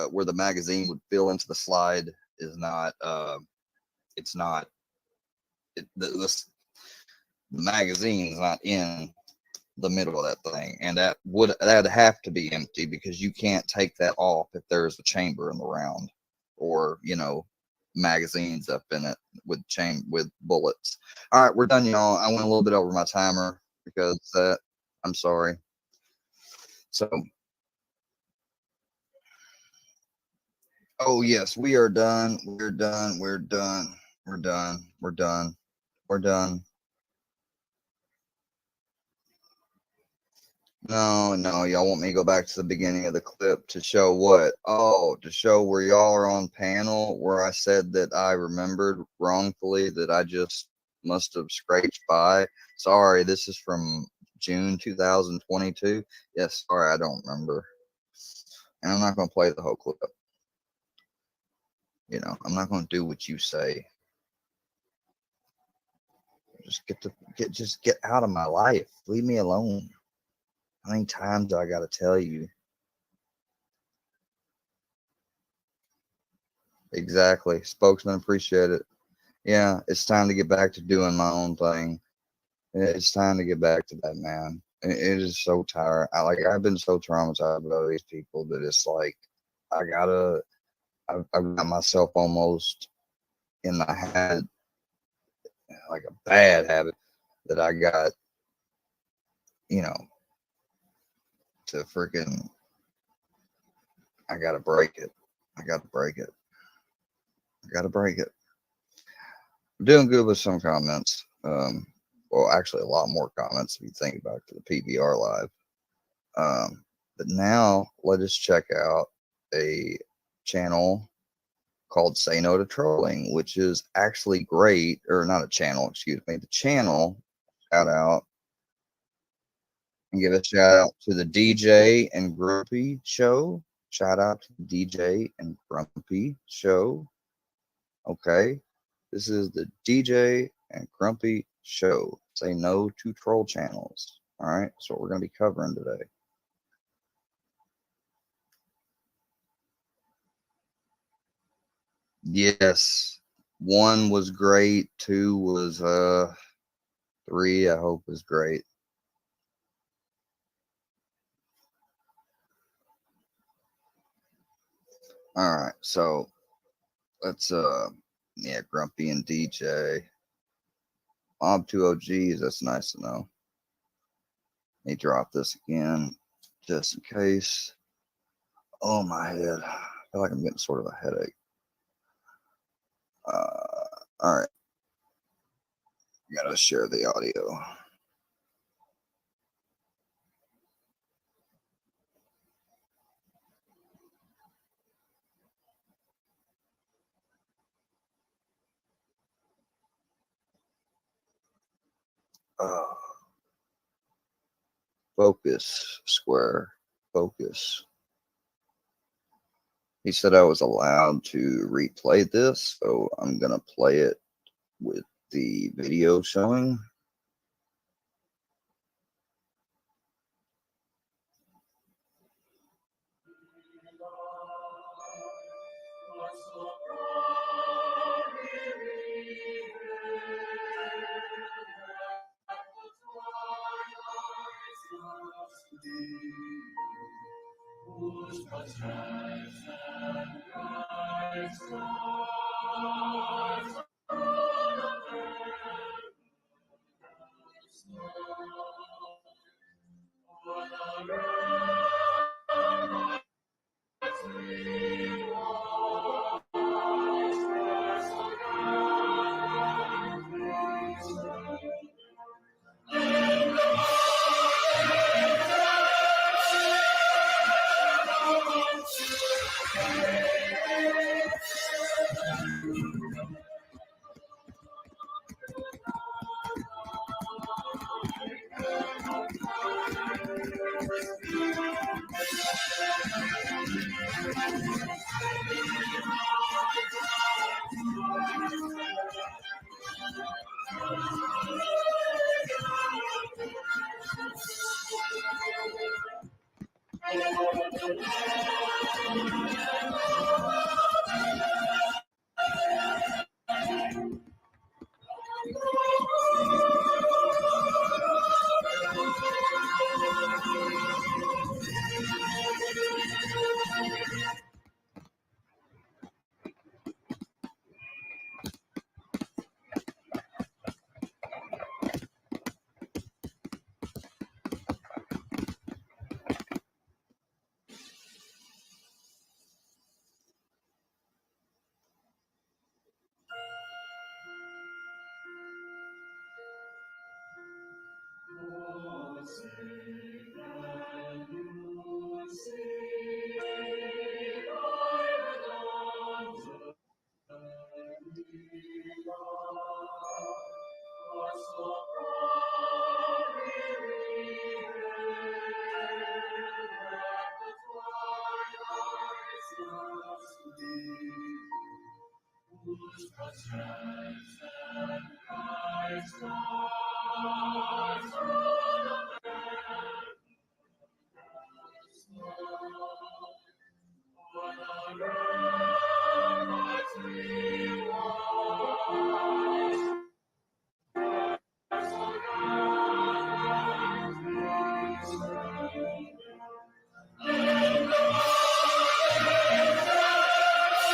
where the magazine would fill into the slide is not. It's not. The magazine's not in the middle of that thing, and that'd have to be empty because you can't take that off if there's a chamber in the round, or magazines up in it with bullets. All right, we're done, y'all. I went a little bit over my timer because I'm sorry. So, oh yes, we are done. We're done. We're done. We're done. We're done. We're done. No, no, y'all want me to go back to the beginning of the clip to show what? Oh, to show where y'all are on panel where I said that I remembered wrongfully that I just must have scraped by. Sorry, this is from June 2022. Yes, sorry, I don't remember. And I'm not going to play the whole clip. I'm not going to do what you say. Just get out of my life. Leave me alone. How many times do I got to tell you? Exactly. Spokesman, appreciate it. Yeah, it's time to get back to doing my own thing. It's time to get back to that, man. It is so tired. I've been so traumatized by these people that it's like I've got myself almost in my head, like a bad habit that I got, to freaking, I gotta break it. I gotta break it. I gotta break it. Doing good with some comments. Well, actually, a lot more comments if you think back to the PBR live. But now let us check out a channel called Say No to Trolling, which is actually great, or not a channel, excuse me, the channel. Shout out and give a shout out to the DJ and Grumpy Show. Shout out to the DJ and Grumpy Show. Okay, this is the DJ and Grumpy Show. Say no to troll channels. All right, so what we're going to be covering today. Yes, 1 was great. 2 was 3 I hope was great. All right, so let's yeah, Grumpy and DJ. Mob 2 OGs, that's nice to know. Let me drop this again just in case. Oh, my head. I feel like I'm getting sort of a headache. All right. Gotta share the audio. Focus, Square, focus. He said I was allowed to replay this, so I'm gonna play it with the video showing.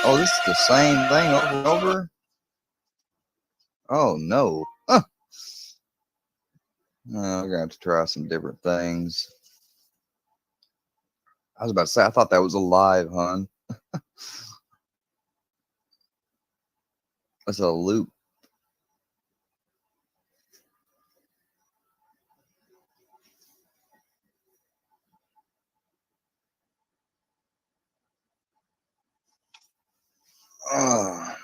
Oh, this is the same thing over and over? Oh, no. Huh. We're going to have to try some different things. I was about to say, I thought that was a live, hon. That's a loop. Let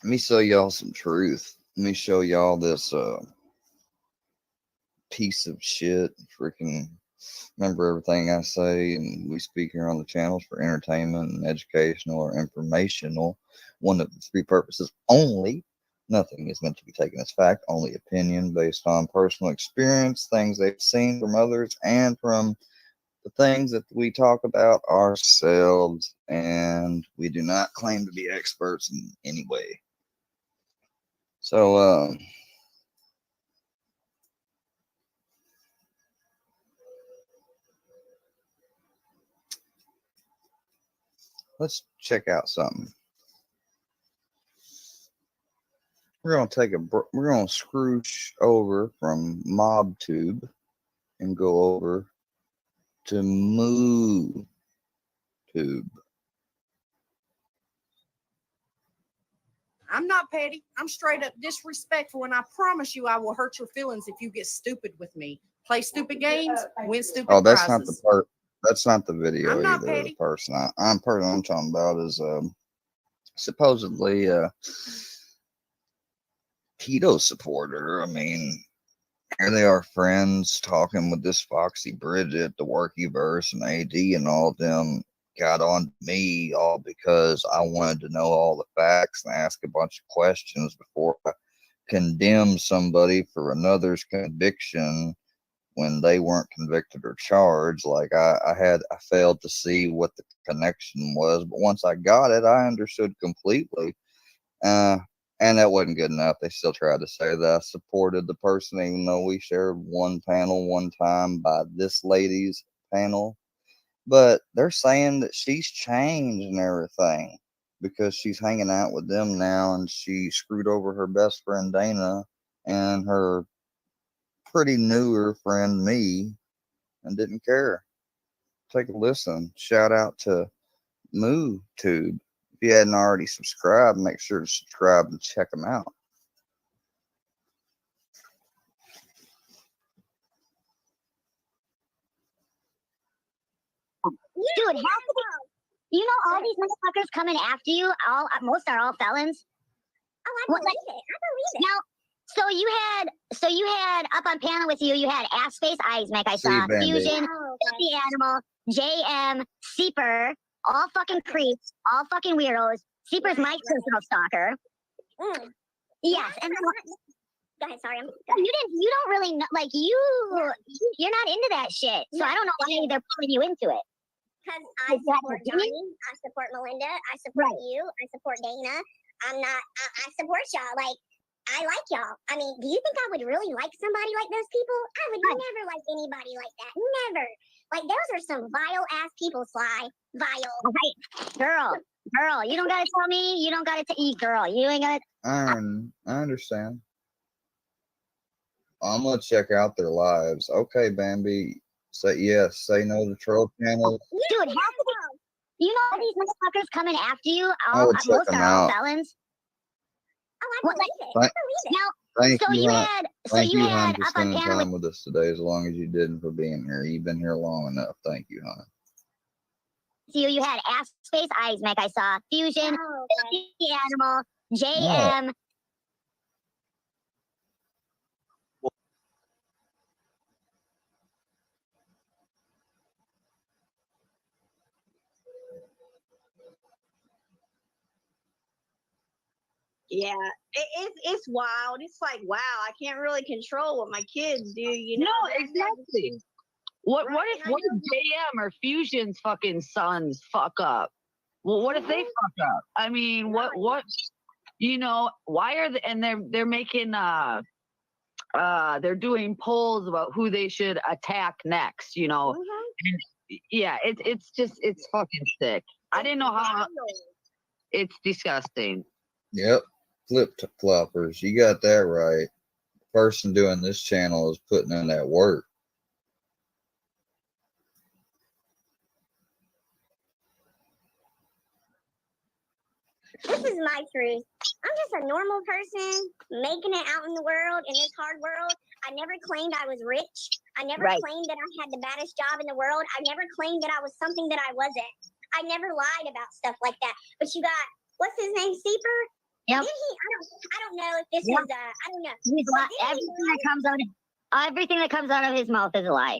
me show y'all some truth. Let me show y'all this piece of shit. Freaking remember everything I say, and we speak here on the channels for entertainment and educational or informational. One of the three purposes only. Nothing is meant to be taken as fact, only opinion based on personal experience, things they've seen from others, and from the things that we talk about ourselves. And we do not claim to be experts in any way. So, let's check out something. We're gonna take a. We're gonna scrooge over from MobTube and go over to MooTube. I'm not petty. I'm straight up disrespectful, and I promise you, I will hurt your feelings if you get stupid with me. Play stupid games, win stupid Oh, that's prizes. not the part. That's not the video I'm not either. The petty. person I'm talking about is supposedly a keto supporter. I mean, here they are, friends, talking with this Foxy Bridget, the Workyverse, and AD, and all of them got on me all because I wanted to know all the facts and ask a bunch of questions before I condemn somebody for another's conviction when they weren't convicted or charged. Like I failed to see what the connection was, but once I got it, I understood completely. And that wasn't good enough. They still tried to say that I supported the person, even though we shared one panel one time by this lady's panel. But they're saying that she's changed and everything because she's hanging out with them now, and she screwed over her best friend Dana and her pretty newer friend me and didn't care. Take a listen. Shout out to MooTube. If you hadn't already subscribed, make sure to subscribe and check them out. Dude, you know all these motherfuckers coming after you. Most are all felons. Oh, I believe it. I believe it. Now, so you had up on panel with you. You had Ass Face Eyes, Make I saw Fusion, Filthy Animal, JM, Seeper, all fucking creeps, all fucking weirdos. Seeper's my personal stalker. Yes, and then go ahead. Sorry, you don't really know, like you're not into that shit. So I don't know why they're pulling you into it. Because I support Johnny, I support Melinda, I support you, I support Dana. I support y'all. Like, I like y'all. I mean, do you think I would really like somebody like those people? I would never like anybody like that. Never. Like, those are some vile ass people, Sly. Vile. Girl, you don't gotta tell me. You don't gotta eat, girl. You ain't gotta. I understand. I'm gonna check out their lives. Okay, Bambi. Say yes. Say no to troll channels. Dude, you know all these motherfuckers coming after you. Most are out. all felons. Oh, I believe it. I believe it. Now, Thank you, had hon, for up on spending panel time with us today, as long as you did, and for being here. You've been here long enough. Thank you, hon. You had Ass Face Eyes, Make I saw Fusion, Filthy Animal, JM. Yeah, it's wild. It's like, wow, I can't really control what my kids do. You know? No, exactly. What if JM or Fusion's fucking sons fuck up? Well, what if they fuck up? I mean, what you know, why are they, and they're making they're doing polls about who they should attack next, you know. And yeah, it's fucking sick. I didn't know how it's disgusting. Yep. Flip-floppers. You got that right. The person doing this channel is putting in that work. This is my truth. I'm just a normal person making it out in the world, in this hard world. I never claimed I was rich. I never Right. claimed that I had the baddest job in the world. I never claimed that I was something that I wasn't. I never lied about stuff like that. But you got, what's his name, Seeper? Yep. Didn't he? I don't know if this Yep. is I don't know. He's But li- didn't he everything that comes out of his mouth is a lie.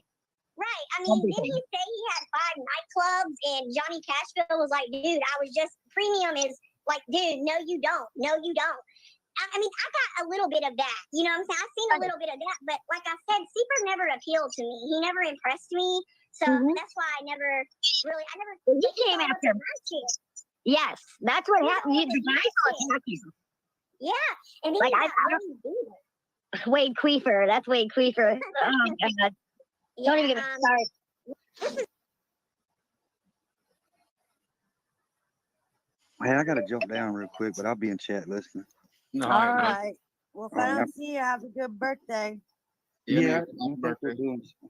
Right. I mean, didn't Everything. he say he had 5 nightclubs and Johnny Cashville was like, dude, I was just premium is like, dude, no, you don't. No, you don't. I mean, I got a little bit of that. You know what I'm saying? I've seen a little bit of that. But like I said, Seeper never appealed to me. He never impressed me. So that's why I never really, He came after him. Yes, that's what happened. The guys will attack you. Yeah. And he Like, got I don't- really big. Wade Queefer. That's Wade Queefer. Oh, God. Don't even get me started. Hey, I gotta jump down real quick, but I'll be in chat listening. All right. Well, if I All right. don't see you, have a good birthday. Yeah, I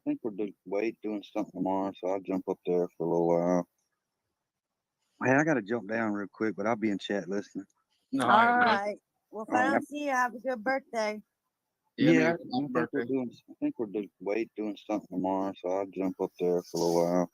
think we're doing something tomorrow, so I'll jump up there for a little while. Hey, I gotta jump down real quick, but I'll be in chat listening. All right. Well, if I All right. don't see you, have a good birthday. Yeah, I think we're doing something tomorrow, so I'll jump up there for a little while.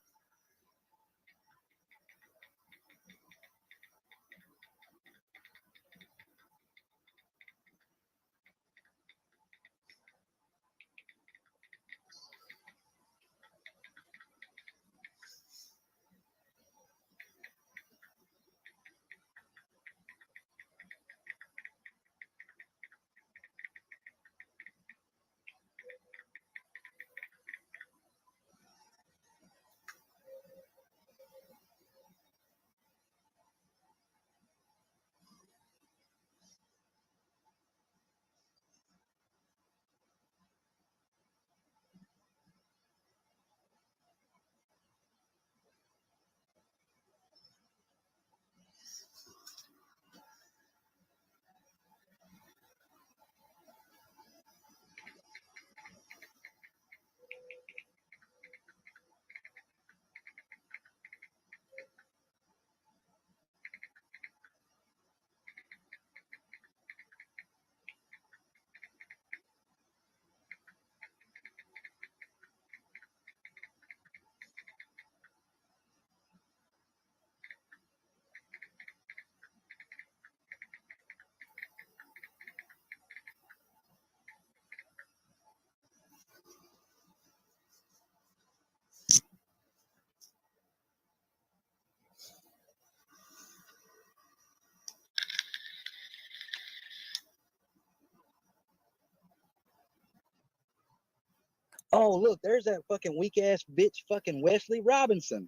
Oh, look, there's that fucking weak ass bitch, fucking Wesley Robinson.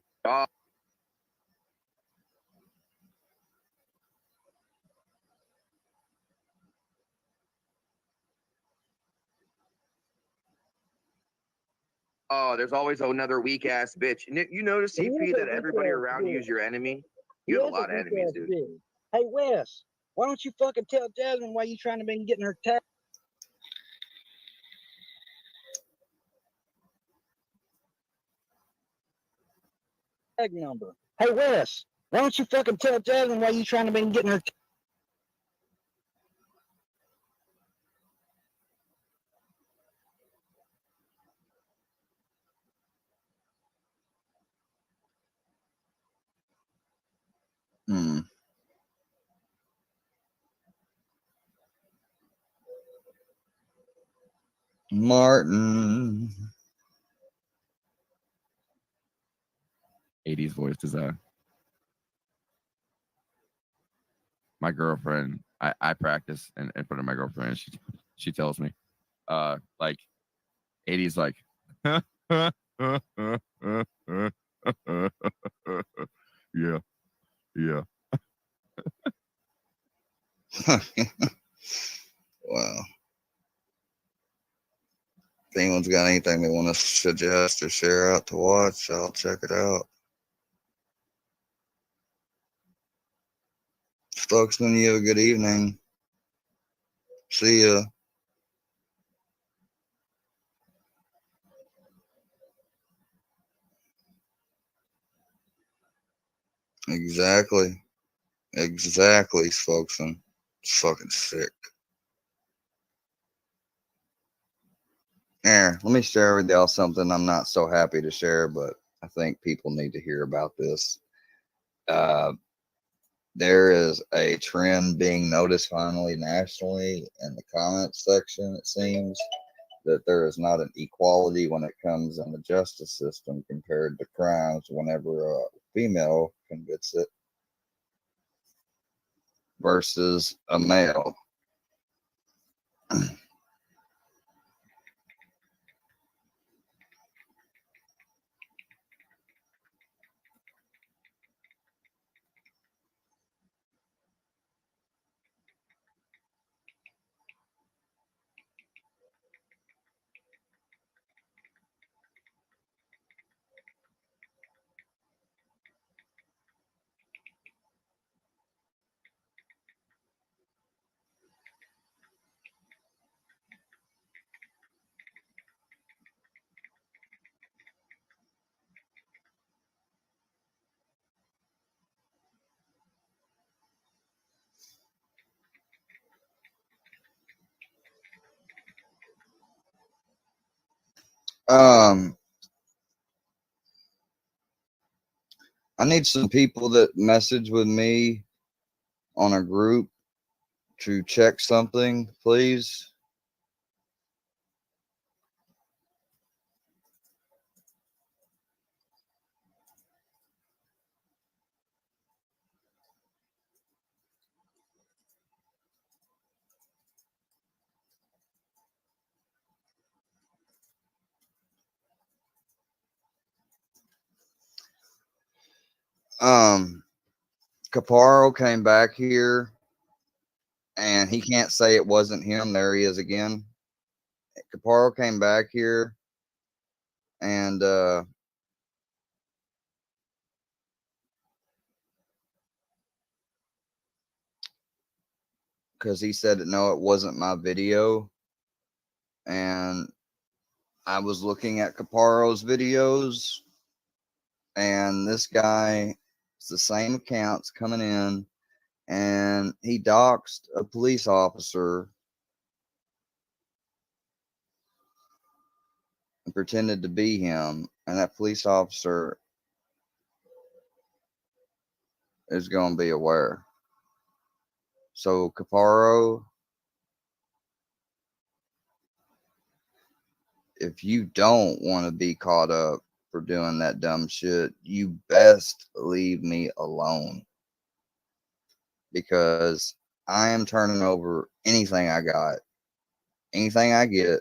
Oh, there's always another weak ass bitch. You notice, CP, that everybody around you is your enemy? You have a lot of enemies, dude. Hey, Wes, why don't you fucking tell Jasmine why you trying to be getting her tag number? Hey, Wes, why don't you fucking tell Jasmine why you trying to be getting her Martin. 80s voice design. My girlfriend, I practice in front of my girlfriend, and she tells me, like 80s, like, yeah. Wow. If anyone's got anything they want to suggest or share out to watch, I'll check it out. Spokesman, you have a good evening. See ya. Exactly, spokesman. It's fucking sick. Here, let me share with y'all something I'm not so happy to share, but I think people need to hear about this. Uh, there is a trend being noticed finally nationally in the comments section, it seems, that there is not an equality when it comes in the justice system compared to crimes whenever a female commits it versus a male. Um, I need some people that message with me on a group to check something, please. Caparo came back here and he can't say it wasn't him. There he is again. Caparo came back here and because he said that no, it wasn't my video. And I was looking at Caparo's videos, and this guy, it's the same accounts coming in, and he doxed a police officer and pretended to be him, and that police officer is going to be aware. So Caparo, if you don't want to be caught up for doing that dumb shit, you best leave me alone, because I am turning over anything I got, anything I get.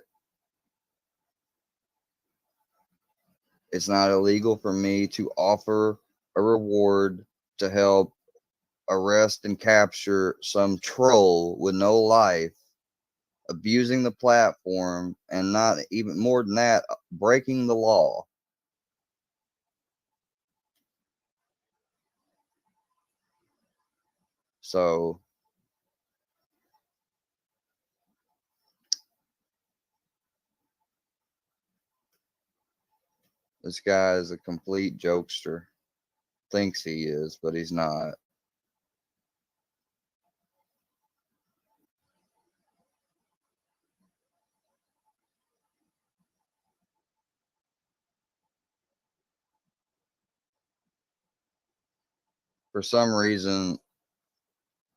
It's not illegal for me to offer a reward to help arrest and capture some troll with no life, abusing the platform, and not even more than that, breaking the law. So this guy is a complete jokester. Thinks he is, but he's not. For some reason,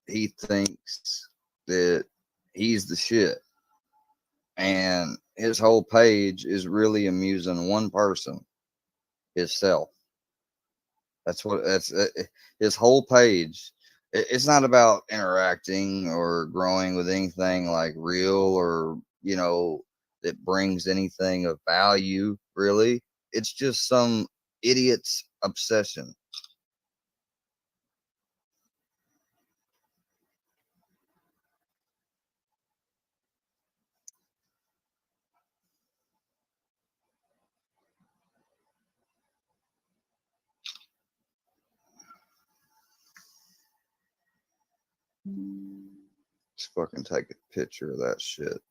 he thinks that he's the shit. And his whole page is really amusing one person, himself. That's his whole page. It's not about interacting or growing with anything like real or, that brings anything of value, really. It's just some idiot's obsession. Just fucking take a picture of that shit.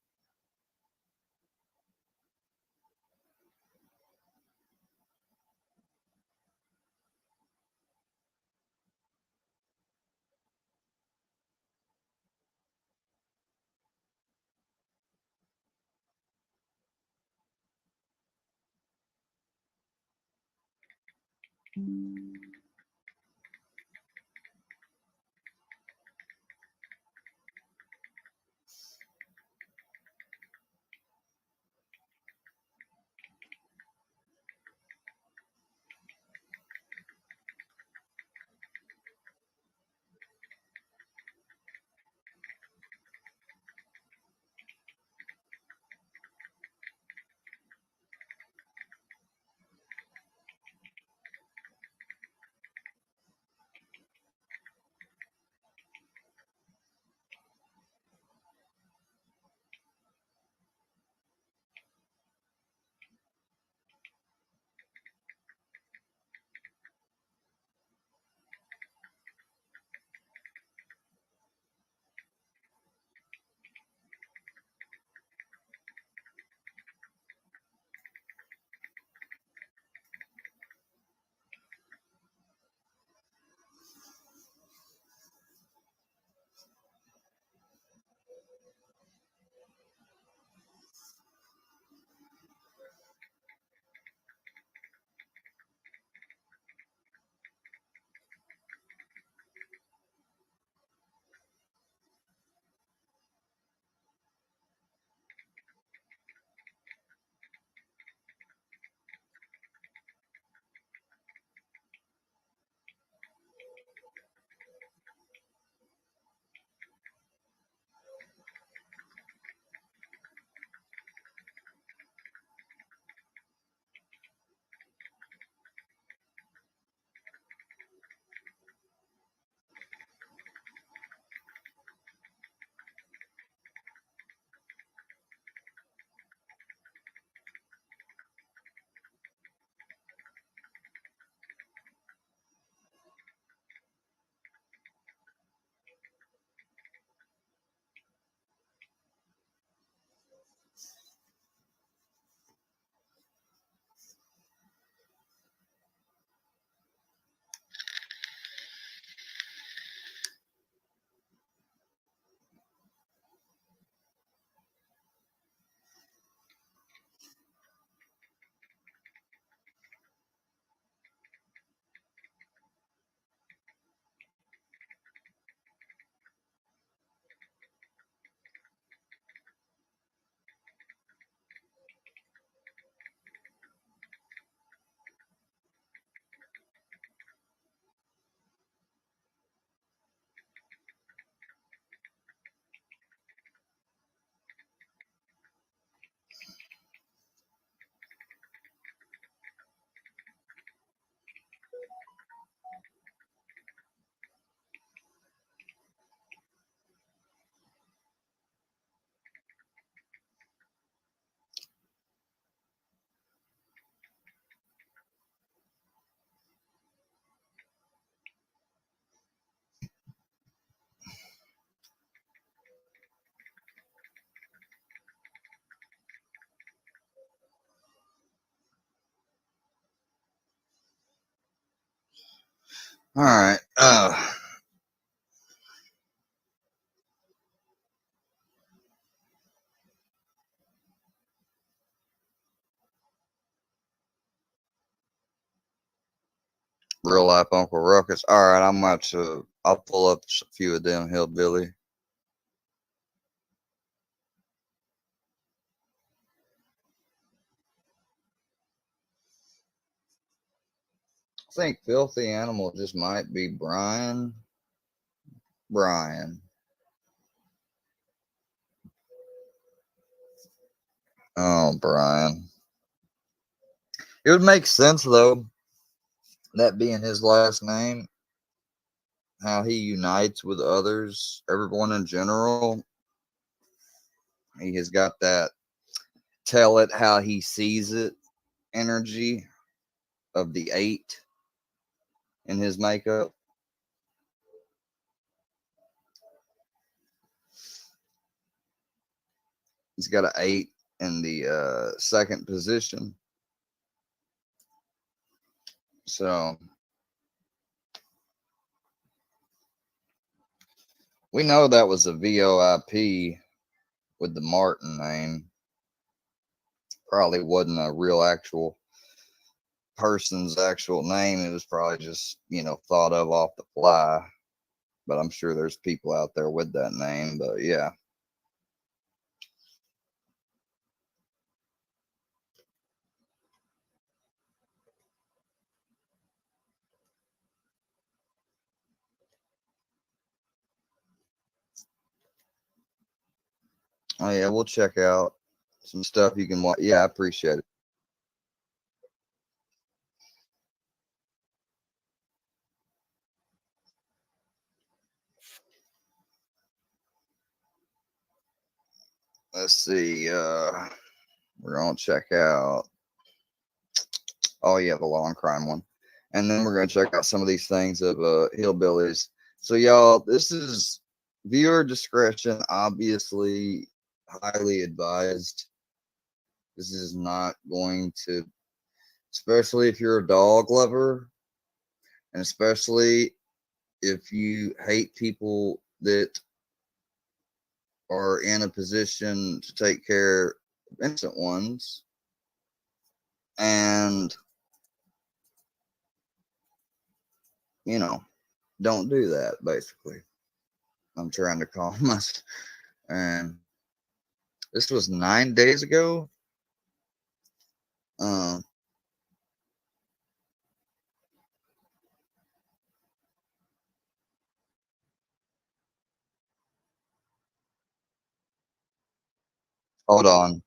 All right. Real life Uncle Ruckus. All right, I'm about to. I'll pull up a few of them hillbilly. I think Filthy Animal just might be Brian. Oh, Brian. It would make sense though, that being his last name, how he unites with others, everyone in general. He has got that tell it how he sees it energy of the 8 in his makeup. He's got an 8 in the second position. So we know that was a VOIP with the Martin name. Probably wasn't a real actual person's actual name. It was probably just, thought of off the fly. But I'm sure there's people out there with that name. But yeah. Oh yeah, we'll check out some stuff you can watch. Yeah, I appreciate it. Let's see. We're gonna check out. Oh yeah, the law and crime one, and then we're gonna check out some of these things of hillbillies. So y'all, this is viewer discretion, obviously highly advised. This is not going to, especially if you're a dog lover, and especially if you hate people that are in a position to take care of innocent ones. And, don't do that, basically. I'm trying to call myself. And this was 9 days ago. Hold on.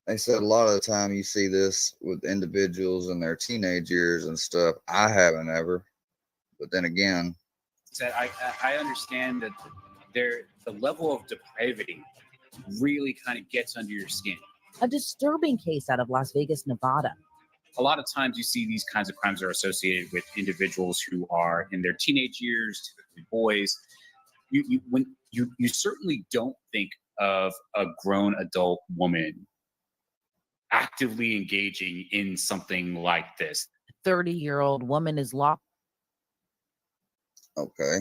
They said a lot of the time you see this with individuals in their teenage years and stuff. I haven't ever, but then again, That I understand that the level of depravity really kind of gets under your skin. A disturbing case out of Las Vegas, Nevada. A lot of times you see these kinds of crimes are associated with individuals who are in their teenage years, typically boys. You certainly don't think of a grown adult woman actively engaging in something like this. 30-year-old woman is locked okay.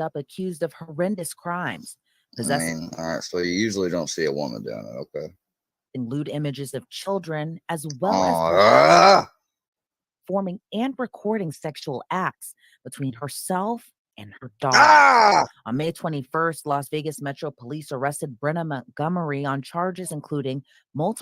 up accused of horrendous crimes. All right. So you usually don't see a woman doing it. Okay. Lewd images of children as well as forming and recording sexual acts between herself and her dog. On May 21st, Las Vegas Metro Police arrested Brenna Montgomery on charges including multiple